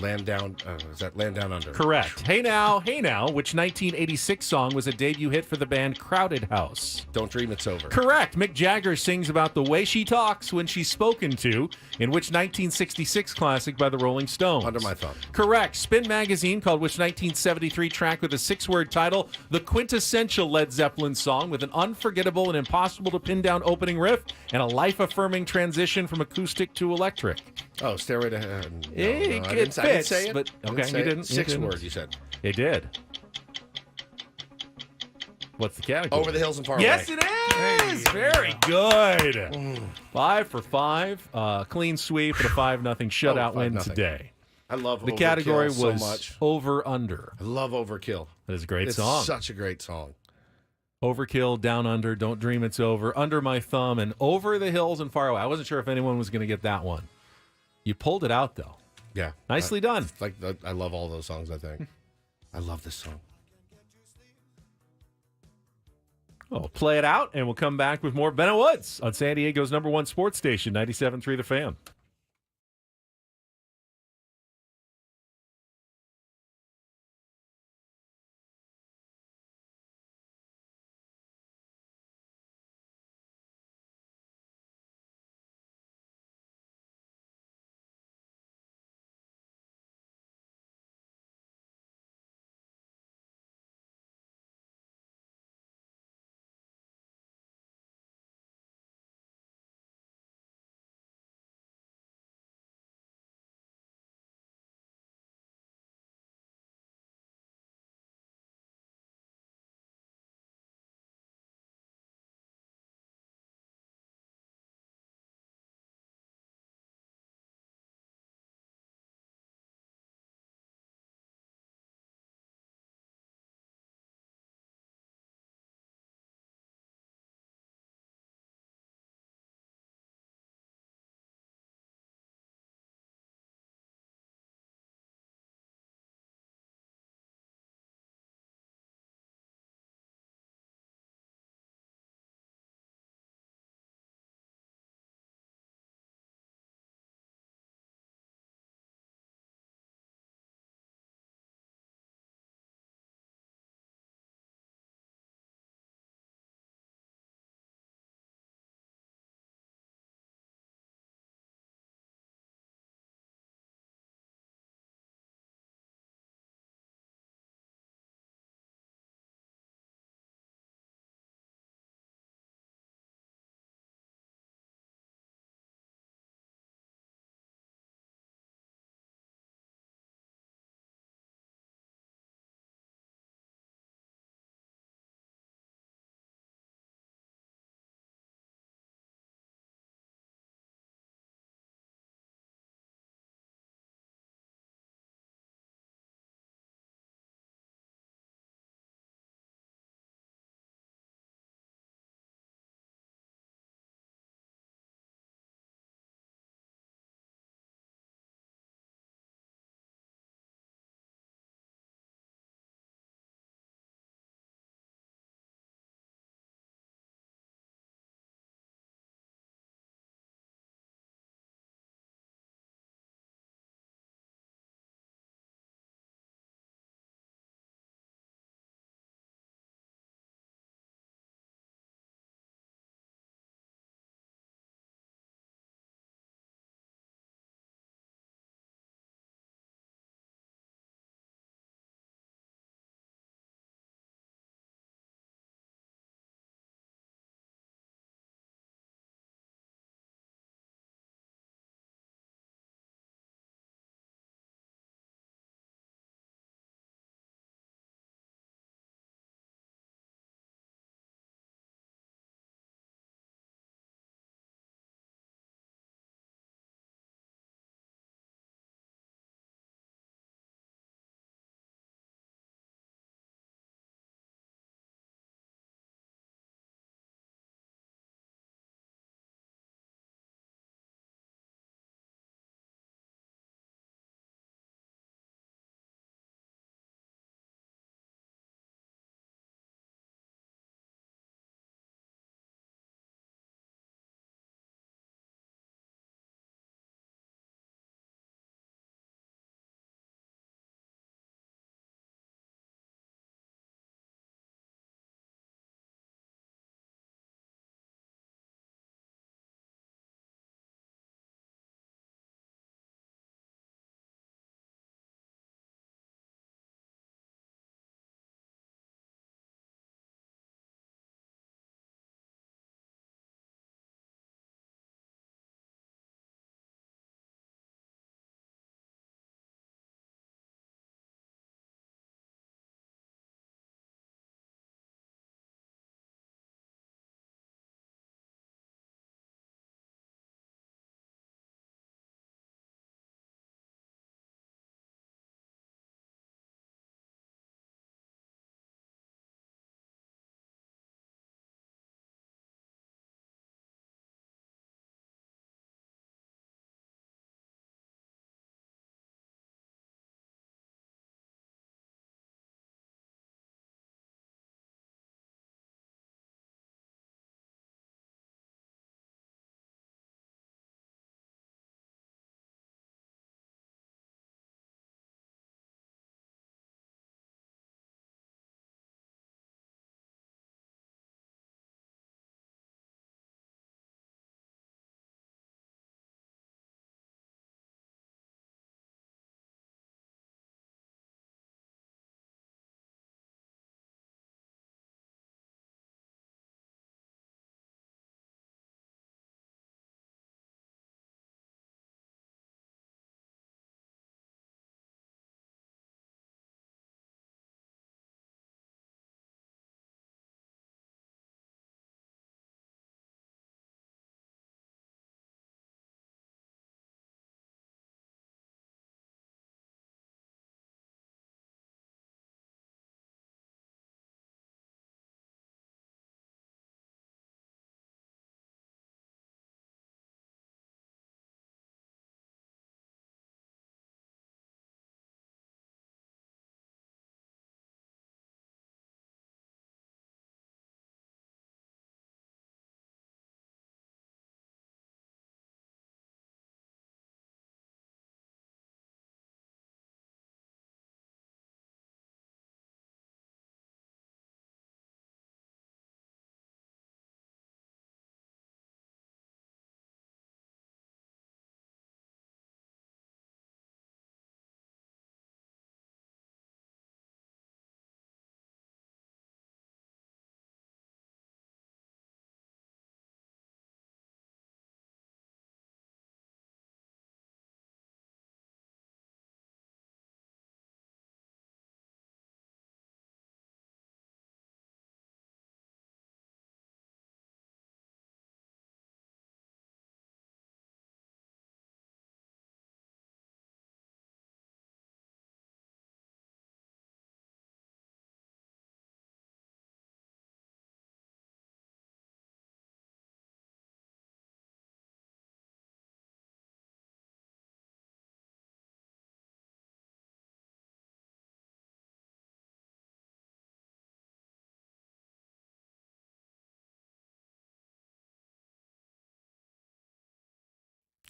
Land Down, is that Land Down Under? Correct. Hey Now, which 1986 song was a debut hit for the band Crowded House? Don't Dream It's Over. Correct. Mick Jagger sings about the way she talks when she's spoken to in which 1966 classic by the Rolling Stones? Under My Thumb. Correct. Spin Magazine called which 1973 track with a 6-word title the quintessential Led Zeppelin song with an unforgettable and impossible to pin down opening riff and a life-affirming transition from acoustic to electric? Oh, Stairway to Heaven. It I didn't fits, say it. but okay, you didn't. 6 words, you said. It did. What's the category? Over the Hills and Far Yes, Away. it is. Very good. 5 for 5. Clean sweep and a 5-0 shutout win 5-0. today. I love the Overkill category so was much. Over Under. I love Overkill. That is a great It's song. such a great song. Overkill, Down Under, Don't Dream It's Over, Under My Thumb, and Over the Hills and Far Away. I wasn't sure if anyone was going to get that one. You pulled it out, though. Yeah. Nicely done. I love all those songs, I think. I love this song. Oh, play it out, and we'll come back with more Bennett Woods on San Diego's #1 sports station, 97.3 The Fan.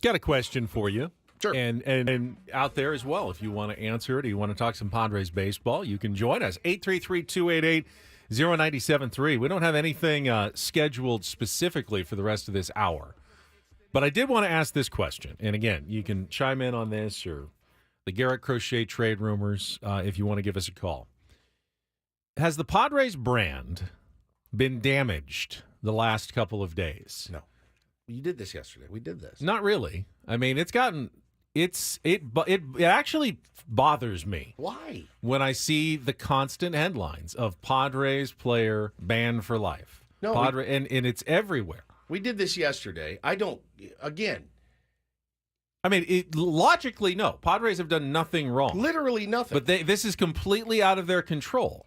Got a question for you. Sure. And out there as well, if you want to answer it or you want to talk some Padres baseball, you can join us. 833-288-0973. We don't have anything scheduled specifically for the rest of this hour. But I did want to ask this question. And again, you can chime in on this or the Garrett Crochet trade rumors if you want to give us a call. Has the Padres brand been damaged the last couple of days? No. You did this yesterday. We did this. Not really. I mean, it actually bothers me. Why? When I see the constant headlines of Padres player banned for life. No, and it's everywhere. We did this yesterday. I mean, logically, no. Padres have done nothing wrong. Literally nothing. But this is completely out of their control.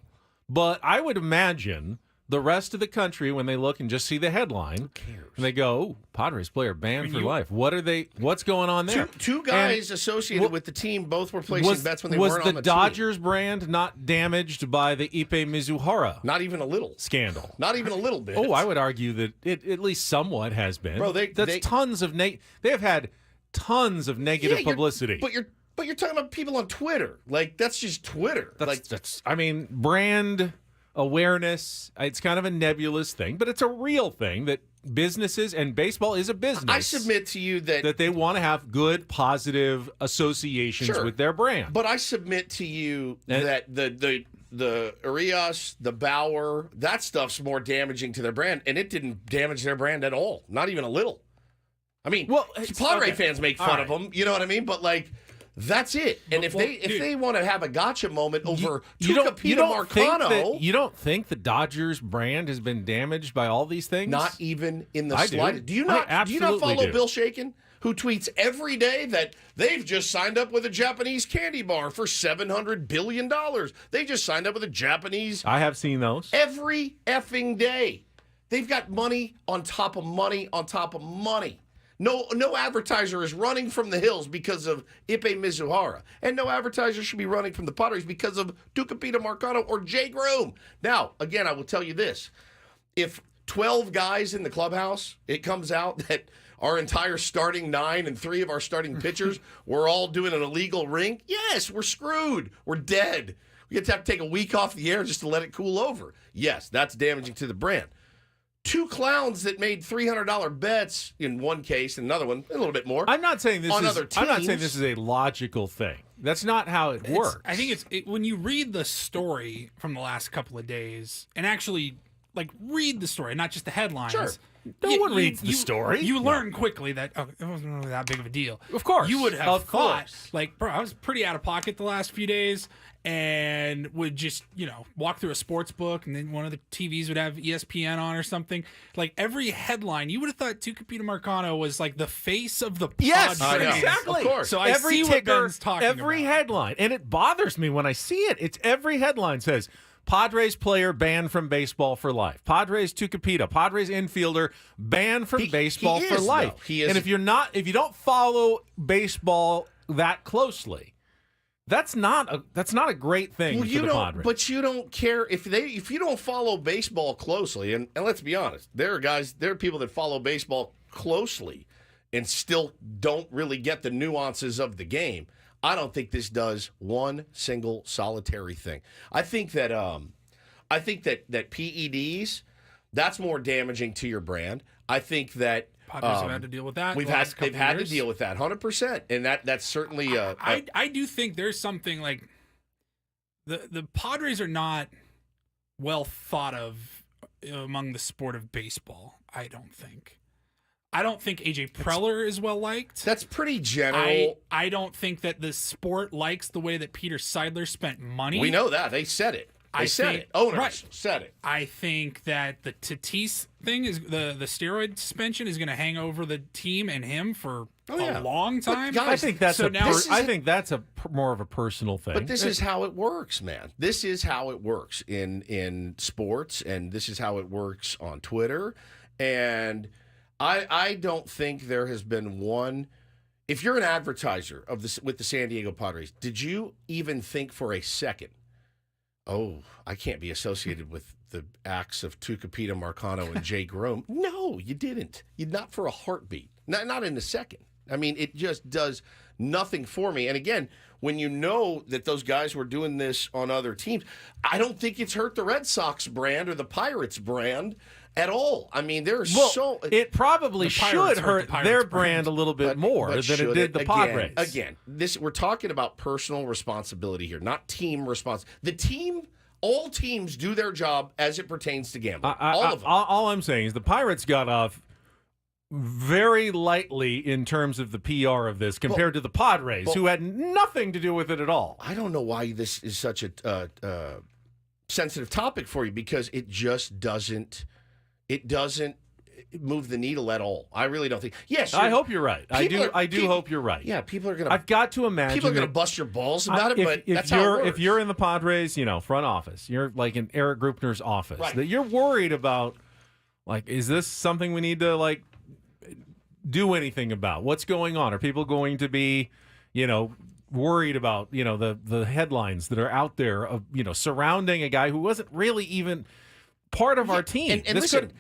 But I would imagine the rest of the country, when they look and just see the headline, who cares? And they go, "Oh, Padres player banned for life." What's going on there? Two guys associated with the team both were placing bets when they weren't on the team. Was the Dodgers brand not damaged by the Ippei Mizuhara? Not even a little. Scandal. Not even a little bit. Oh, I would argue that it at least somewhat has been. Bro, they have had tons of negative publicity. But you're talking about people on Twitter. Like, that's just Twitter. Brand awareness, it's kind of a nebulous thing, but it's a real thing that businesses, and baseball is a business. I submit to you that they want to have good, positive associations with their brand. But I submit to you that the Urias, the Bauer, that stuff's more damaging to their brand, and it didn't damage their brand at all. Not even a little. I mean, Padre fans make fun of them, you know what I mean? But, like, that's it. And if they want to have a gotcha moment over Tucupita Marcano, you don't think the Dodgers brand has been damaged by all these things? Not even in the slightest. Do you not follow Bill Shaken, who tweets every day that they've just signed up with a Japanese candy bar for $700 billion? They just signed up with a Japanese. I have seen those every effing day. They've got money on top of money on top of money. No advertiser is running from the hills because of Ippei Mizuhara. And no advertiser should be running from the Padres because of Tucupita Marcano or Jay Groom. Now, again, I will tell you this. If 12 guys in the clubhouse, it comes out that our entire starting 9 and 3 of our starting pitchers were all doing an illegal ring, yes, we're screwed. We're dead. We have to take a week off the air just to let it cool over. Yes, that's damaging to the brand. 2 clowns that made $300 bets in one case, and another one a little bit more. I'm not saying this other teams. I'm not saying this is a logical thing. That's not how it works. I think when you read the story from the last couple of days, and actually read the story, not just the headlines. Sure. No one reads the story. You learn quickly that it wasn't really that big of a deal. Of course. You would have thought, bro, I was pretty out of pocket the last few days and would just, walk through a sports book, and then one of the TVs would have ESPN on or something. Like, every headline, you would have thought Tucupita Marcano was like the face of the Yes, Padres. exactly. Of course. So I see what Ben's talking about. Every headline, and it bothers me when I see it. It's every headline says, Padres player banned from baseball for life. Padres Tucupita, Padres infielder banned from baseball for life. And if you don't follow baseball that closely, that's not a great thing for the Padres. But you don't care if you don't follow baseball closely, and let's be honest, there are people that follow baseball closely and still don't really get the nuances of the game. I don't think this does one single solitary thing. I think that PEDs, that's more damaging to your brand. I think that Padres have had to deal with that. They've had to deal with that 100%, and that's certainly. I do think there's something like the Padres are not well thought of among the sport of baseball. I don't think AJ Preller is well liked. That's pretty general. I don't think that the sport likes the way that Peter Seidler spent money. We know that. They said it. Owners said it. I think that the Tatis thing is the steroid suspension is going to hang over the team and him for a long time. But guys, I think that's more of a personal thing. But this is how it works, man. This is how it works in sports, and this is how it works on Twitter. And I don't think there has been one. If you're an advertiser with the San Diego Padres, did you even think for a second, oh, I can't be associated with the acts of Tucupita Marcano and Jay Groom? No, you didn't. Not for a heartbeat. Not in a second. I mean, it just does nothing for me. And again, when you know that those guys were doing this on other teams, I don't think it's hurt the Red Sox brand or the Pirates brand at all. I mean, it probably should hurt their brand a little bit more than it did the Padres. Again, we're talking about personal responsibility here, not team responsibility. All teams do their job as it pertains to gambling. All of them. All I'm saying is the Pirates got off very lightly in terms of the PR of this compared to the Padres, who had nothing to do with it at all. I don't know why this is such a sensitive topic for you, because it just doesn't move the needle at all. I really don't think. Yes, I hope you're right. I do hope you're right. Yeah, people are going to. I've got to imagine people are going to bust your balls about it. But that's how it works. If you're in the Padres, front office, you're like in Eric Grupner's office, that you're worried about, like, is this something we need to do anything about? What's going on? Are people going to be, worried about, the headlines that are out there of, surrounding a guy who wasn't really even part of our team? And listen,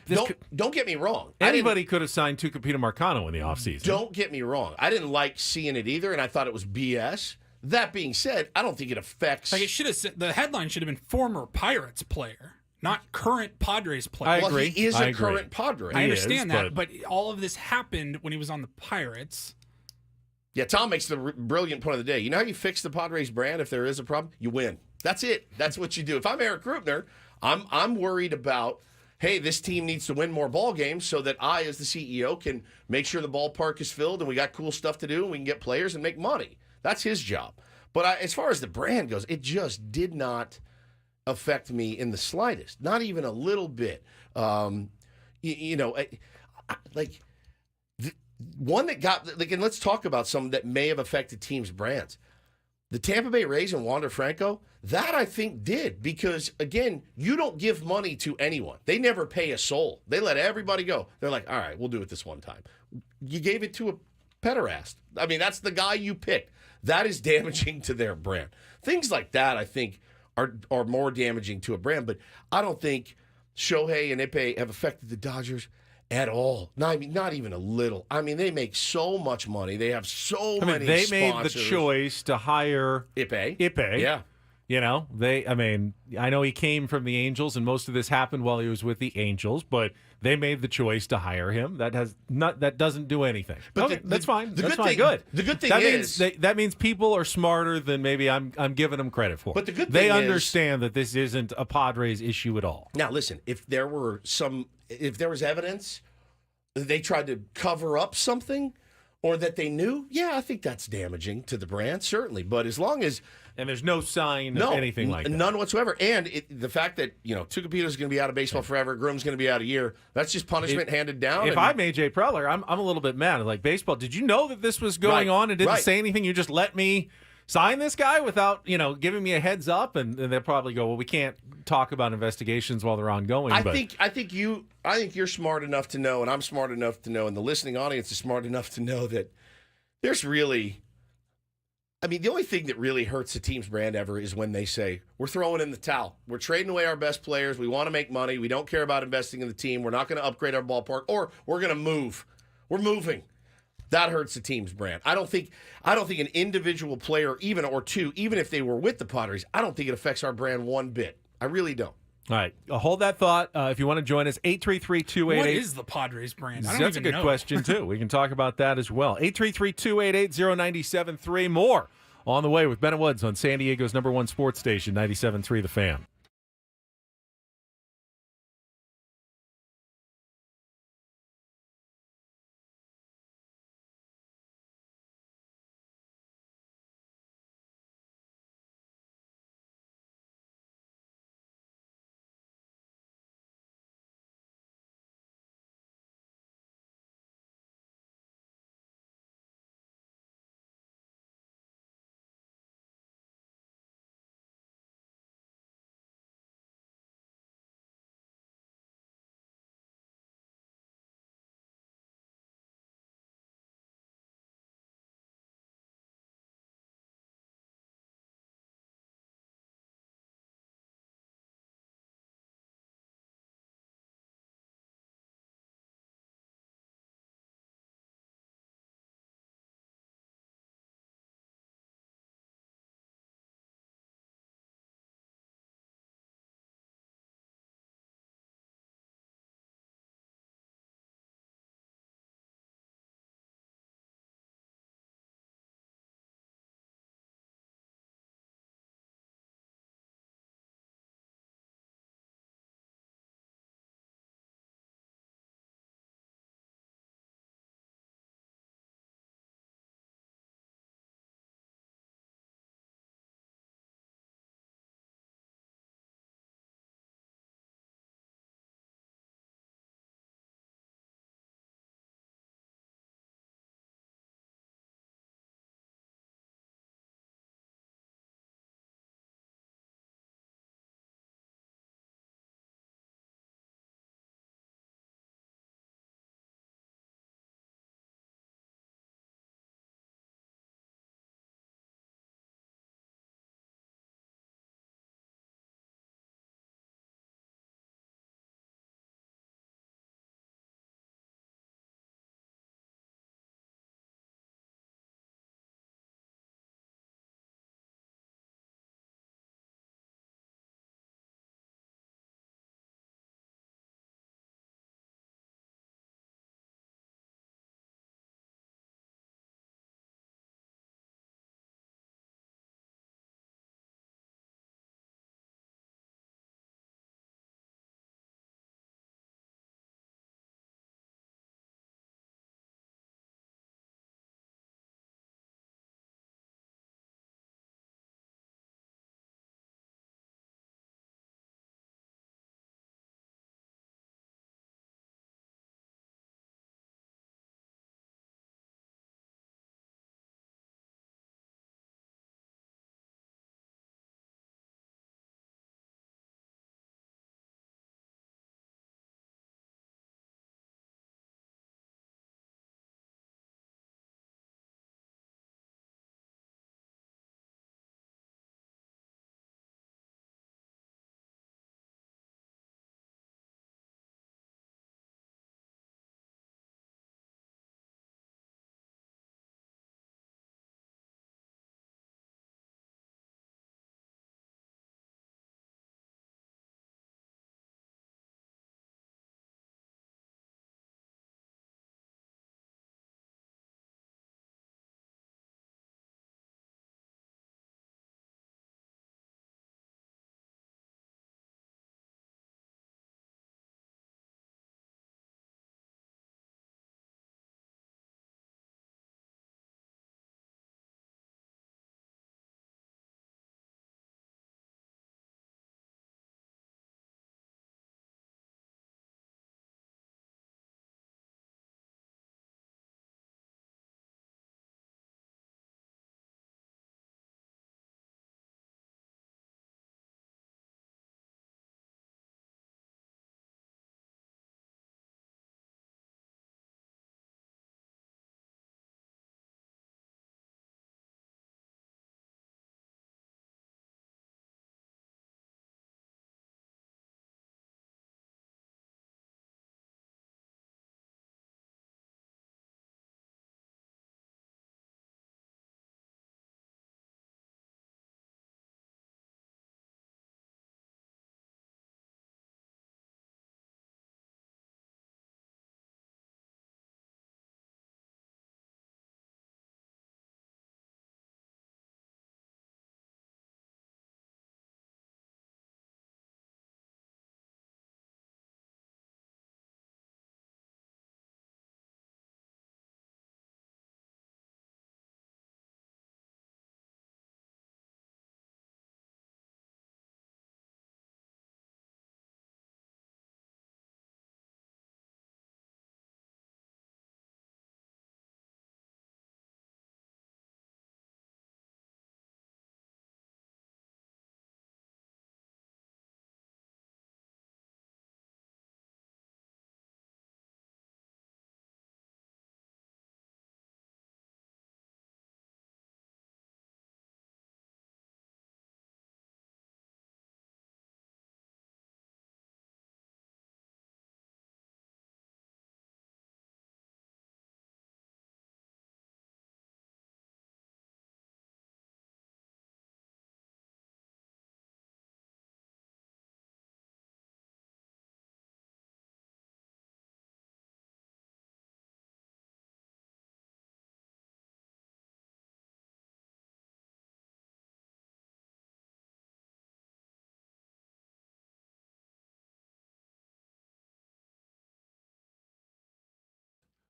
don't get me wrong. Anybody could have signed Tucupita Marcano in the offseason. Don't get me wrong. I didn't like seeing it either, and I thought it was BS. That being said, I don't think it affects. Like, it should have. The headline should have been former Pirates player, not current Padres player. Well, he is a current Padre. I understand that, but all of this happened when he was on the Pirates. Yeah, Tom makes the brilliant point of the day. You know how you fix the Padres brand if there is a problem? You win. That's it. That's what you do. If I'm Eric Grupner, I'm worried about, hey, this team needs to win more ball games so that I, as the CEO, can make sure the ballpark is filled and we got cool stuff to do and we can get players and make money. That's his job. But as far as the brand goes, it just did not affect me in the slightest, not even a little bit. One that got, and let's talk about some that may have affected teams' brands. The Tampa Bay Rays and Wander Franco, that I think did, because, again, you don't give money to anyone. They never pay a soul. They let everybody go. They're like, all right, we'll do it this one time. You gave it to a pederast. I mean, that's the guy you picked. That is damaging to their brand. Things like that, I think, are more damaging to a brand, but I don't think Shohei and Ippei have affected the Dodgers at all. Not even a little. I mean, they make so much money. They have so many they sponsors. made the choice to hire Ippei. Yeah. I know he came from the Angels, and most of this happened while he was with the Angels, but they made the choice to hire him. That doesn't do anything. But that's fine. That's fine. Good. The good thing that means people are smarter than maybe I'm giving them credit for. But the good thing they understand that this isn't a Padres issue at all. Now, listen, if there was evidence that they tried to cover up something or that they knew, yeah, I think that's damaging to the brand, certainly. But as long as... And there's no sign of anything like that. None whatsoever. And the fact that, Tucupita's going to be out of baseball forever, Groom's going to be out a year, that's just punishment handed down. If I'm AJ Preller, I'm a little bit mad. Like, baseball, did you know that this was going on and didn't say anything? You just let me sign this guy without, giving me a heads up? And they'll probably go, well, we can't talk about investigations while they're ongoing. I think you're smart enough to know, and I'm smart enough to know, and the listening audience is smart enough to know that there's really... I mean, the only thing that really hurts a team's brand ever is when they say, we're throwing in the towel. We're trading away our best players. We want to make money. We don't care about investing in the team. We're not going to upgrade our ballpark, or we're going to move. We're moving. That hurts the team's brand. I don't think an individual player, or two, even if they were with the Padres, I don't think it affects our brand one bit. I really don't. All right. Hold that thought. If you want to join us, 833-288. What is the Padres brand? I don't That's even a good question, too. We can talk about that as well. 833-288-0973. More on the way with Bennett Woods on San Diego's #1 sports station, 97.3 The Fan.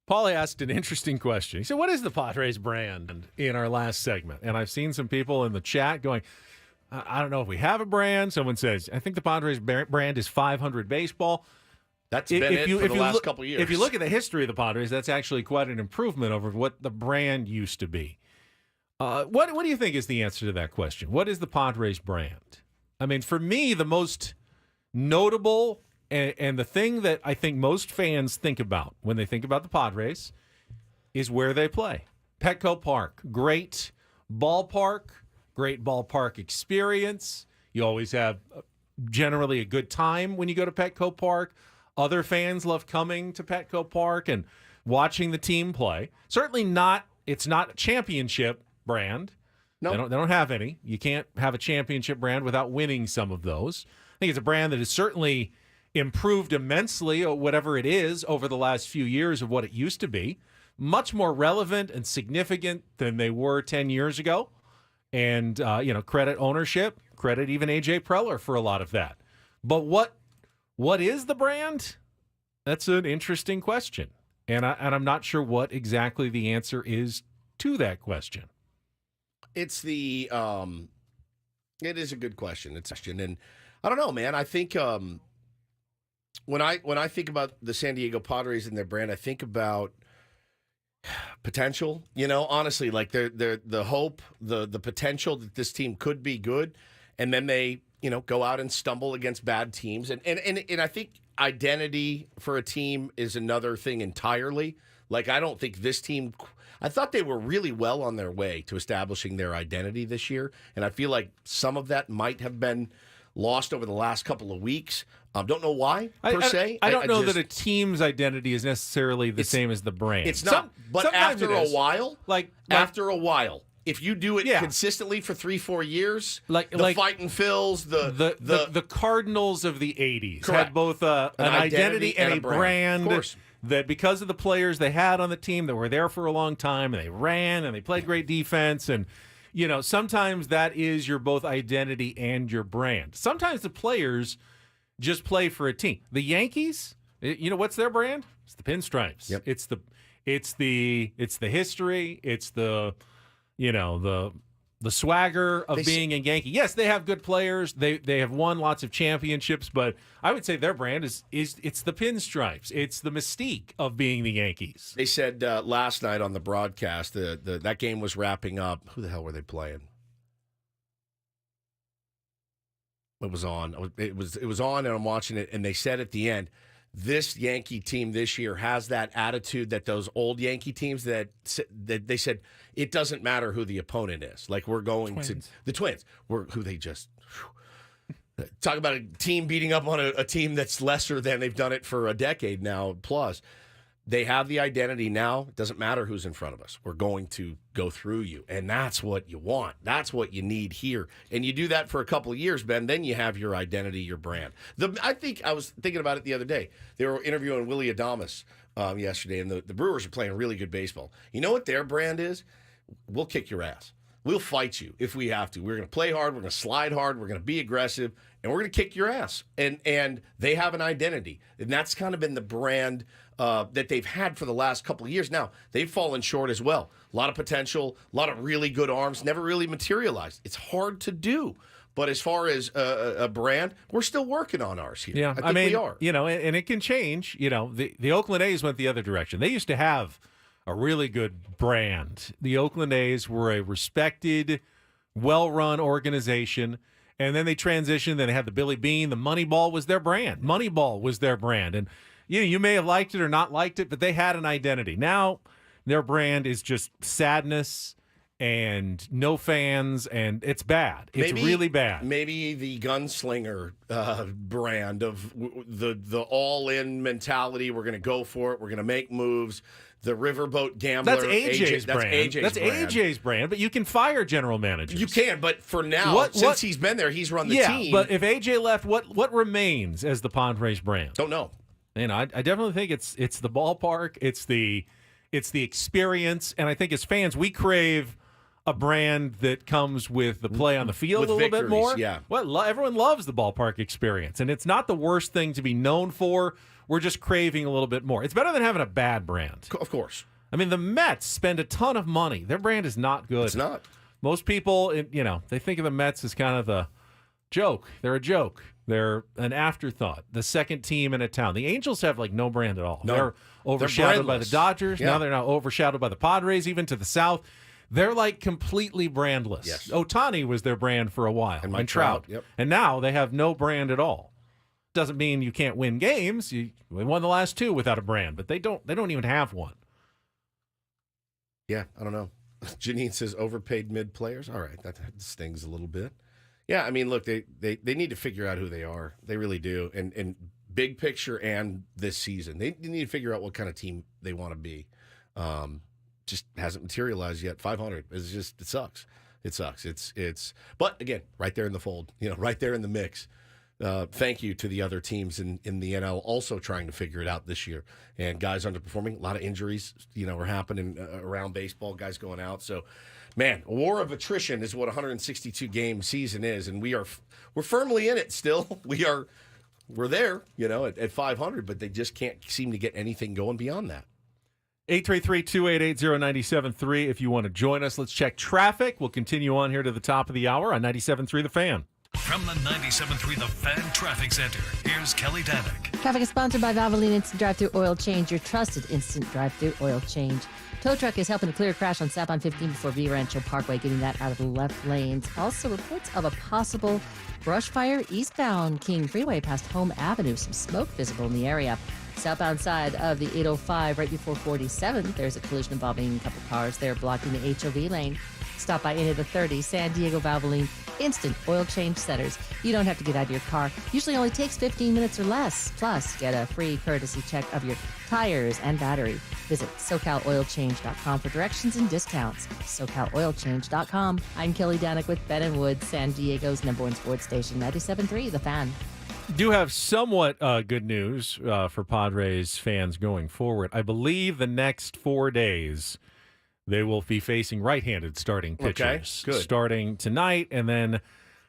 Paul asked an interesting question. He said, what is the Padres brand in our last segment? And I've seen some people in the chat going, I don't know if we have a brand. Someone says, I think the Padres brand is 500 baseball. That's been for the last couple of years. If you look at the history of the Padres, that's actually quite an improvement over what the brand used to be. What do you think is the answer to that question? What is the Padres brand? I mean, for me, the most notable and the thing that I think most fans think about when they think about the Padres is where they play. Petco Park, great ballpark experience. You always have generally a good time when you go to Petco Park. Other fans love coming to Petco Park and watching the team play. Certainly it's not a championship brand. No, they don't have any. You can't have a championship brand without winning some of those. I think it's a brand that has certainly improved immensely, or whatever it is, over the last few years of what it used to be. Much more relevant and significant than they were 10 years ago. And, credit ownership, credit even A.J. Preller for a lot of that. But what is the brand? That's an interesting question. And I'm not sure what exactly the answer is to that question. It's it is a good question. And I don't know, man. I think when I think about the San Diego Padres and their brand, I think about potential. Honestly, like the hope, the potential that this team could be good, and then they go out and stumble against bad teams. And I think identity for a team is another thing entirely. Like, I don't think this team. I thought they were really well on their way to establishing their identity this year, and I feel like some of that might have been lost over the last couple of weeks. Don't know why, per se. I don't know that a team's identity is necessarily the same as the brand. It's not. But after a while, after a while, if you do it consistently for 3-4 years, like Fightin' Phils, the Cardinals of the 80s had both an identity and a brand. Of course. That because of the players they had on the team that were there for a long time, and they ran and they played great defense, and sometimes that is your both identity and your brand. Sometimes the players just play for a team. The Yankees, what's their brand? It's the pinstripes. Yep. It's the history. It's the swagger of being a Yankee. Yes, they have good players. They have won lots of championships, but I would say their brand is it's the pinstripes. It's the mystique of being the Yankees. They said last night on the broadcast that game was wrapping up. Who the hell were they playing? It was on. It was on, and I'm watching it. And they said at the end, this Yankee team this year has that attitude that those old Yankee teams that they said it doesn't matter who the opponent is. Like, we're going to the Twins. Talk about a team beating up on a team that's lesser than they've done it for a decade now plus. They have the identity now. It doesn't matter who's in front of us. We're going to go through you. And that's what you want. That's what you need here. And you do that for a couple of years, Ben, then you have your identity, your brand. I think I was thinking about it the other day. They were interviewing Willie Adames yesterday, and the Brewers are playing really good baseball. You know what their brand is? We'll kick your ass. We'll fight you if we have to. We're going to play hard. We're going to slide hard. We're going to be aggressive, and we're going to kick your ass. And they have an identity. And that's kind of been the brand that they've had for the last couple of years. Now, they've fallen short as well. A lot of potential, a lot of really good arms, never really materialized. It's hard to do. But as far as a brand, we're still working on ours here. Yeah, I think we are. And it can change. The Oakland A's went the other direction. They used to have a really good brand. The Oakland A's were a respected, well-run organization. And then they transitioned. Then they had the Billy Bean. The Moneyball was their brand. Moneyball was their brand. And you may have liked it or not liked it, but they had an identity. Now their brand is just sadness and no fans, and it's bad. It's really bad. Maybe the gunslinger brand of the all-in mentality. We're going to go for it. We're going to make moves. The riverboat gambler. That's AJ's brand. That's AJ's brand, but you can fire general managers. You can, but for now, since he's been there, he's run the team. Yeah, but if AJ left, what remains as the Padres brand? Don't know. I definitely think it's the ballpark, it's the experience, and I think as fans we crave a brand that comes with the play on the field With a little bit victories, more. yeah. Well, everyone loves the ballpark experience, and it's not the worst thing to be known for. We're just craving a little bit more. It's better than having a bad brand. Of course. I mean, the Mets spend a ton of money. Their brand is not good. It's not. Most people, they think of the Mets as kind of the joke. They're a joke. They're an afterthought. The second team in a town. The Angels have no brand at all. No. They're overshadowed by the brandless. Dodgers. Yeah. Now they're overshadowed by the Padres, even to the south. They're completely brandless. Yes. Ohtani was their brand for a while. And Mike Trout. Yep. And now they have no brand at all. Doesn't mean you can't win games. We won the last 2 without a brand, but they don't even have one. Yeah, I don't know. Janine says overpaid mid players. All right, that stings a little bit. Yeah, I mean, look, they need to figure out who they are. They really do. And big picture and this season, they need to figure out what kind of team they want to be. Just hasn't materialized yet. 500 is just, it sucks. It sucks. But again, right there in the fold, right there in the mix. Thank you to the other teams in the NL also trying to figure it out this year. And guys underperforming, a lot of injuries, are happening around baseball, guys going out. So, man, a war of attrition is what a 162 game season is, and we're firmly in it still. We're there, at 500, but they just can't seem to get anything going beyond that. 833-288-0973 if you want to join us. Let's check traffic. We'll continue on here to the top of the hour on 97.3 The Fan. From the 97.3 The Fan Traffic Center, here's Kelly Danick. Traffic is sponsored by Valvoline Instant Drive-Thru Oil Change, your trusted instant drive-thru oil change. Tow truck is helping to clear a crash on Sap on 15 before V Rancho Parkway, getting that out of the left lanes. Also, reports of a possible brush fire eastbound King Freeway past Home Avenue. Some smoke visible in the area. Southbound side of the 805, right before 47, there's a collision involving a couple cars there blocking the HOV lane. Stop by any of the 30 San Diego Valvoline instant oil change centers. You don't have to get out of your car. Usually only takes 15 minutes or less. Plus, get a free courtesy check of your tires and battery. Visit SoCalOilChange.com for directions and discounts. SoCalOilChange.com. I'm Kelly Danick with Ben & Wood, San Diego's #1 sports station, 97.3 The Fan. Do have somewhat good news for Padres fans going forward. I believe the next 4 days they will be facing right-handed starting pitchers. Okay, good. Starting tonight, and then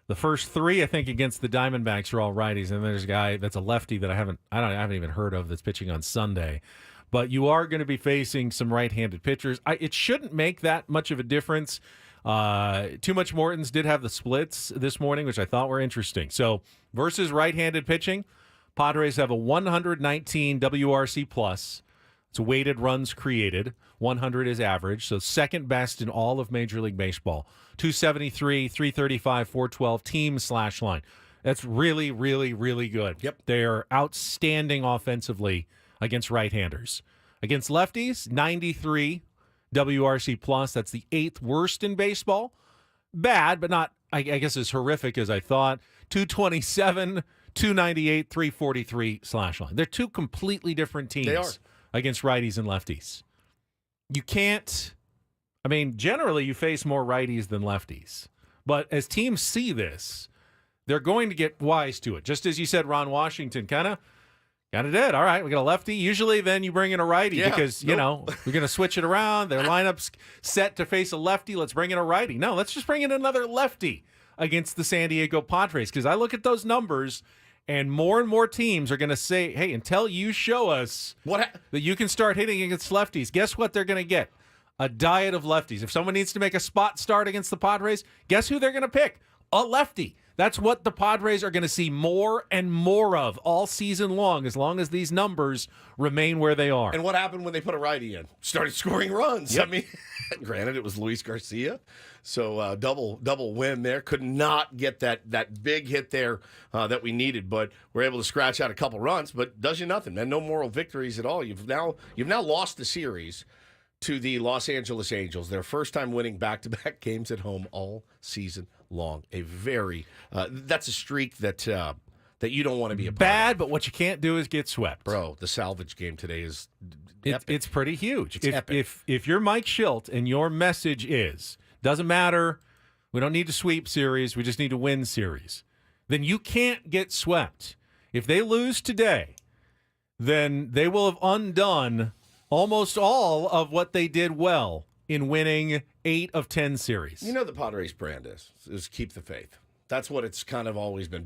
the first 3, I think, against the Diamondbacks are all righties. And there's a guy that's a lefty that I haven't even heard of that's pitching on Sunday. But you are going to be facing some right-handed pitchers. It shouldn't make that much of a difference. Too Much Morton's did have the splits this morning, which I thought were interesting. So versus right-handed pitching, Padres have a 119 WRC plus. It's weighted runs created. 100 is average, so second best in all of Major League Baseball. 273, 335, 412 team/line. That's really, really, really good. Yep. They're outstanding offensively against right-handers. Against lefties, 93 WRC plus. That's the 8th worst in baseball. Bad, but not, I guess, as horrific as I thought. 227, 298, 343/line. They're 2 completely different teams. They are. Against righties and lefties. You can't, generally you face more righties than lefties. But as teams see this, they're going to get wise to it. Just as you said, Ron Washington kind of did. All right, we got a lefty. Usually then you bring in a righty because, we're going to switch it around. Their lineup's set to face a lefty. Let's bring in a righty. No, let's just bring in another lefty against the San Diego Padres because I look at those numbers and more teams are going to say, hey, until you show us that you can start hitting against lefties, guess what they're going to get? A diet of lefties. If someone needs to make a spot start against the Padres, guess who they're going to pick? A lefty. That's what the Padres are going to see more and more of all season long as these numbers remain where they are. And what happened when they put a righty in? Started scoring runs. Yep. Granted, it was Luis Garcia. So double win there. Could not get that big hit there that we needed, but we're able to scratch out a couple runs. But does you nothing, man. No moral victories at all. You've now lost the series to the Los Angeles Angels. Their first time winning back-to-back games at home all season long. A very that's a streak that you don't want to be a part bad, of. But what you can't do is get swept. Bro, the salvage game today is it's pretty huge. It's epic. If you're Mike Schilt and your message is doesn't matter, we don't need to sweep series, we just need to win series, then you can't get swept. If they lose today, then they will have undone almost all of what they did well in winning 8 of 10 series. You know the Padres brand is keep the faith. That's what it's kind of always been.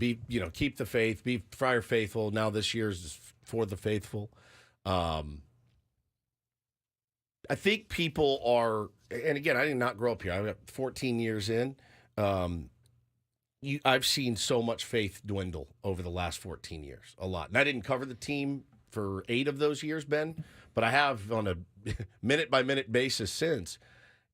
Keep the faith, be Friar faithful. Now this year's is for the faithful. I think people are, and again, I did not grow up here. I got 14 years in. I've seen so much faith dwindle over the last 14 years, a lot. And I didn't cover the team for 8 of those years, Ben, but I have on a minute-by-minute basis since.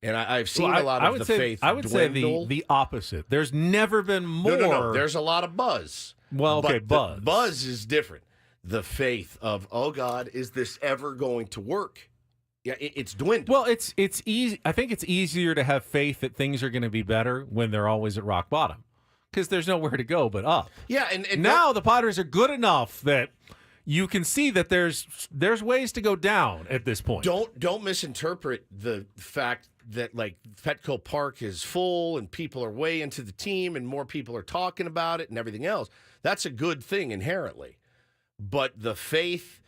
And I've seen a lot of the faith I would dwindle. say the opposite. There's never been more. No. There's a lot of buzz. Well, okay, buzz. Buzz is different. The faith of, oh, God, is this ever going to work? Yeah, it's dwindled. Well, it's easy. I think it's easier to have faith that things are going to be better when they're always at rock bottom, because there's nowhere to go but up. Yeah, and now the Padres are good enough that you can see that there's ways to go down at this point. Don't misinterpret the fact that like Petco Park is full and people are way into the team and more people are talking about it and everything else. That's a good thing inherently. But the faith,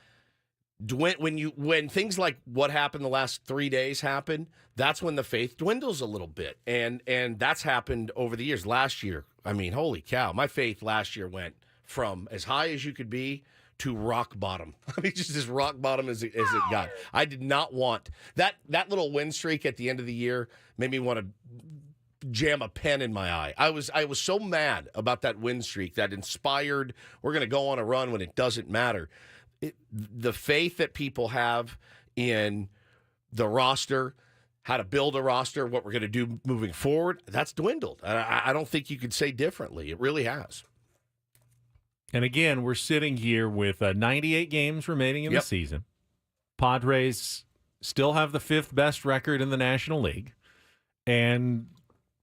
when things like what happened the last 3 days happen, that's when the faith dwindles a little bit. And that's happened over the years. Last year, I mean, holy cow, my faith last year went from as high as you could be to rock bottom. I mean, just as rock bottom as it got. I did not want that little win streak at the end of the year made me want to jam a pen in my eye. I was so mad about that win streak that inspired we're going to go on a run when it doesn't matter. The faith that people have in the roster, how to build a roster, what we're going to do moving forward, that's dwindled. I don't think you could say differently. It really has. And again, we're sitting here with 98 games remaining in the season. Padres still have the 5th best record in the National League. And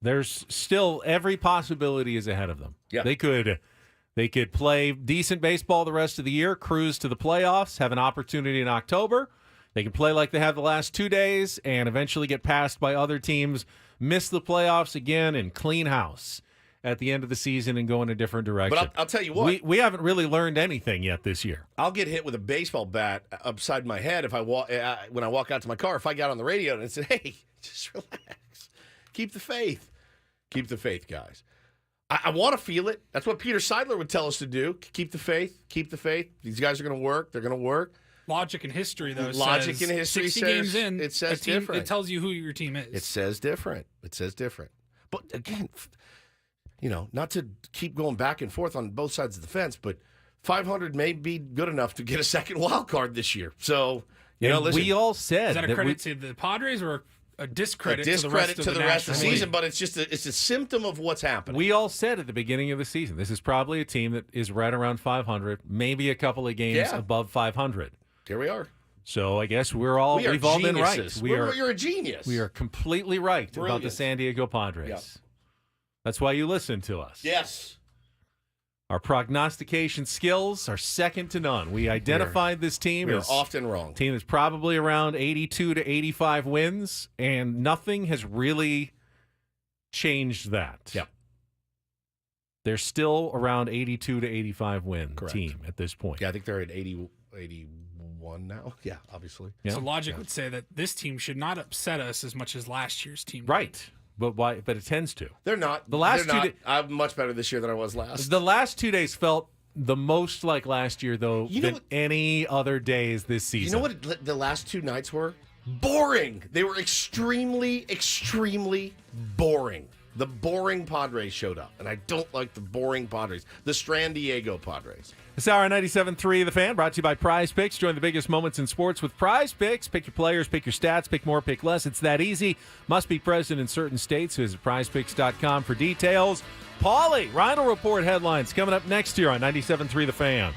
there's still every possibility is ahead of them. Yeah. They could play decent baseball the rest of the year, cruise to the playoffs, have an opportunity in October. They can play like they have the last 2 days and eventually get passed by other teams, miss the playoffs again, and clean house at the end of the season and go in a different direction. But I'll tell you what. We haven't really learned anything yet this year. I'll get hit with a baseball bat upside my head if I when I walk out to my car. If I got on the radio and said, hey, just relax. Keep the faith. Keep the faith, guys. I want to feel it. That's what Peter Seidler would tell us to do. Keep the faith. Keep the faith. These guys are going to work. They're going to work. Logic and history, though. Logic and history 60 says, games in, it says team, different. It tells you who your team is. It says different. It says different. But again, not to keep going back and forth on both sides of the fence, but 500 may be good enough to get a second wild card this year. So, listen. We all said is that a credit to the Padres or a discredit to the rest of the season? But it's a symptom of what's happening. We all said at the beginning of the season, this is probably a team that is right around 500, maybe a couple of games above 500. Here we are. So I guess we've all been right. You're a genius. We are completely right about the San Diego Padres. Yep. That's why you listen to us. Yes. Our prognostication skills are second to none. We identified this team as often wrong. Team is probably around 82 to 85 wins, and nothing has really changed that. Yep. They're still around 82 to 85 win team at this point. Yeah, I think they're at 81 now. Yeah, obviously. Yeah. So logic would say that this team should not upset us as much as last year's team. Right. But why? But it tends to. They're not. The last I'm much better this year than I was last. The last 2 days felt the most like last year, though, than any other days this season. You know what the last 2 nights were? Boring. They were extremely, extremely boring. The boring Padres showed up, and I don't like the boring Padres. The San Diego Padres. This hour 97.3 The Fan, brought to you by Prize Picks. Join the biggest moments in sports with Prize Picks. Pick your players, pick your stats, pick more, pick less. It's that easy. Must be present in certain states. Visit prizepicks.com for details. Paulie, Reindl Report headlines coming up next year on 97.3 The Fan.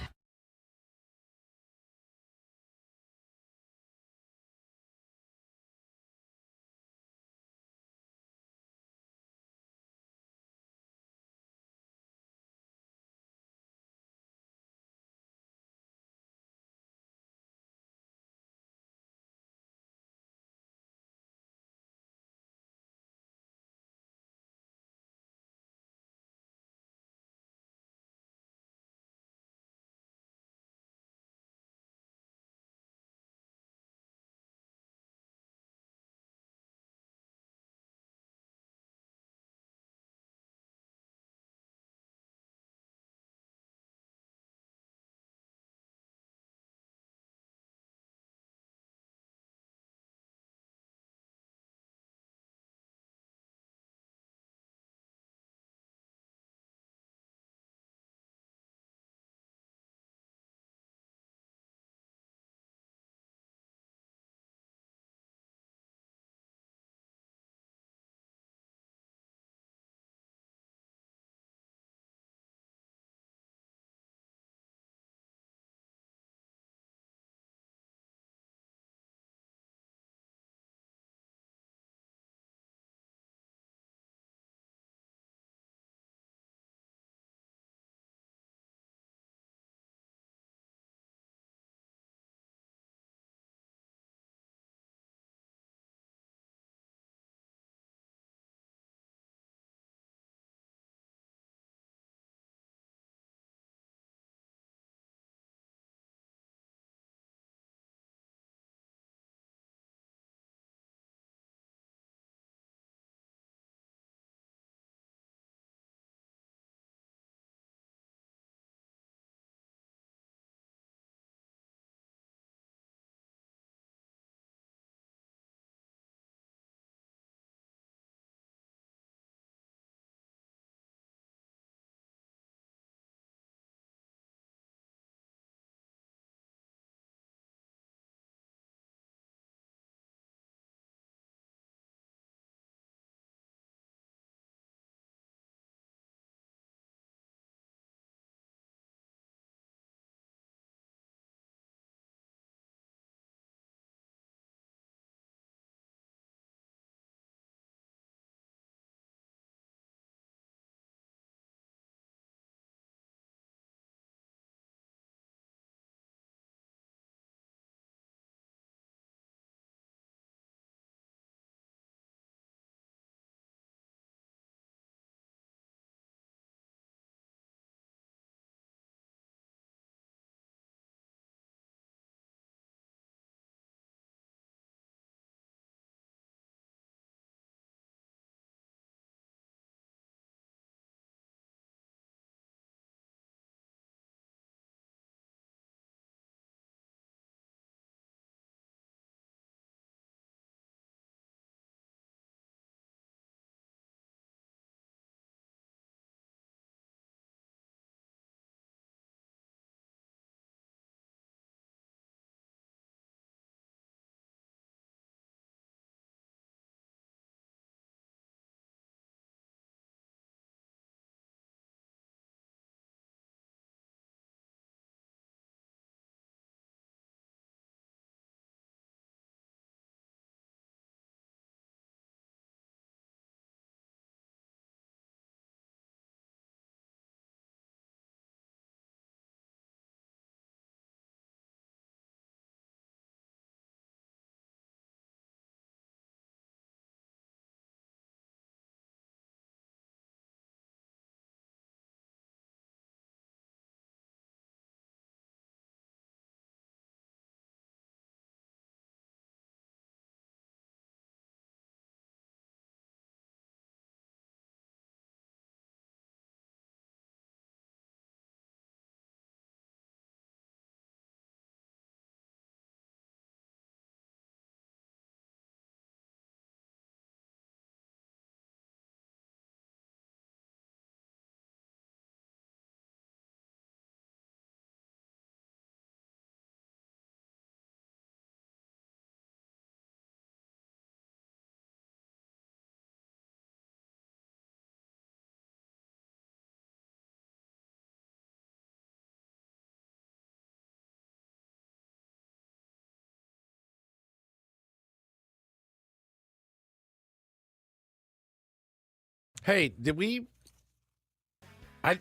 Hey, did we?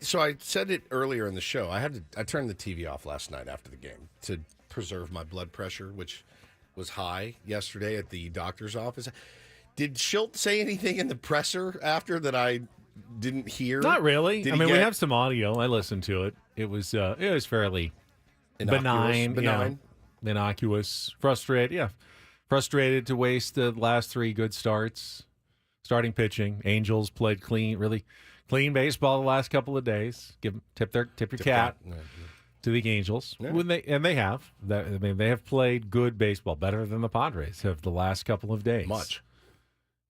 So I said it earlier in the show. I turned the TV off last night after the game to preserve my blood pressure, which was high yesterday at the doctor's office. Did Schilt say anything in the presser after that I didn't hear? Not really. We have some audio. I listened to it. It was fairly benign, innocuous, frustrated. Yeah, frustrated to waste the last 3 good starts. Starting pitching, Angels played really clean baseball the last couple of days. Tip your cap to the Angels. Yeah. They have. They have played good baseball, better than the Padres have the last couple of days. Much.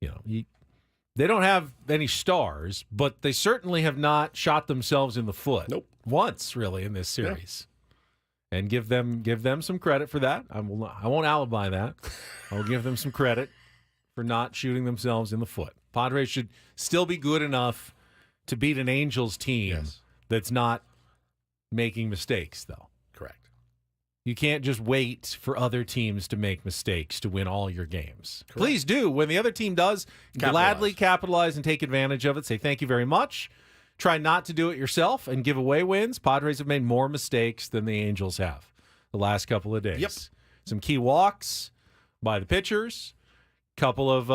They don't have any stars, but they certainly have not shot themselves in the foot. Nope. Once, really, in this series. Yeah. And give them some credit for that. I won't alibi that. I'll give them some credit for not shooting themselves in the foot. Padres should still be good enough to beat an Angels team that's not making mistakes, though. Correct. You can't just wait for other teams to make mistakes to win all your games. Correct. Please do. When the other team does, gladly capitalize and take advantage of it. Say thank you very much. Try not to do it yourself and give away wins. Padres have made more mistakes than the Angels have the last couple of days. Yep. Some key walks by the pitchers. Couple of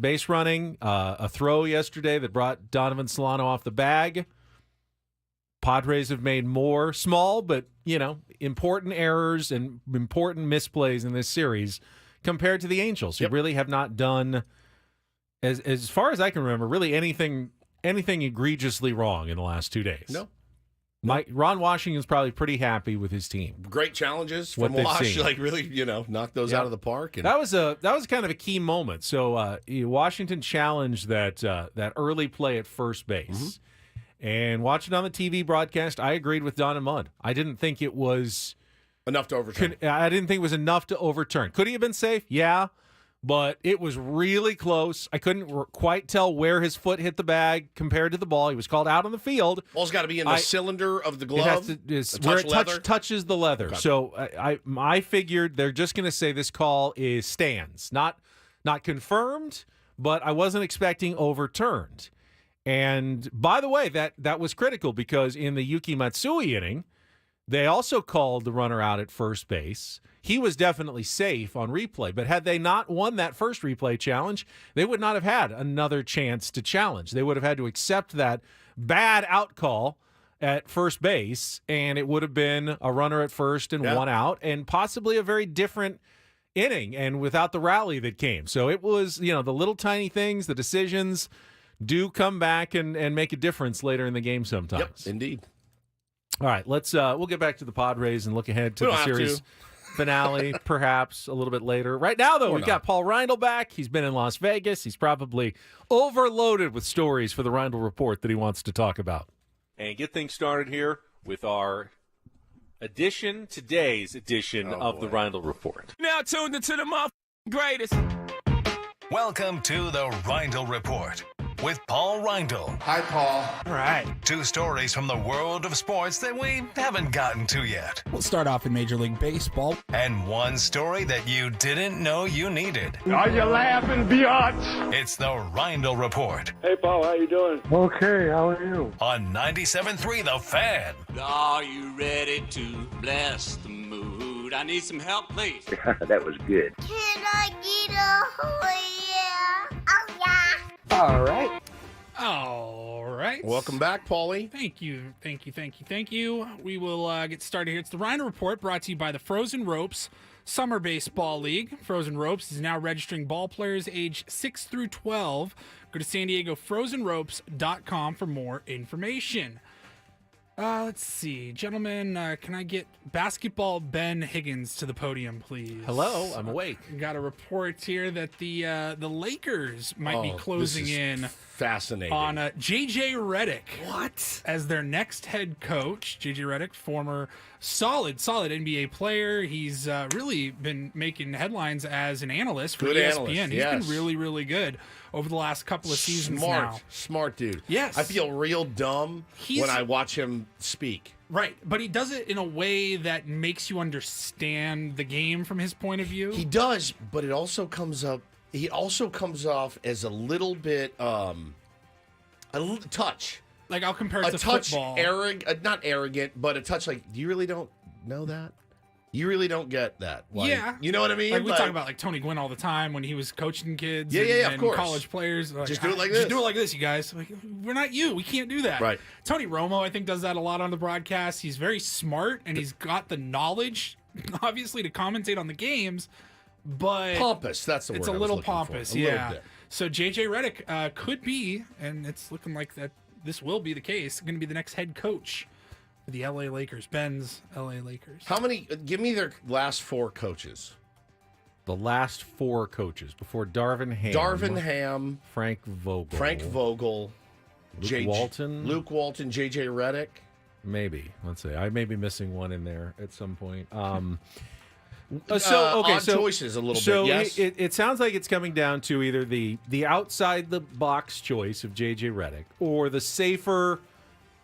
base running, a throw yesterday that brought Donovan Solano off the bag. Padres have made more small but important errors and important misplays in this series compared to the Angels, who really have not done, as far as I can remember, really anything egregiously wrong in the last 2 days. No. Ron Washington's probably pretty happy with his team. Great challenges from Wash, really, knock those out of the park. And that was kind of a key moment. So Washington challenged that early play at first base, and watching on the TV broadcast, I agreed with Don and Mudd. I didn't think it was enough to overturn. I didn't think it was enough to overturn. Could he have been safe? Yeah. But it was really close. I couldn't quite tell where his foot hit the bag compared to the ball. He was called out on the field. Ball's got to be in the cylinder of the glove. Where it touches the leather. Okay. So I figured they're just going to say this call is stands. Not confirmed, but I wasn't expecting overturned. And by the way, that was critical because in the Yuki Matsui inning, they also called the runner out at first base. He was definitely safe on replay, but had they not won that first replay challenge, they would not have had another chance to challenge. They would have had to accept that bad out call at first base, and it would have been a runner at first and one out, and possibly a very different inning, and without the rally that came. So it was, the little tiny things, the decisions do come back and make a difference later in the game sometimes. Yep, indeed. All right, we'll get back to the Padres and look ahead to the series finale, perhaps a little bit later. Right now, though, we've got Paul Reindl back. He's been in Las Vegas. He's probably overloaded with stories for the Reindl Report that he wants to talk about. And get things started here with our today's edition of the Reindl Report. Now tuned into the greatest. Welcome to the Reindl Report with Paul Reindl. Hi, Paul. All right. 2 stories from the world of sports that we haven't gotten to yet. We'll start off in Major League Baseball. And 1 story that you didn't know you needed. Are you laughing, biatch? It's the Reindl Report. Hey, Paul, how you doing? Okay, how are you? On 97.3 The Fan. Are you ready to bless the mood? I need some help, please. That was good. Can I get a yeah? Oh, yeah. All right. All right. Welcome back, Paulie. Thank you. We will get started here. It's the Reindl Report brought to you by the Frozen Ropes Summer Baseball League. Frozen Ropes is now registering ball players age 6 through 12. Go to SanDiegoFrozenRopes.com for more information. Let's see. Gentlemen, can I get basketball Ben Higgins to the podium, please? Hello, I'm awake. Got a report here that the Lakers might be closing in fascinating on J.J. Redick. What? As their next head coach. J.J. Redick, former solid NBA player. He's really been making headlines as an analyst for ESPN. He's been really, really good over the last couple of seasons now. Smart dude. Yes. I feel real dumb when I watch him speak. Right, but he does it in a way that makes you understand the game from his point of view. He does, but he also comes off as a little bit A touch. Like, I'll compare it to touch football. Not arrogant, but a touch like, you really don't know that? You really don't get that. Like, yeah. You know what I mean? Like, we talk about, like, Tony Gwynn all the time when he was coaching kids of and course. college players. Like, just do it like this. Just do it like this, you guys. Like, we're not you. We can't do that. Right. Tony Romo, I think, does that a lot on the broadcast. He's very smart, and he's got the knowledge, obviously, to commentate on the games, but... Pompous, that's the word It's a I was little looking pompous, for. yeah. Little bit. So J.J. Redick could be, and it's looking like that this will be the case, going to be the next head coach for the L.A. Lakers, Ben's L.A. Lakers. How many? Give me their last 4 coaches. The last 4 coaches before Darvin Ham. Frank Vogel. Luke Walton. J.J. Redick. Maybe. Let's see. I may be missing one in there at some point. Odd choices a little bit, yes. It sounds like it's coming down to either the outside-the-box choice of J.J. Redick or the safer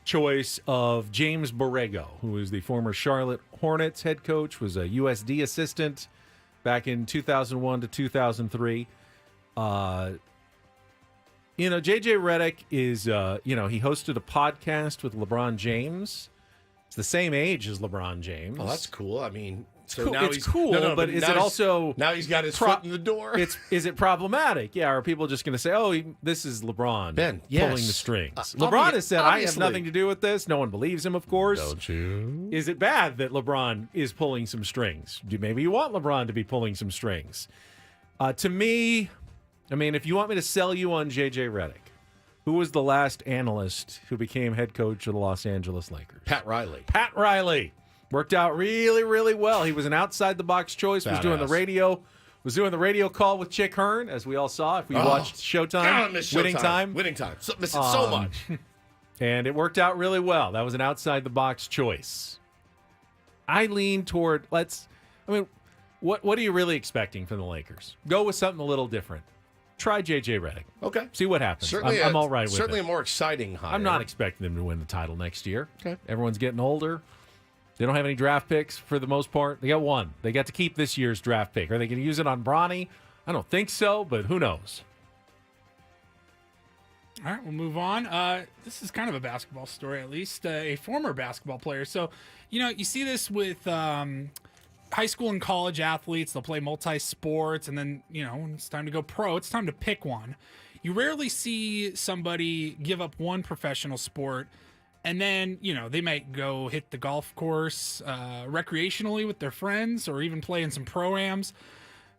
choice of James Borrego, who is the former Charlotte Hornets head coach, was a USD assistant back in 2001 to 2003. J.J. Redick is, he hosted a podcast with LeBron James. It's the same age as LeBron James. Oh, that's cool. I mean... So cool. now It's cool, but is it also... Now he's got his foot in the door. Is it problematic? Yeah, are people just going to say, this is LeBron pulling the strings? LeBron has said, I have nothing to do with this. No one believes him, of course. Don't you? Is it bad that LeBron is pulling some strings? Maybe you want LeBron to be pulling some strings. To me, I mean, if you want me to sell you on J.J. Redick, who was the last analyst who became head coach of the Los Angeles Lakers? Pat Riley. Worked out really, really well. He was an outside-the-box choice. Was doing the radio call with Chick Hearn, as we all saw. If we watched Showtime, Winning Time. So, missing so much. And it worked out really well. That was an outside-the-box choice. I lean toward, what are you really expecting from the Lakers? Go with something a little different. Try J.J. Redick. Okay. See what happens. Certainly I'm all right with it. Certainly a more exciting hire. I'm not expecting them to win the title next year. Okay. Everyone's getting older. They don't have any draft picks for the most part. They got one. They got to keep this year's draft pick. Are they going to use it on Bronny? I don't think so, but who knows? All right, we'll move on. This is kind of a basketball story, at least. A former basketball player. So, you see this with high school and college athletes. They'll play multi-sports, and then, when it's time to go pro, it's time to pick one. You rarely see somebody give up one professional sport and then, they might go hit the golf course recreationally with their friends or even play in some pro-ams.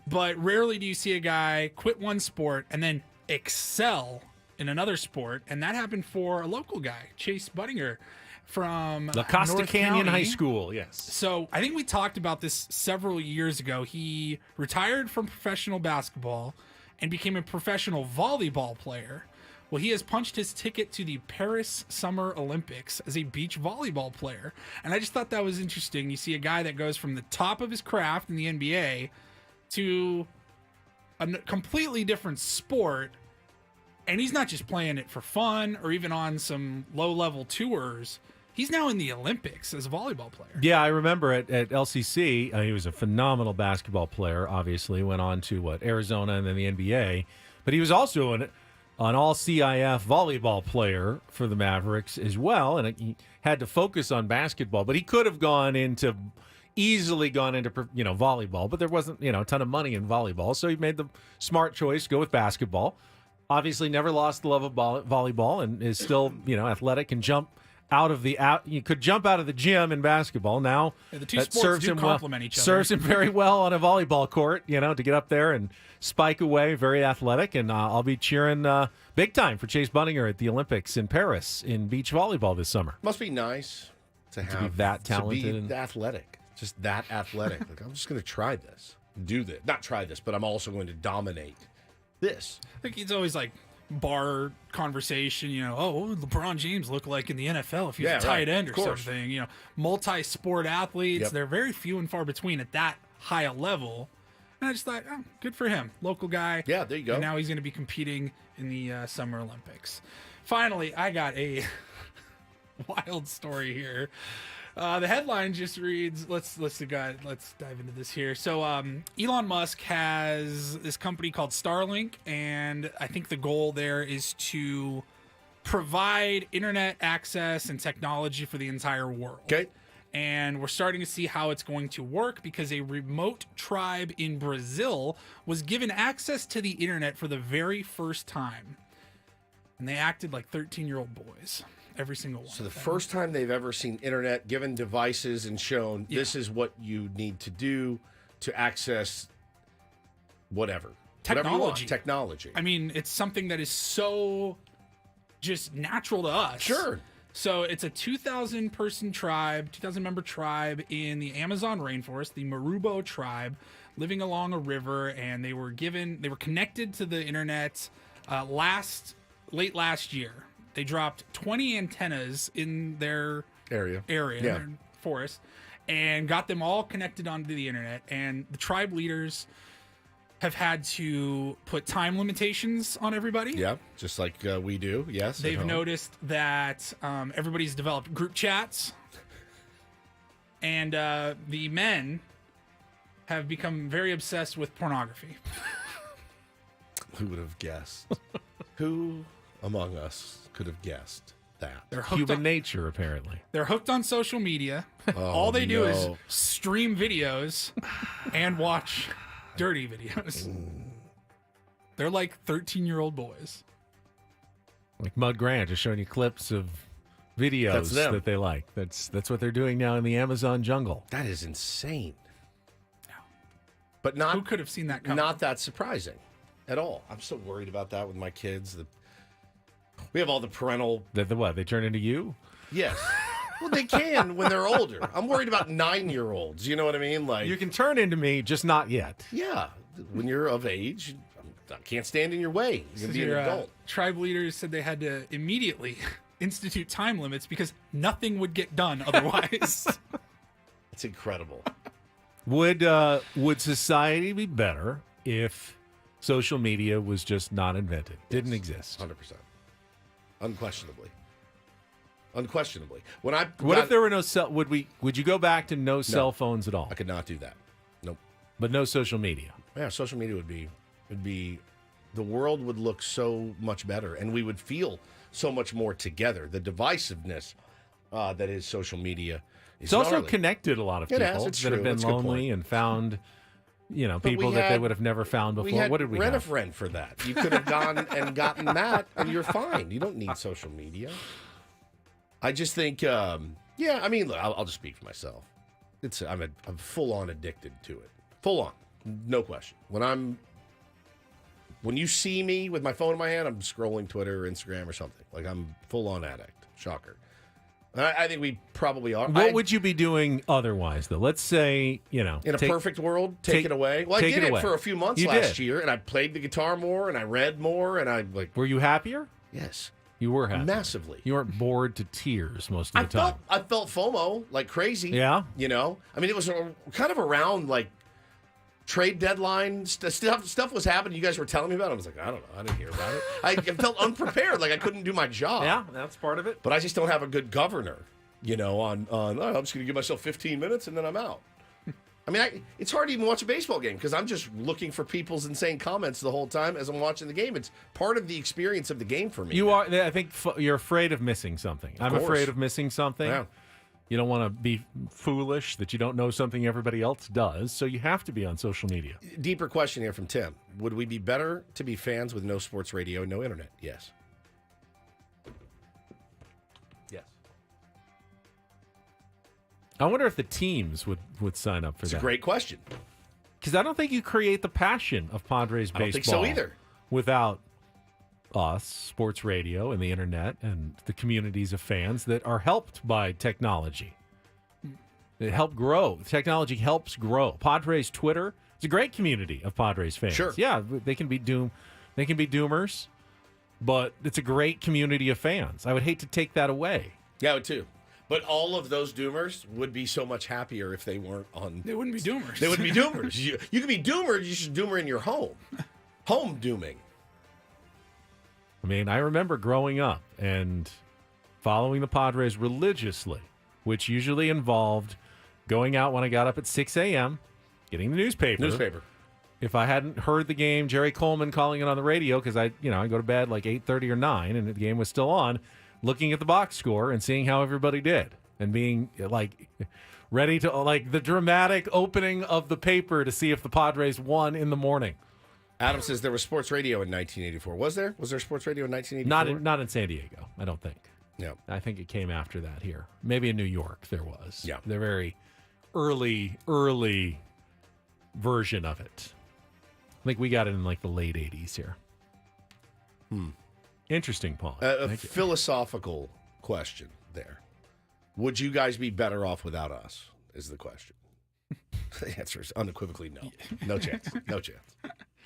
But rarely do you see a guy quit one sport and then excel in another sport. And that happened for a local guy, Chase Budinger from La Costa North Canyon County. High School, yes. So I think we talked about this several years ago. He retired from professional basketball and became a professional volleyball player. Well, he has punched his ticket to the Paris Summer Olympics as a beach volleyball player. And I just thought that was interesting. You see a guy that goes from the top of his craft in the NBA to a completely different sport. And he's not just playing it for fun or even on some low-level tours. He's now in the Olympics as a volleyball player. Yeah, I remember at LCC, he was a phenomenal basketball player, obviously. Went on to, Arizona and then the NBA. But he was also an all-CIF volleyball player for the Mavericks as well, and he had to focus on basketball. But he could have easily gone into volleyball, but there wasn't a ton of money in volleyball, so he made the smart choice, go with basketball. Obviously, never lost the love of volleyball, and is still athletic and you could jump out of the gym in basketball. Now the two sports do complement each other. Serves him very well on a volleyball court, to get up there and spike away. Very athletic, and I'll be cheering big time for Chase Budinger at the Olympics in Paris in beach volleyball this summer. Must be nice to be that talented, to be athletic, just that athletic. Like, I'm just going to try this, do this, not try this, but I'm also going to dominate this. I think it's always like bar conversation, LeBron James look like in the NFL if he's a tight end or something. Multi-sport athletes, they're very few and far between at that high a level. And I just thought, good for him. Local guy. Yeah, there you go. And now he's going to be competing in the Summer Olympics. Finally, I got a wild story here. The headline just reads, let's dive into this here. So Elon Musk has this company called Starlink, and I think the goal there is to provide internet access and technology for the entire world. Okay. And we're starting to see how it's going to work because a remote tribe in Brazil was given access to the internet for the very first time. And they acted like 13-year-old boys, every single one. So the first time they've ever seen internet, given devices and shown this is what you need to do to access whatever. Technology. Technology. I mean, it's something that is so just natural to us. Sure. So it's a 2,000-person tribe, 2,000-member tribe in the Amazon rainforest, the Marubo tribe, living along a river, and they were connected to the internet late last year. They dropped 20 antennas in their area, their forest, and got them all connected onto the internet. And the tribe leaders have had to put time limitations on everybody. Yeah, just like we do, yes. They've noticed that everybody's developed group chats. And the men have become very obsessed with pornography. Who would have guessed? Who among us could have guessed that? They're Human nature, apparently. They're hooked on social media. All they do is stream videos and watch dirty videos. They're like 13-year-old boys. Like Mud Grant, just showing you clips of videos that they like. That's what they're doing now in the Amazon jungle. That is insane. But not who could have seen that coming? Not that surprising at all. I'm so worried about that with my kids. We have all the parental. What? They turn into you? Yes. Well, they can when they're older. I'm worried about 9-year-olds. You know what I mean? Like you can turn into me, just not yet. Yeah. When you're of age, I can't stand in your way. You're going to be an adult. Tribe leaders said they had to immediately institute time limits because nothing would get done otherwise. It's incredible. Would society be better if social media was just not invented? Didn't exist. 100%. Unquestionably. What if there were no cell? Would you go back to no cell phones at all? I could not do that. Nope. But no social media. Yeah, social media would be the world would look so much better, and we would feel so much more together. The divisiveness that is social media. It's also connected a lot of people that have been lonely and found, people that they would have never found before. What did we have? Rent-a-friend for that. You could have gone and gotten that, and you're fine. You don't need social media. I just think, look, I'll just speak for myself. I'm full-on addicted to it. Full on. No question. When you see me with my phone in my hand, I'm scrolling Twitter or Instagram or something. Like I'm full-on addict. Shocker. I think we probably are. What would you be doing otherwise, though? Let's say, in a perfect world, take it away. Well, I did it for a few months last year, and I played the guitar more, and I read more, and I like. Were you happier? Yes. You were happy. Massively. You weren't bored to tears most of the time. I felt FOMO like crazy. Yeah. I mean, it was kind of around like trade deadline stuff was happening. You guys were telling me about it. I was like, I don't know. I didn't hear about it. I felt unprepared, like I couldn't do my job. Yeah, that's part of it. But I just don't have a good governor, on I'm just going to give myself 15 minutes and then I'm out. I mean, it's hard to even watch a baseball game because I'm just looking for people's insane comments the whole time as I'm watching the game. It's part of the experience of the game for me. You are. I think you're afraid of missing something. I'm afraid of missing something. Yeah. You don't want to be foolish that you don't know something everybody else does, so you have to be on social media. Deeper question here from Tim. Would we be better to be fans with no sports radio, no internet? Yes. Yes. I wonder if the teams would sign up for that. It's a great question. Because I don't think you create the passion of Padres baseball. I don't think so either. Without us, sports radio, and the internet, and the communities of fans that are helped by technology. They help grow. Technology helps grow. Padres Twitter is a great community of Padres fans. Sure. Yeah, they can be doomers, but it's a great community of fans. I would hate to take that away. Yeah, I would too. But all of those doomers would be so much happier if they weren't on. They wouldn't be doomers. They wouldn't be doomers. You could be doomers. You should doomer in your home. Home dooming. I mean, I remember growing up and following the Padres religiously, which usually involved going out when I got up at 6 a.m., getting the newspaper, if I hadn't heard the game, Jerry Coleman calling it on the radio, because I go to bed like 8:30 or 9, and the game was still on, looking at the box score and seeing how everybody did, and being like ready to like the dramatic opening of the paper to see if the Padres won in the morning. Adam says there was sports radio in 1984. Was there? Was there sports radio in 1984? Not in San Diego, I don't think. No. I think it came after that here. Maybe in New York there was. Yeah. The very early version of it. I think we got it in like the late 80s here. Interesting, Paul. A philosophical question there. Would you guys be better off without us, is the question. The answer is unequivocally no. No chance. No chance.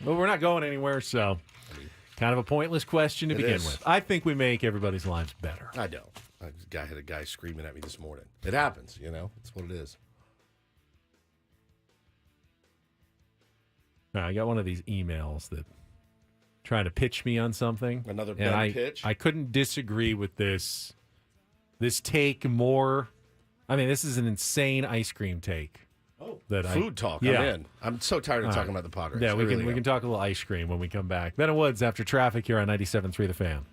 Well, we're not going anywhere, so kind of a pointless question to begin with. I think we make everybody's lives better. I don't. I had a guy screaming at me this morning. It happens, It's what it is. I got one of these emails that trying to pitch me on something. Another pitch? I couldn't disagree with this take more. I mean, this is an insane ice cream take. Food talk. I'm in. I'm so tired of talking about the Padres. Yeah, we can talk a little ice cream when we come back. Ben and Woods after traffic here on 97.3 The Fan.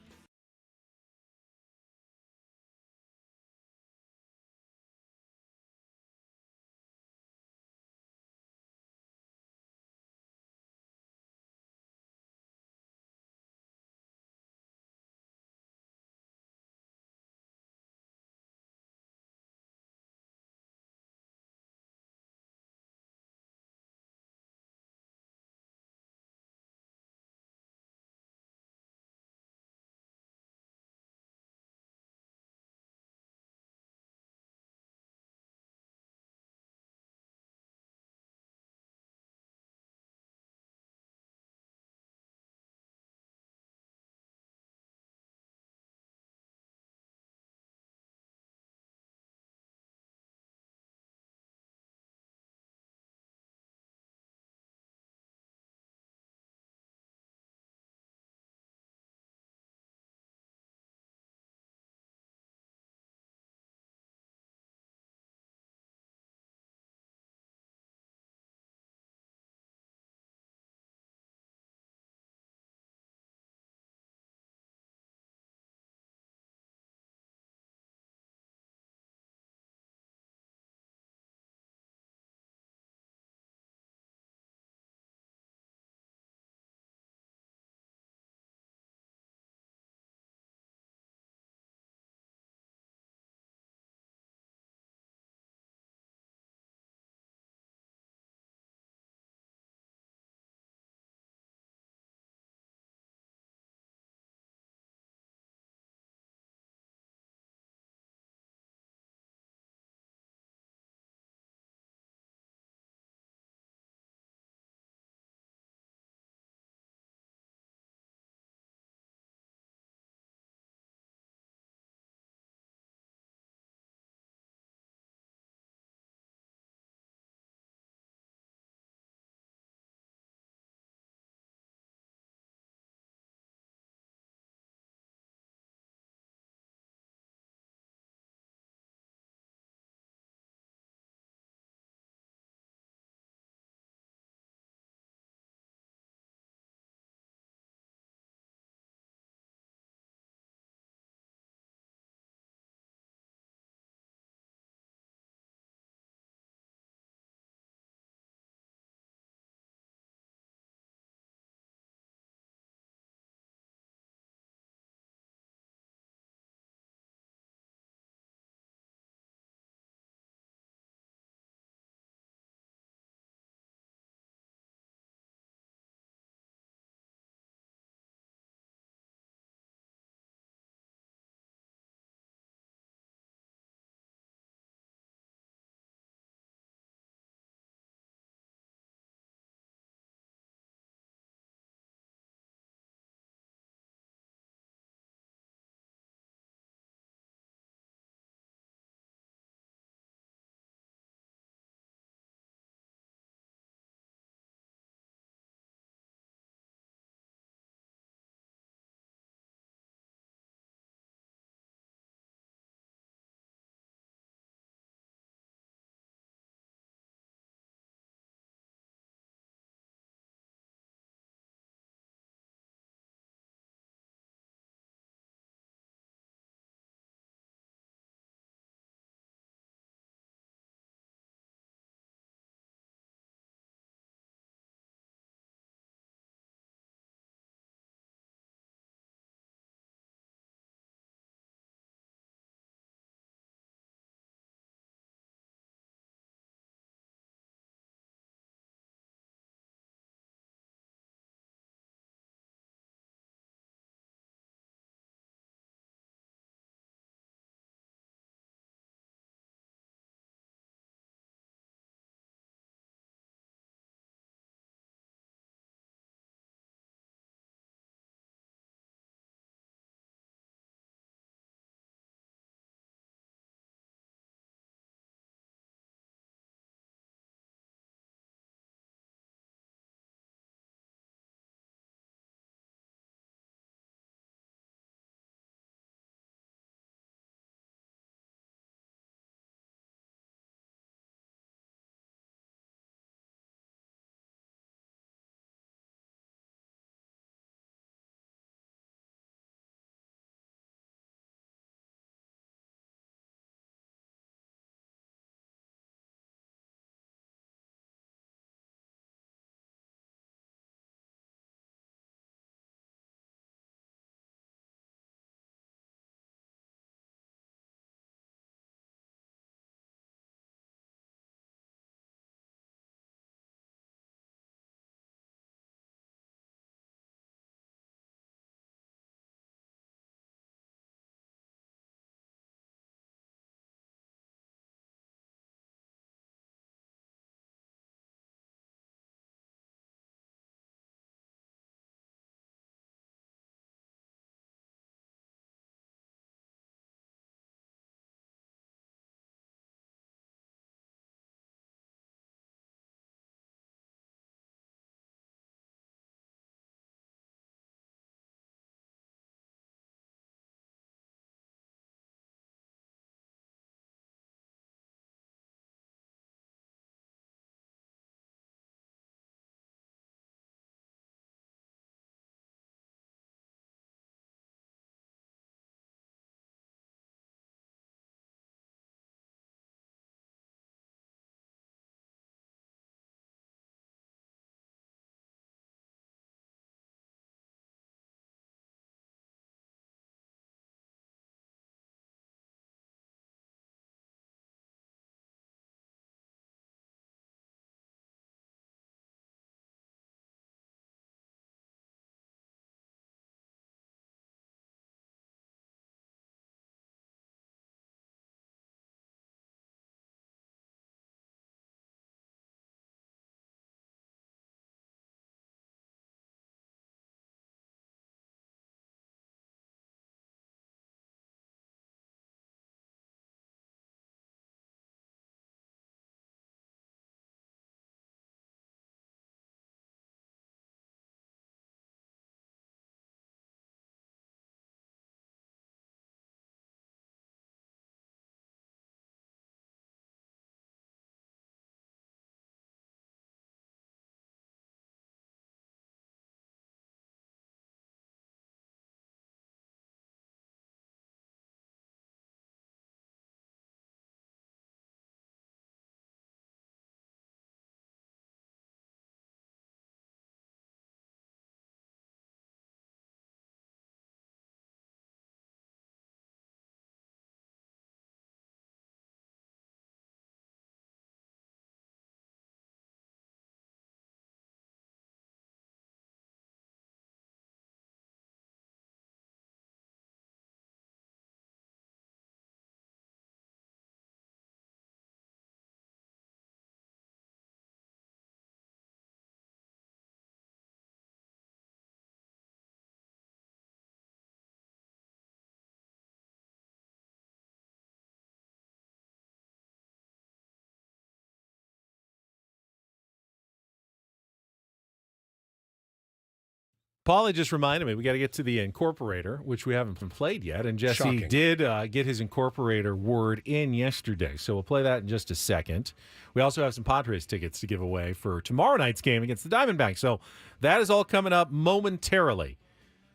Paulie just reminded me we got to get to the Incorporator, which we haven't played yet. And Jesse Shocking. did get his Incorporator word in yesterday. So we'll play that in just a second. We also have some Padres tickets to give away for tomorrow night's game against the Diamondbacks. So that is all coming up momentarily.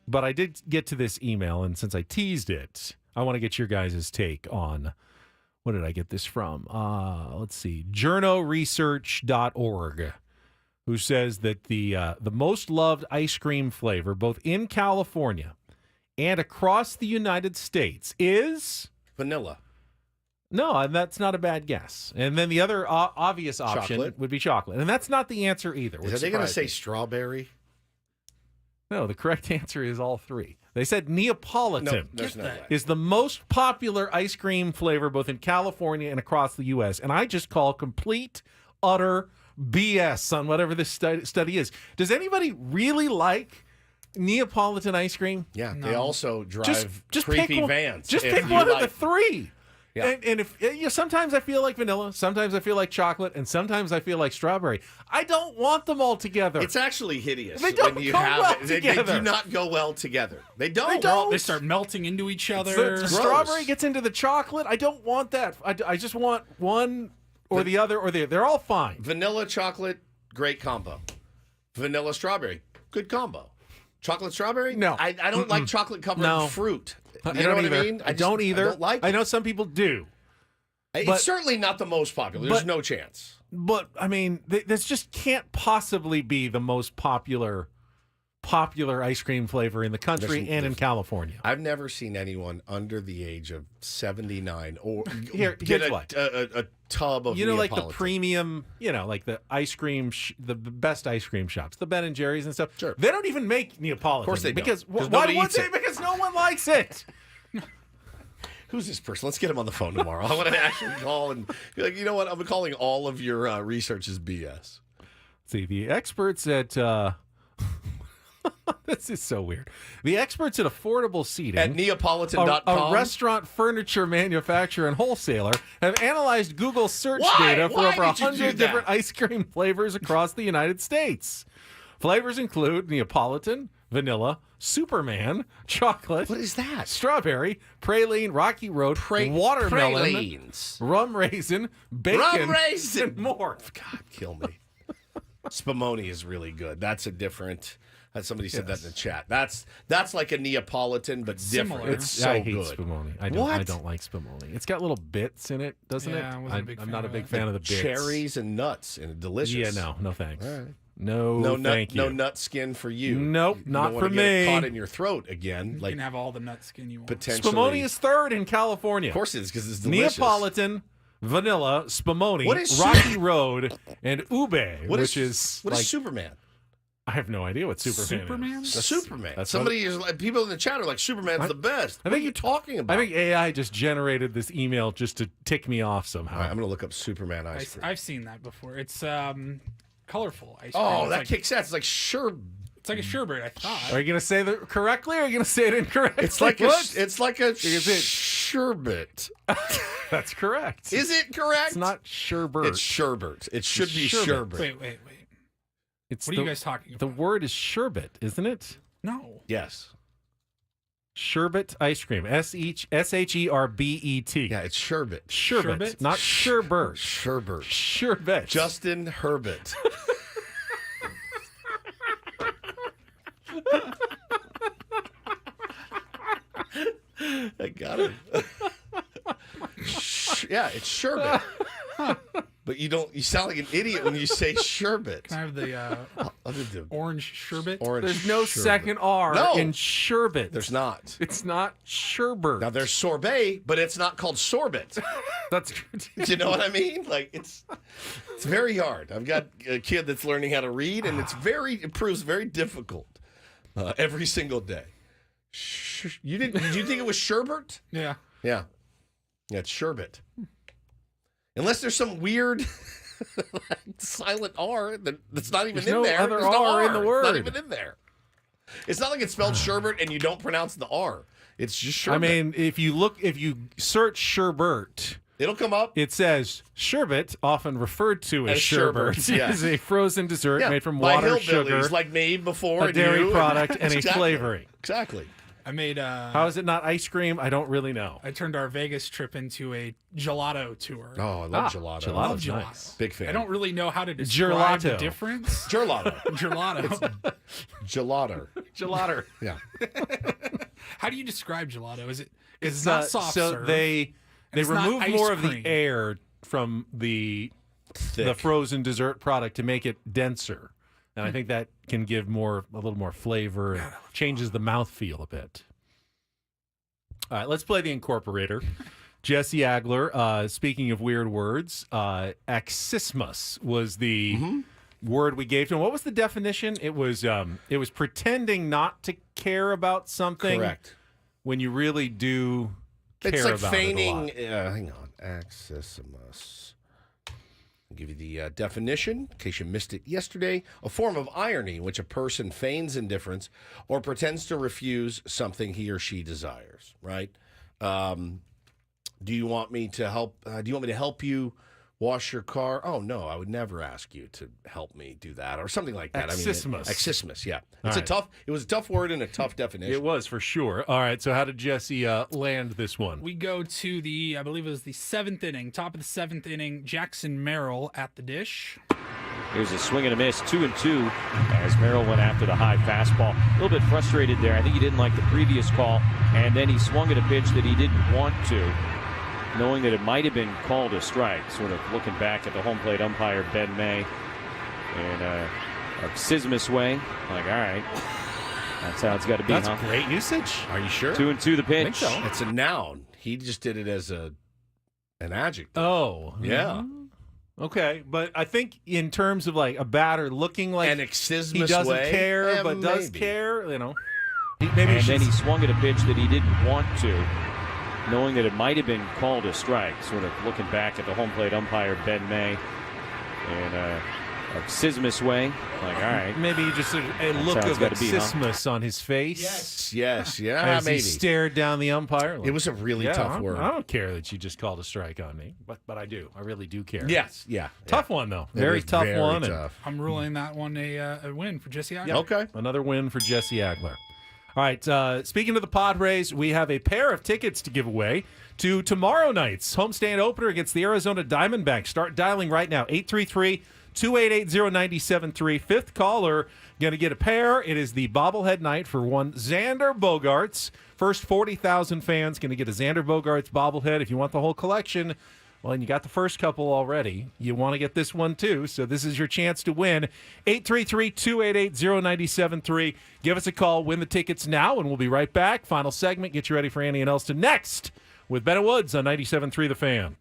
But I did get to this email, and since I teased it, I want to get your guys' take on, what did I get this from? Let's see, journoresearch.org, who says that the most loved ice cream flavor, both in California and across the United States, is vanilla. No, and that's not a bad guess. And then the other obvious option Chocolate. would be chocolate, and that's not the answer either. Are they going to say strawberry? No, the correct answer is all three. They said Neapolitan No, there's no way. is the most popular ice cream flavor both in California and across the U.S., and I just call complete, utter BS on whatever this study is. Does anybody really like Neapolitan ice cream? Yeah, they also drive just creepy pick vans. Just if pick you one like. of the three. Yeah. And if sometimes I feel like vanilla, sometimes I feel like chocolate, and sometimes I feel like strawberry. I don't want them all together. It's actually hideous. They don't when you go have well it. They together. do not go well together. They don't. They don't. They start melting into each other. The strawberry gets into the chocolate. I don't want that. I just want one or the other or the. They're all fine. Vanilla chocolate, great combo. Vanilla strawberry, good combo. Chocolate strawberry? No. I don't like chocolate covered fruit. You know what I mean? I don't either. I don't like I know some people do. It's certainly not the most popular. There's no chance. But I mean, this just can't possibly be the most popular ice cream flavor in the country and in California. I've never seen anyone under the age of 79 or Here's get what. a tub of like the Neapolitan. premium, like the ice cream, the best ice cream shops, the Ben and Jerry's and stuff. Sure. They don't even make Neapolitan. Of course they don't. because Because why nobody would eats they? it. Because no one likes it. Who's this person? Let's get him on the phone tomorrow. I want to actually call and be like, you know what? I'm calling all of your research is BS. See, the experts at this is so weird. The experts at Affordable Seating At Neapolitan.com. a restaurant furniture manufacturer and wholesaler, have analyzed Google search Why? data for Why over did you do 100 that? different ice cream flavors across the United States. Flavors include Neapolitan, vanilla, Superman, chocolate. What is that? Strawberry, praline, Rocky Road, watermelon, pralines. rum raisin, bacon, Rum raisin. and more. God, kill me. Spumoni is really good. That's a different. Somebody said that in the chat. That's like a Neapolitan, but different. Similar. It's so I hate good. Spumoni. I What? don't like Spumoni. It's got little bits in it, doesn't Yeah, it? I wasn't a big I'm fan not a of big that. fan of the bits. Cherries and nuts and delicious. Yeah, no thanks. All right. No, thank you. No nut skin for you. Nope, You not don't wanna for get it me. Caught in your throat again, You like can have all the nut skin you want. potentially. Spumoni is third in California. Of course it is because it's delicious. Neapolitan, vanilla, Spumoni, What is Rocky Road, and Ube, What which is what like, is Superman? I have no idea what Superman Superman? is. Superman. that's Somebody is like people in the chat are like Superman's the best. What are you talking about? I think AI just generated this email just to tick me off somehow. All right, I'm gonna look up Superman ice cream. I've seen that before. It's colorful ice cream. Oh, It's that like, kicks ass. It's like It's like a sherbet, I thought. Are you going to say that correctly or are you going to say it incorrectly? It's like a Is it- sherbet. That's correct. Is it correct? It's not sherbet. It's sherbet. It should be sherbet. Wait. It's What are you guys talking about? The word is sherbet, isn't it? No. Yes. Sherbet ice cream. SHERBET. Yeah, it's sherbet. Sherbet, Sherbet? not sherbet. Sherbet. Sherbet. Justin Herbert. I got it. Yeah, it's sherbet. But you sound like an idiot when you say sherbet. Can I have the orange sherbet? There's no second R in sherbet. There's not. It's not sherbet. Now there's sorbet, but it's not called sorbet. That's Do you know what I mean? Like it's very hard. I've got a kid that's learning how to read, and it proves very difficult every single day. Did you think it was sherbet? Yeah. Yeah, it's sherbet. Unless there's some weird silent R that's not even There's in no there. other There's no R in the It's word. not even in there. It's not like it's spelled sherbet and you don't pronounce the R. It's just sherbet. I mean, if you search sherbet It'll come up. It says sherbet, often referred to as sherbet, yes. is a frozen dessert made from by water, hillbillies sugar, like me before, a dairy product, and a flavoring. Exactly. I made How is it not ice cream? I don't really know. I turned our Vegas trip into a gelato tour. Oh, I love gelato. Gelato's Gelato. nice. Big fan. I don't really know how to describe the difference. Gelato. Gelato. Gelato. Gelato. Yeah. How do you describe gelato? Is it? It's It's not soft so serve. they it's not remove ice more of cream. the air from the frozen dessert product to make it denser. And I think that can give a little more flavor and changes the mouthfeel a bit. All right, let's play the Incorporator. Jesse Agler, speaking of weird words, axismus was the word we gave to him. What was the definition? It was pretending not to care about something. Correct. When you really do care It's like about feigning. it a lot. Hang on. Axismus. I'll give you the definition in case you missed it yesterday. A form of irony in which a person feigns indifference or pretends to refuse something he or she desires, right? Do you want me to help? Do you want me to help you wash your car? Oh, no, I would never ask you to help me do that or something like that. Axismus. Axismus, yeah. All It's right. it was a tough word and a tough definition. It was for sure. All right, so how did Jesse land this one? We go to I believe it was the 7th inning, top of the 7th inning. Jackson Merrill at the dish. Here's a swing and a miss, 2-2, as Merrill went after the high fastball. A little bit frustrated there. I think he didn't like the previous call, and then he swung at a pitch that he didn't want to, knowing that it might have been called a strike. Sort of looking back at the home plate umpire, Ben May, in a Sismus way. Like, all right, that's how it's got to be, That's huh? great usage. Are you sure? 2-2 the pitch. I think so. It's a noun. He just did it as an adjective. Oh. Yeah. Okay, but I think in terms of like a batter looking like An axismus he doesn't way? care, Yeah, but does maybe. care, maybe And then he swung at a pitch that he didn't want to, knowing that it might have been called a strike. Sort of looking back at the home plate umpire, Ben May, in a Sismus way. Like, all right. maybe just a That's look how it's of gotta be, huh? axismus on his face. Yes, yeah, As maybe. he stared down the umpire. It was a really tough word. I don't care that you just called a strike on me, but I do. I really do care. Yes, yeah. Tough one, though. It Very was tough very one. tough. I'm ruling that one a win for Jesse Agler. Yeah. Okay. Another win for Jesse Agler. All right, speaking of the Padres, we have a pair of tickets to give away to tomorrow night's homestand opener against the Arizona Diamondbacks. Start dialing right now, 833-288-0973. Fifth caller going to get a pair. It is the bobblehead night for one Xander Bogaerts. First 40,000 fans going to get a Xander Bogaerts bobblehead. If you want the whole collection, well, and you got the first couple already. You want to get this one, too, so this is your chance to win. 833-288-0973. Give us a call. Win the tickets now, and we'll be right back. Final segment. Get you ready for Andy and Elston next with Bennett Woods on 97.3 The Fan.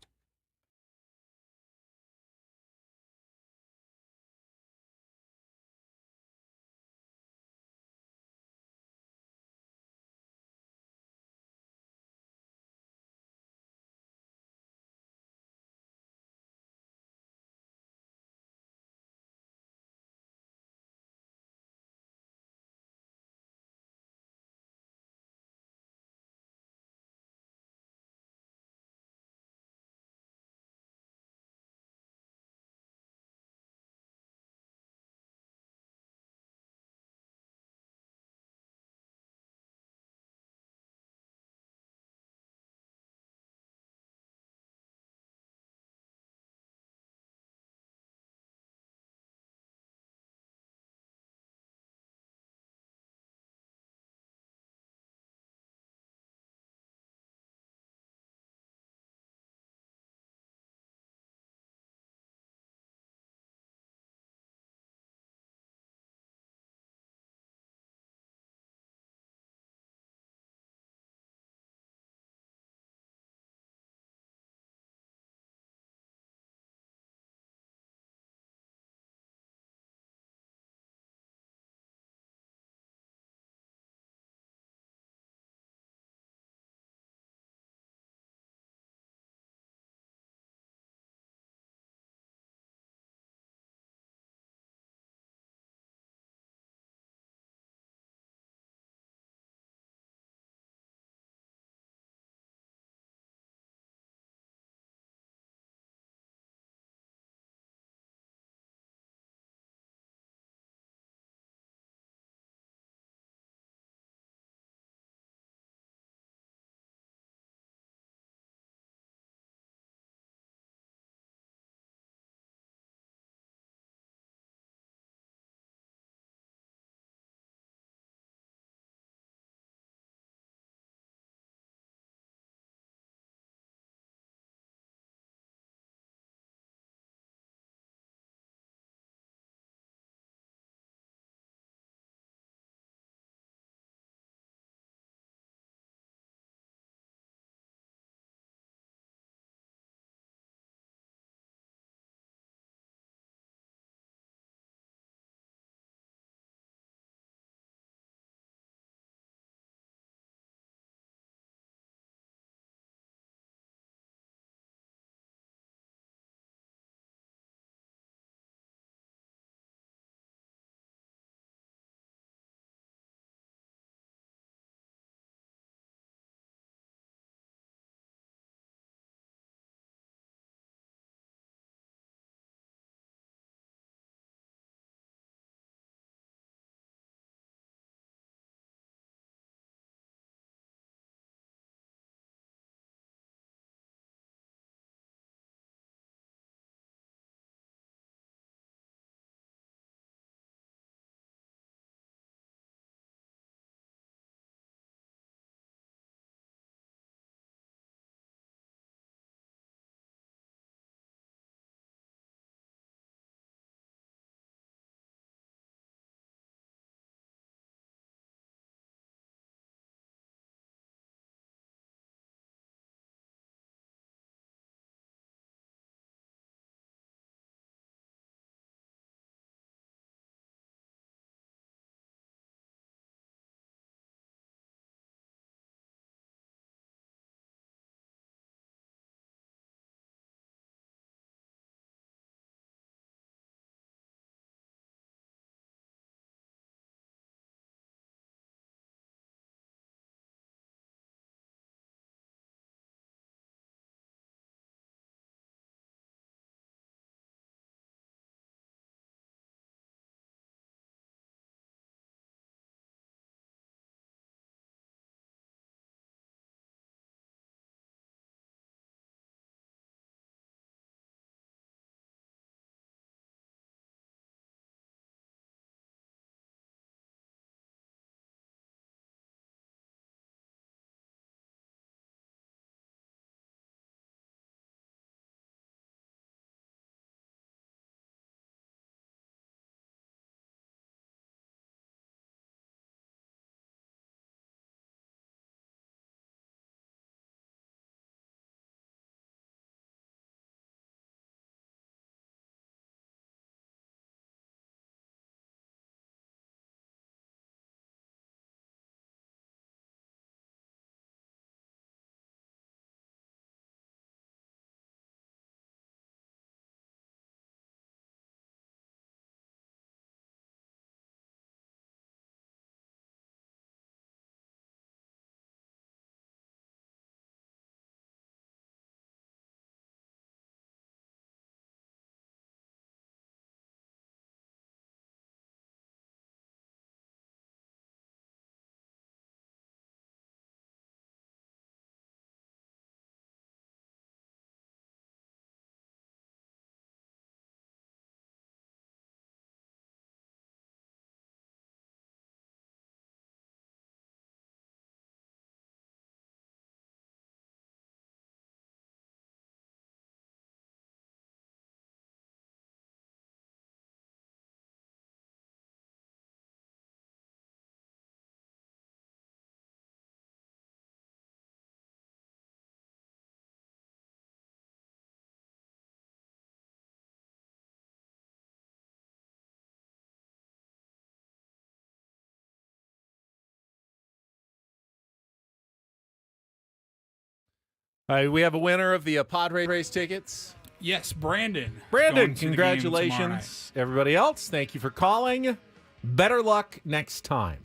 All right, we have a winner of the Padres race tickets. Yes, Brandon. Brandon, congratulations. Everybody else, thank you for calling. Better luck next time.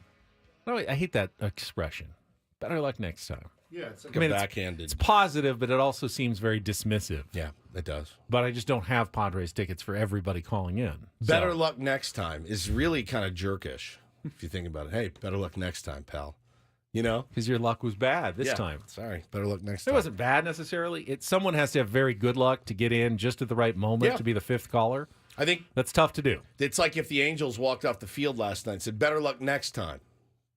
No, I hate that expression. Better luck next time. Yeah, it's like a backhanded. It's positive, but it also seems very dismissive. Yeah, it does. But I just don't have Padres tickets for everybody calling in. Better luck next time is really kind of jerkish if you think about it. Hey, better luck next time, pal. You know? Because your luck was bad this time. Sorry. Better luck next time. It wasn't bad necessarily. Someone has to have very good luck to get in just at the right moment to be the fifth caller. I think that's tough to do. It's like if the Angels walked off the field last night and said, better luck next time.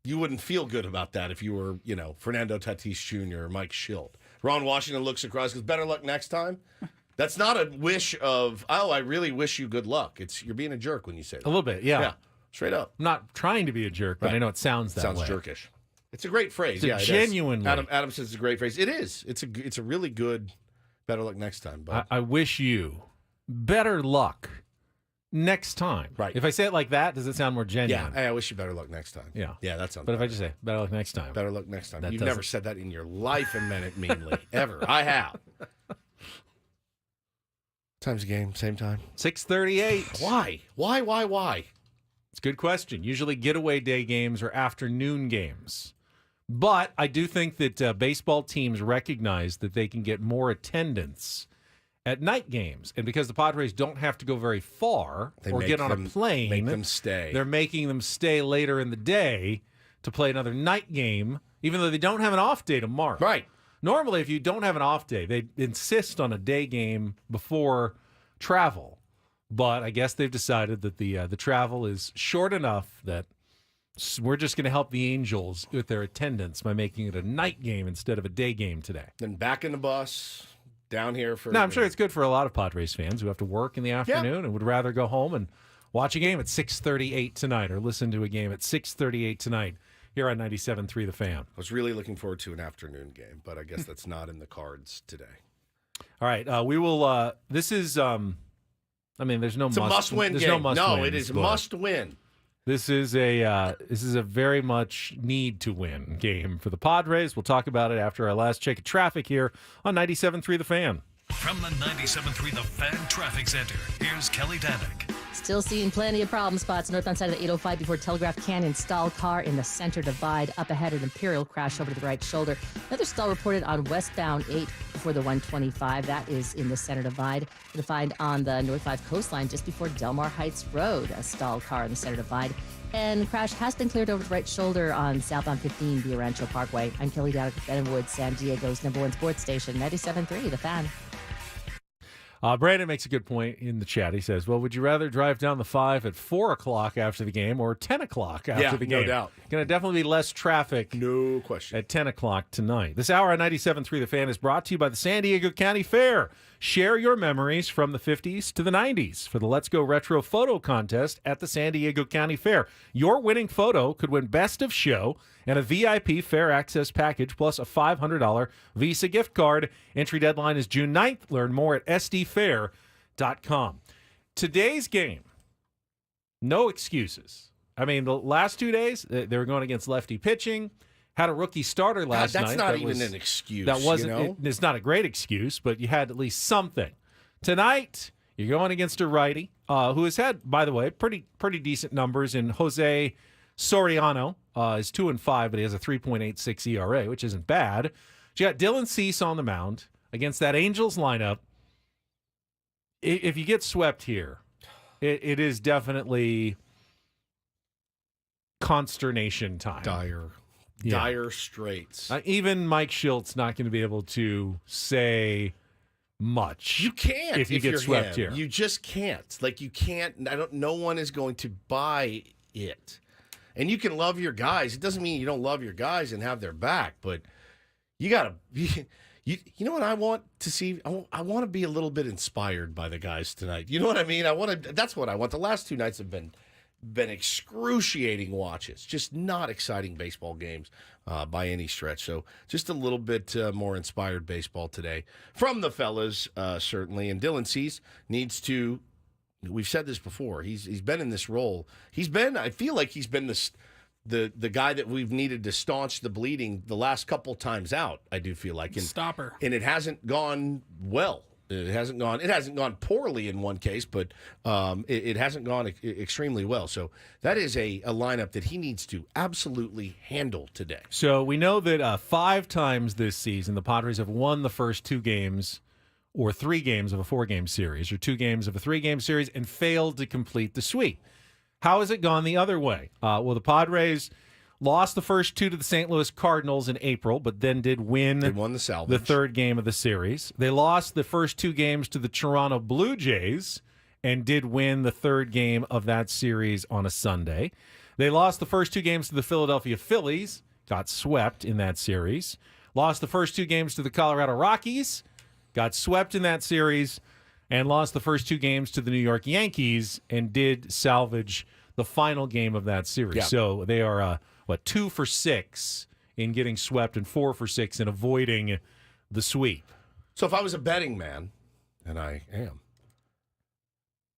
You wouldn't feel good about that if you were, Fernando Tatis Jr. or Mike Schilt. Ron Washington looks across and goes, better luck next time. That's not a wish of, I really wish you good luck. You're being a jerk when you say that. A little bit, yeah. Yeah, straight up. I'm not trying to be a jerk, but I know it sounds that way. Sounds jerkish. It's a great phrase. It's genuinely. Adam says it's a great phrase. It is. It's a really good better luck next time. But I wish you better luck next time. Right. If I say it like that, does it sound more genuine? Yeah. Hey, I wish you better luck next time. Yeah. Yeah, that sounds But better. if I just say better luck next time. Better luck next time. That You've doesn't- never said that in your life and meant it meanly. Ever. I have. Time's the game. Same time. 6:38. Why? It's a good question. Usually getaway day games or afternoon games. But I do think that baseball teams recognize that they can get more attendance at night games. And because the Padres don't have to go very far They or make get on them- a plane, make them stay. They're making them stay later in the day to play another night game, even though they don't have an off day tomorrow. Right. Normally, if you don't have an off day, they insist on a day game before travel. But I guess they've decided that the travel is short enough that we're just going to help the Angels with their attendance by making it a night game instead of a day game today. Then back in the bus, down here for... No, I'm sure it's good for a lot of Padres fans who have to work in the afternoon and would rather go home and watch a game at 6:38 tonight or listen to a game at 6:38 tonight here on 97.3 The Fan. I was really looking forward to an afternoon game, but I guess that's not in the cards today. All right, we will... this is... there's no It's a must-win game. No must no, wins, it is but must-win. This is a very much need to win game for the Padres. We'll talk about it after our last check of traffic here on 97.3 The Fan. From the 97.3 The Fan Traffic Center, here's Kelly Danick. Still seeing plenty of problem spots northbound side of the 805 before Telegraph Canyon. Stalled car in the center divide. Up ahead at Imperial, crash over to the right shoulder. Another stall reported on westbound 8 before the 125. That is in the center divide. To find on the North 5 coastline just before Delmar Heights Road. A stalled car in the center divide. And crash has been cleared over the right shoulder on southbound 15 via Rancho Parkway. I'm Kelly Dowd at Bentonwood, San Diego's #1 sports station, 97.3 The Fan. Brandon makes a good point in the chat. He says, well, would you rather drive down the 5 at 4 o'clock after the game or 10 o'clock after the game? No doubt. Going to definitely be less traffic. No question. At 10 o'clock tonight. This hour on 97.3 The Fan is brought to you by the San Diego County Fair. Share your memories from the 50s to the 90s for the Let's Go Retro Photo Contest at the San Diego County Fair. Your winning photo could win Best of Show and a VIP Fair Access package plus a $500 Visa gift card. Entry deadline is June 9th. Learn more at sdfair.com. Today's game, no excuses. I mean, the last 2 days, they were going against lefty pitching. Had a rookie starter last night. That's not even an excuse. That wasn't. It's not a great excuse, but you had at least something. Tonight, you're going against a righty who has had, by the way, pretty decent numbers in Jose Soriano. Is 2-5, but he has a 3.86 ERA, which isn't bad. You got Dylan Cease on the mound against that Angels lineup. If you get swept here, it is definitely consternation time. Dire straits. Even Mike Schilt's not going to be able to say much. You can't if you get swept here. You just can't. You can't. No one is going to buy it. And you can love your guys. It doesn't mean you don't love your guys and have their back, but you got to. You know what I want to see? I want to be a little bit inspired by the guys tonight. You know what I mean? That's what I want. The last 2 nights have been excruciating watches. Just not exciting baseball games by any stretch. So just a little bit more inspired baseball today from the fellas, certainly. And Dylan Cease needs to. We've said this before. He's been in this role. I feel like he's been the guy that we've needed to staunch the bleeding the last couple times out. I do feel like stopper, and it hasn't gone well. It hasn't gone poorly in one case, but it hasn't gone extremely well. So that is a lineup that he needs to absolutely handle today. So we know that 5 times this season, the Padres have won the first 2 games or 3 games of a 4-game series or 2 games of a 3-game series and failed to complete the sweep. How has it gone the other way? Well, the Padres lost the first 2 to the St. Louis Cardinals in April, but then did win the 3rd game of the series. They lost the first 2 games to the Toronto Blue Jays and did win the 3rd game of that series on a Sunday. They lost the first 2 games to the Philadelphia Phillies, got swept in that series. Lost the first 2 games to the Colorado Rockies, got swept in that series, and lost the first 2 games to the New York Yankees and did salvage the final game of that series. Yeah. So they are 2 for 6 in getting swept and 4 for 6 in avoiding the sweep. So if I was a betting man, and I am,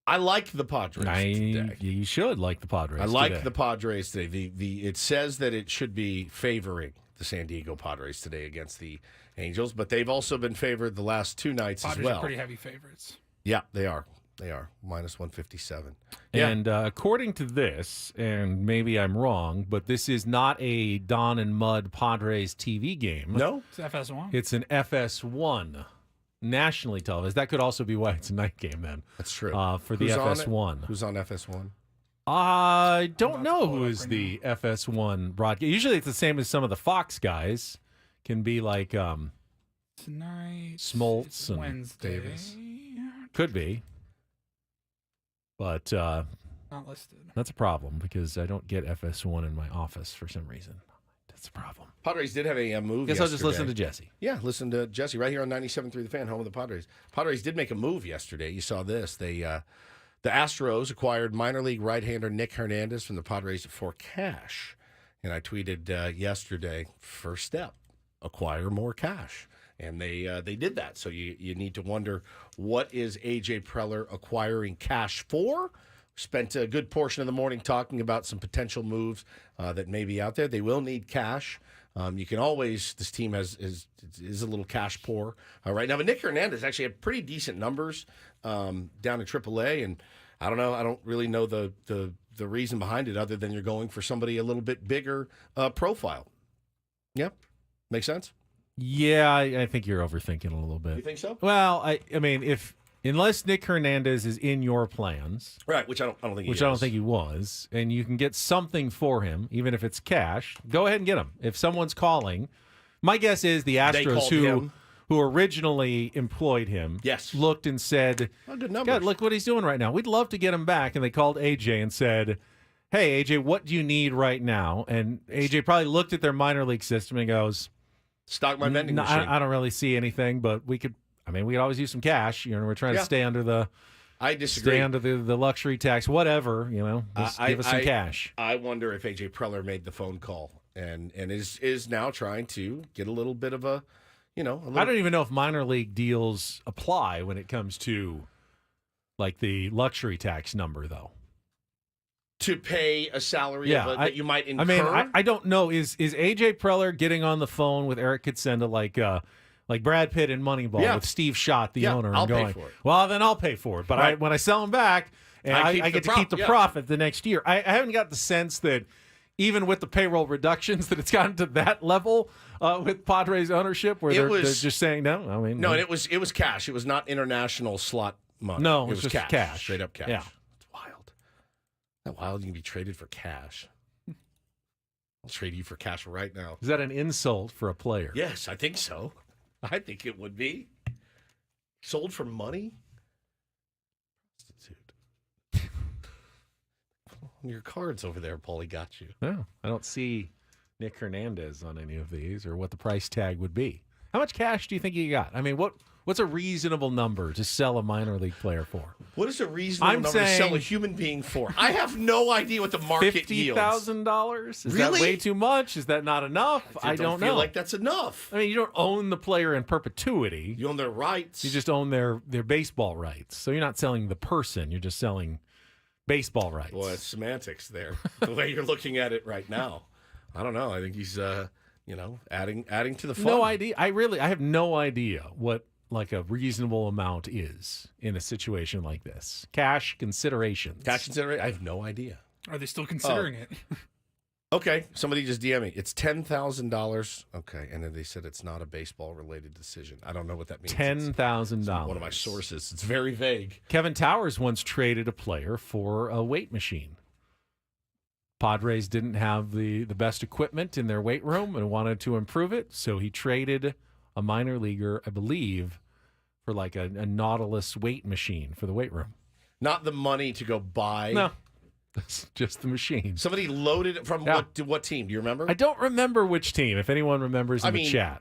I like the Padres today. You should like the Padres I like today. the Padres today. It says that it should be favoring the San Diego Padres today against the Angels, but they've also been favored the last 2 nights Padres as well. are pretty heavy favorites. Yeah, they are. They are. Minus 157. And according to this, and maybe I'm wrong, but this is not a Don and Mud Padres TV game. No? It's FS1. It's an FS1, nationally televised. That could also be why it's a night game then. That's true. For the FS1. Who's on FS1? I don't know who is the FS1 broadcast. Usually it's the same as some of the Fox guys. Can be like Tonight. Smoltz and Wednesday. Davis. Could be. But not listed. That's a problem because I don't get FS1 in my office for some reason. That's a problem. Padres did have a move Guess yesterday. I'll just listen to Jesse. Yeah, listen to Jesse right here on 97.3 The Fan, home of the Padres. Padres did make a move yesterday. You saw this. They the Astros acquired minor league right-hander Nick Hernandez from the Padres for cash. And I tweeted yesterday, first step, acquire more cash. And they did that. So you need to wonder, what is A.J. Preller acquiring cash for? Spent a good portion of the morning talking about some potential moves that may be out there. They will need cash. You can always, this team is a little cash poor right now. But Nick Hernandez actually had pretty decent numbers down in AAA. And I don't know. I don't really know the reason behind it other than you're going for somebody a little bit bigger profile. Yep. Make sense? Yeah, I think you're overthinking a little bit. You think so? Well, I mean, unless Nick Hernandez is in your plans, right? Which I don't think. I don't think he was, and you can get something for him, even if it's cash. Go ahead and get him. If someone's calling, my guess is the Astros who originally employed him, looked and said, good numbers. God, look what he's doing right now. We'd love to get him back, and they called AJ and said, hey, AJ, what do you need right now? And AJ probably looked at their minor league system and goes, stock my vending machine. I don't really see anything, but we could always use some cash. We're trying to stay under the I disagree. Stay under the luxury tax, whatever, just give us some cash. I wonder if AJ Preller made the phone call and is now trying to get a little bit of a I don't even know if minor league deals apply when it comes to like the luxury tax number though. To pay a salary that you might incur? I mean, I don't know. Is A.J. Preller getting on the phone with Eric Kutsenda like Brad Pitt in Moneyball with Steve Schott, the owner, and going, pay for it. Well, then I'll pay for it. But when I sell him back, and I get to keep the profit the next year. I haven't got the sense that even with the payroll reductions that it's gotten to that level with Padres ownership where they're just saying no. I mean, no, and it was cash. It was not international slot money. No, it was just cash. Straight up cash. Yeah. How wild you can be traded for cash. I'll trade you for cash right now. Is that an insult for a player? Yes, I think so. I think it would be. Sold for money? Prostitute. Your cards over there, Paulie got you. No, I don't see Nick Hernandez on any of these or what the price tag would be. How much cash do you think you got? I mean, what's a reasonable number to sell a minor league player for? What is a reasonable number to sell a human being for? I have no idea what the market yields. $50,000? Is really? That way too much? Is that not enough? I don't know. Feel like that's enough. I mean, you don't own the player in perpetuity. You own their rights. You just own their baseball rights. So you're not selling the person. You're just selling baseball rights. Boy, it's semantics there. The way you're looking at it right now. I don't know. I think he's, adding to the fun. No idea. I have no idea what like a reasonable amount is in a situation like this. Cash considerations. I have no idea. Are they still considering it? Okay, somebody just DM me. It's $10,000. Okay, and then they said it's not a baseball-related decision. I don't know what that means. $10,000. One of my sources. It's very vague. Kevin Towers once traded a player for a weight machine. Padres didn't have the best equipment in their weight room and wanted to improve it, so he traded a minor leaguer, I believe, for like a Nautilus weight machine for the weight room. Not the money to go buy. No. That's just the machine. Somebody loaded it from what team? Do you remember? I don't remember which team. If anyone remembers in the chat.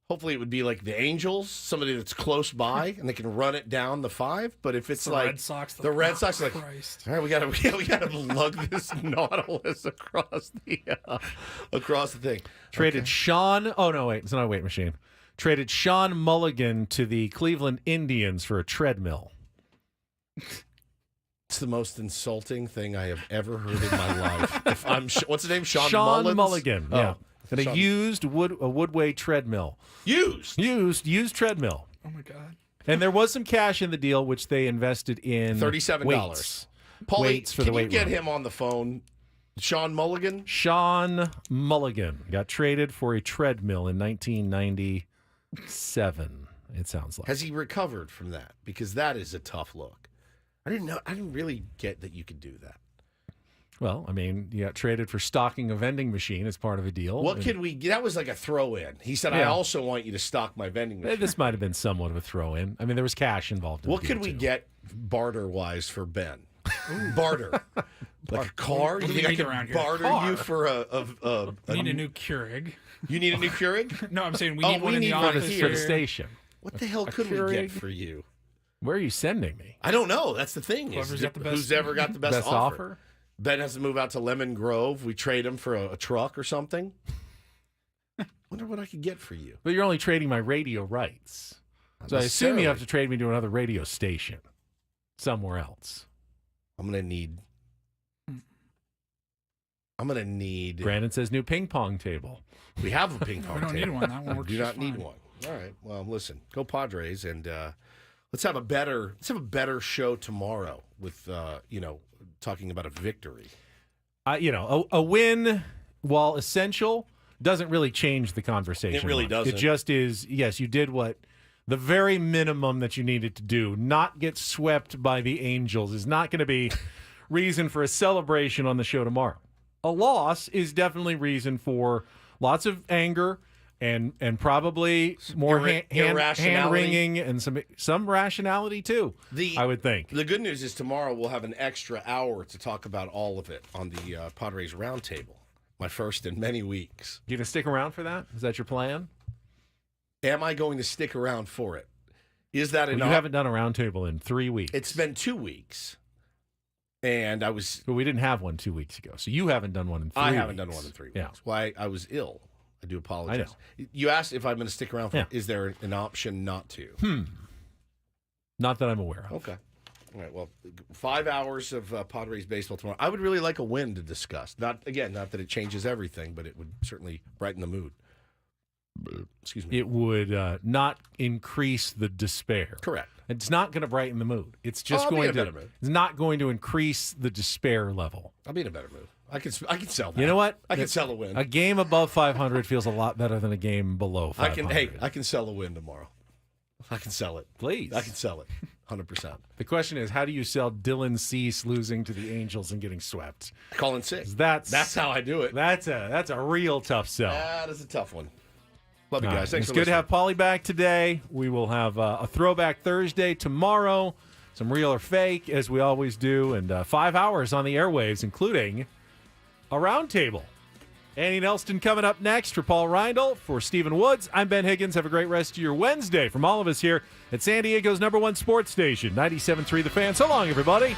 Hopefully it would be like the Angels, somebody that's close by, and they can run it down the 5. But if it's the like Red Sox, the Red Sox, like, Christ. all right, we gotta lug this Nautilus across the thing. Traded Sean. Oh no, wait, it's not a weight machine. Traded Sean Mulligan to the Cleveland Indians for a treadmill. It's the most insulting thing I have ever heard in my life. If I'm what's his name? Sean Mulligan. Oh, yeah. And a used Woodway treadmill. Used treadmill. Oh my God. And there was some cash in the deal, which they invested in $37. Weights. Paulie, weights for can the weight you get room. him on the phone? Sean Mulligan? Sean Mulligan got traded for a treadmill in 1997, it sounds like. Has he recovered from that? Because that is a tough look. I didn't really get that you could do that. Well, I mean, you got traded for stocking a vending machine as part of a deal. What could we get? That was like a throw-in. He said, I also want you to stock my vending machine. This might have been somewhat of a throw-in. I mean, there was cash involved in What the deal, could we too. get barter-wise for Ben? Barter. Like a car? What do You we think I need could around here? barter Car. you for a We need a new Keurig. You need a new Keurig? No, I'm saying we need one in the one office for the station. What the hell could we get for you? Where are you sending me? I don't know. That's the thing. Whoever's got the best- Who's ever got the best, Best offer? Ben has to move out to Lemon Grove. We trade him for a truck or something. Wonder what I could get for you. But you're only trading my radio rights. Not So I assume you have necessarily. to trade me to another radio station somewhere else. I'm gonna need. Brandon says new ping pong table. We have a ping pong We don't table. need one. That one works Do not just need fine. one. All right. Well, listen. Go Padres, and let's have a better show tomorrow with talking about a victory. A win, while essential, doesn't really change the conversation. It really much. doesn't. It just is, yes, you did what the very minimum that you needed to do. Not get swept by the Angels is not going to be reason for a celebration on the show tomorrow. A loss is definitely reason for lots of anger and probably more hand-wringing and some rationality too, I would think. The good news is tomorrow we'll have an extra hour to talk about all of it on the Padres Roundtable. My first in many weeks. You going to stick around for that? Is that your plan? Am I going to stick around for it? Is that enough? You haven't done a roundtable in 3 weeks. It's been 2 weeks. And I was... But we didn't have one 2 weeks ago, so you haven't done one in 3 weeks. I haven't done one in 3 weeks. Yeah. Why? I was ill. I do apologize. I know. You asked if I'm going to stick around for it. Is there an option not to? Not that I'm aware of. Okay. All right. Well, 5 hours of Padres baseball tomorrow. I would really like a win to discuss. Not that it changes everything, but it would certainly brighten the mood. Excuse me. It would not increase the despair. Correct. It's not going to brighten the mood. It's just I'll be going in a to. better mood. It's not going to increase the despair level. I'll be in a better mood. I can sell that. You know what? I can sell a win. A game above 500 feels a lot better than a game below 500. I can sell a win tomorrow. I can sell it. Please. I can sell it. 100%. The question is, how do you sell Dylan Cease losing to the Angels and getting swept? Calling sick. That's how I do it. That's a real tough sell. That is a tough one. Love you All guys. right. Thanks It's for good to listening. have Paulie back today. We will have a throwback Thursday tomorrow. Some real or fake, as we always do, and 5 hours on the airwaves, including a roundtable. Annie Nelston coming up next for Paul Reindl. For Stephen Woods, I'm Ben Higgins. Have a great rest of your Wednesday from all of us here at San Diego's #1 sports station, 97.3 The Fan. So long, everybody.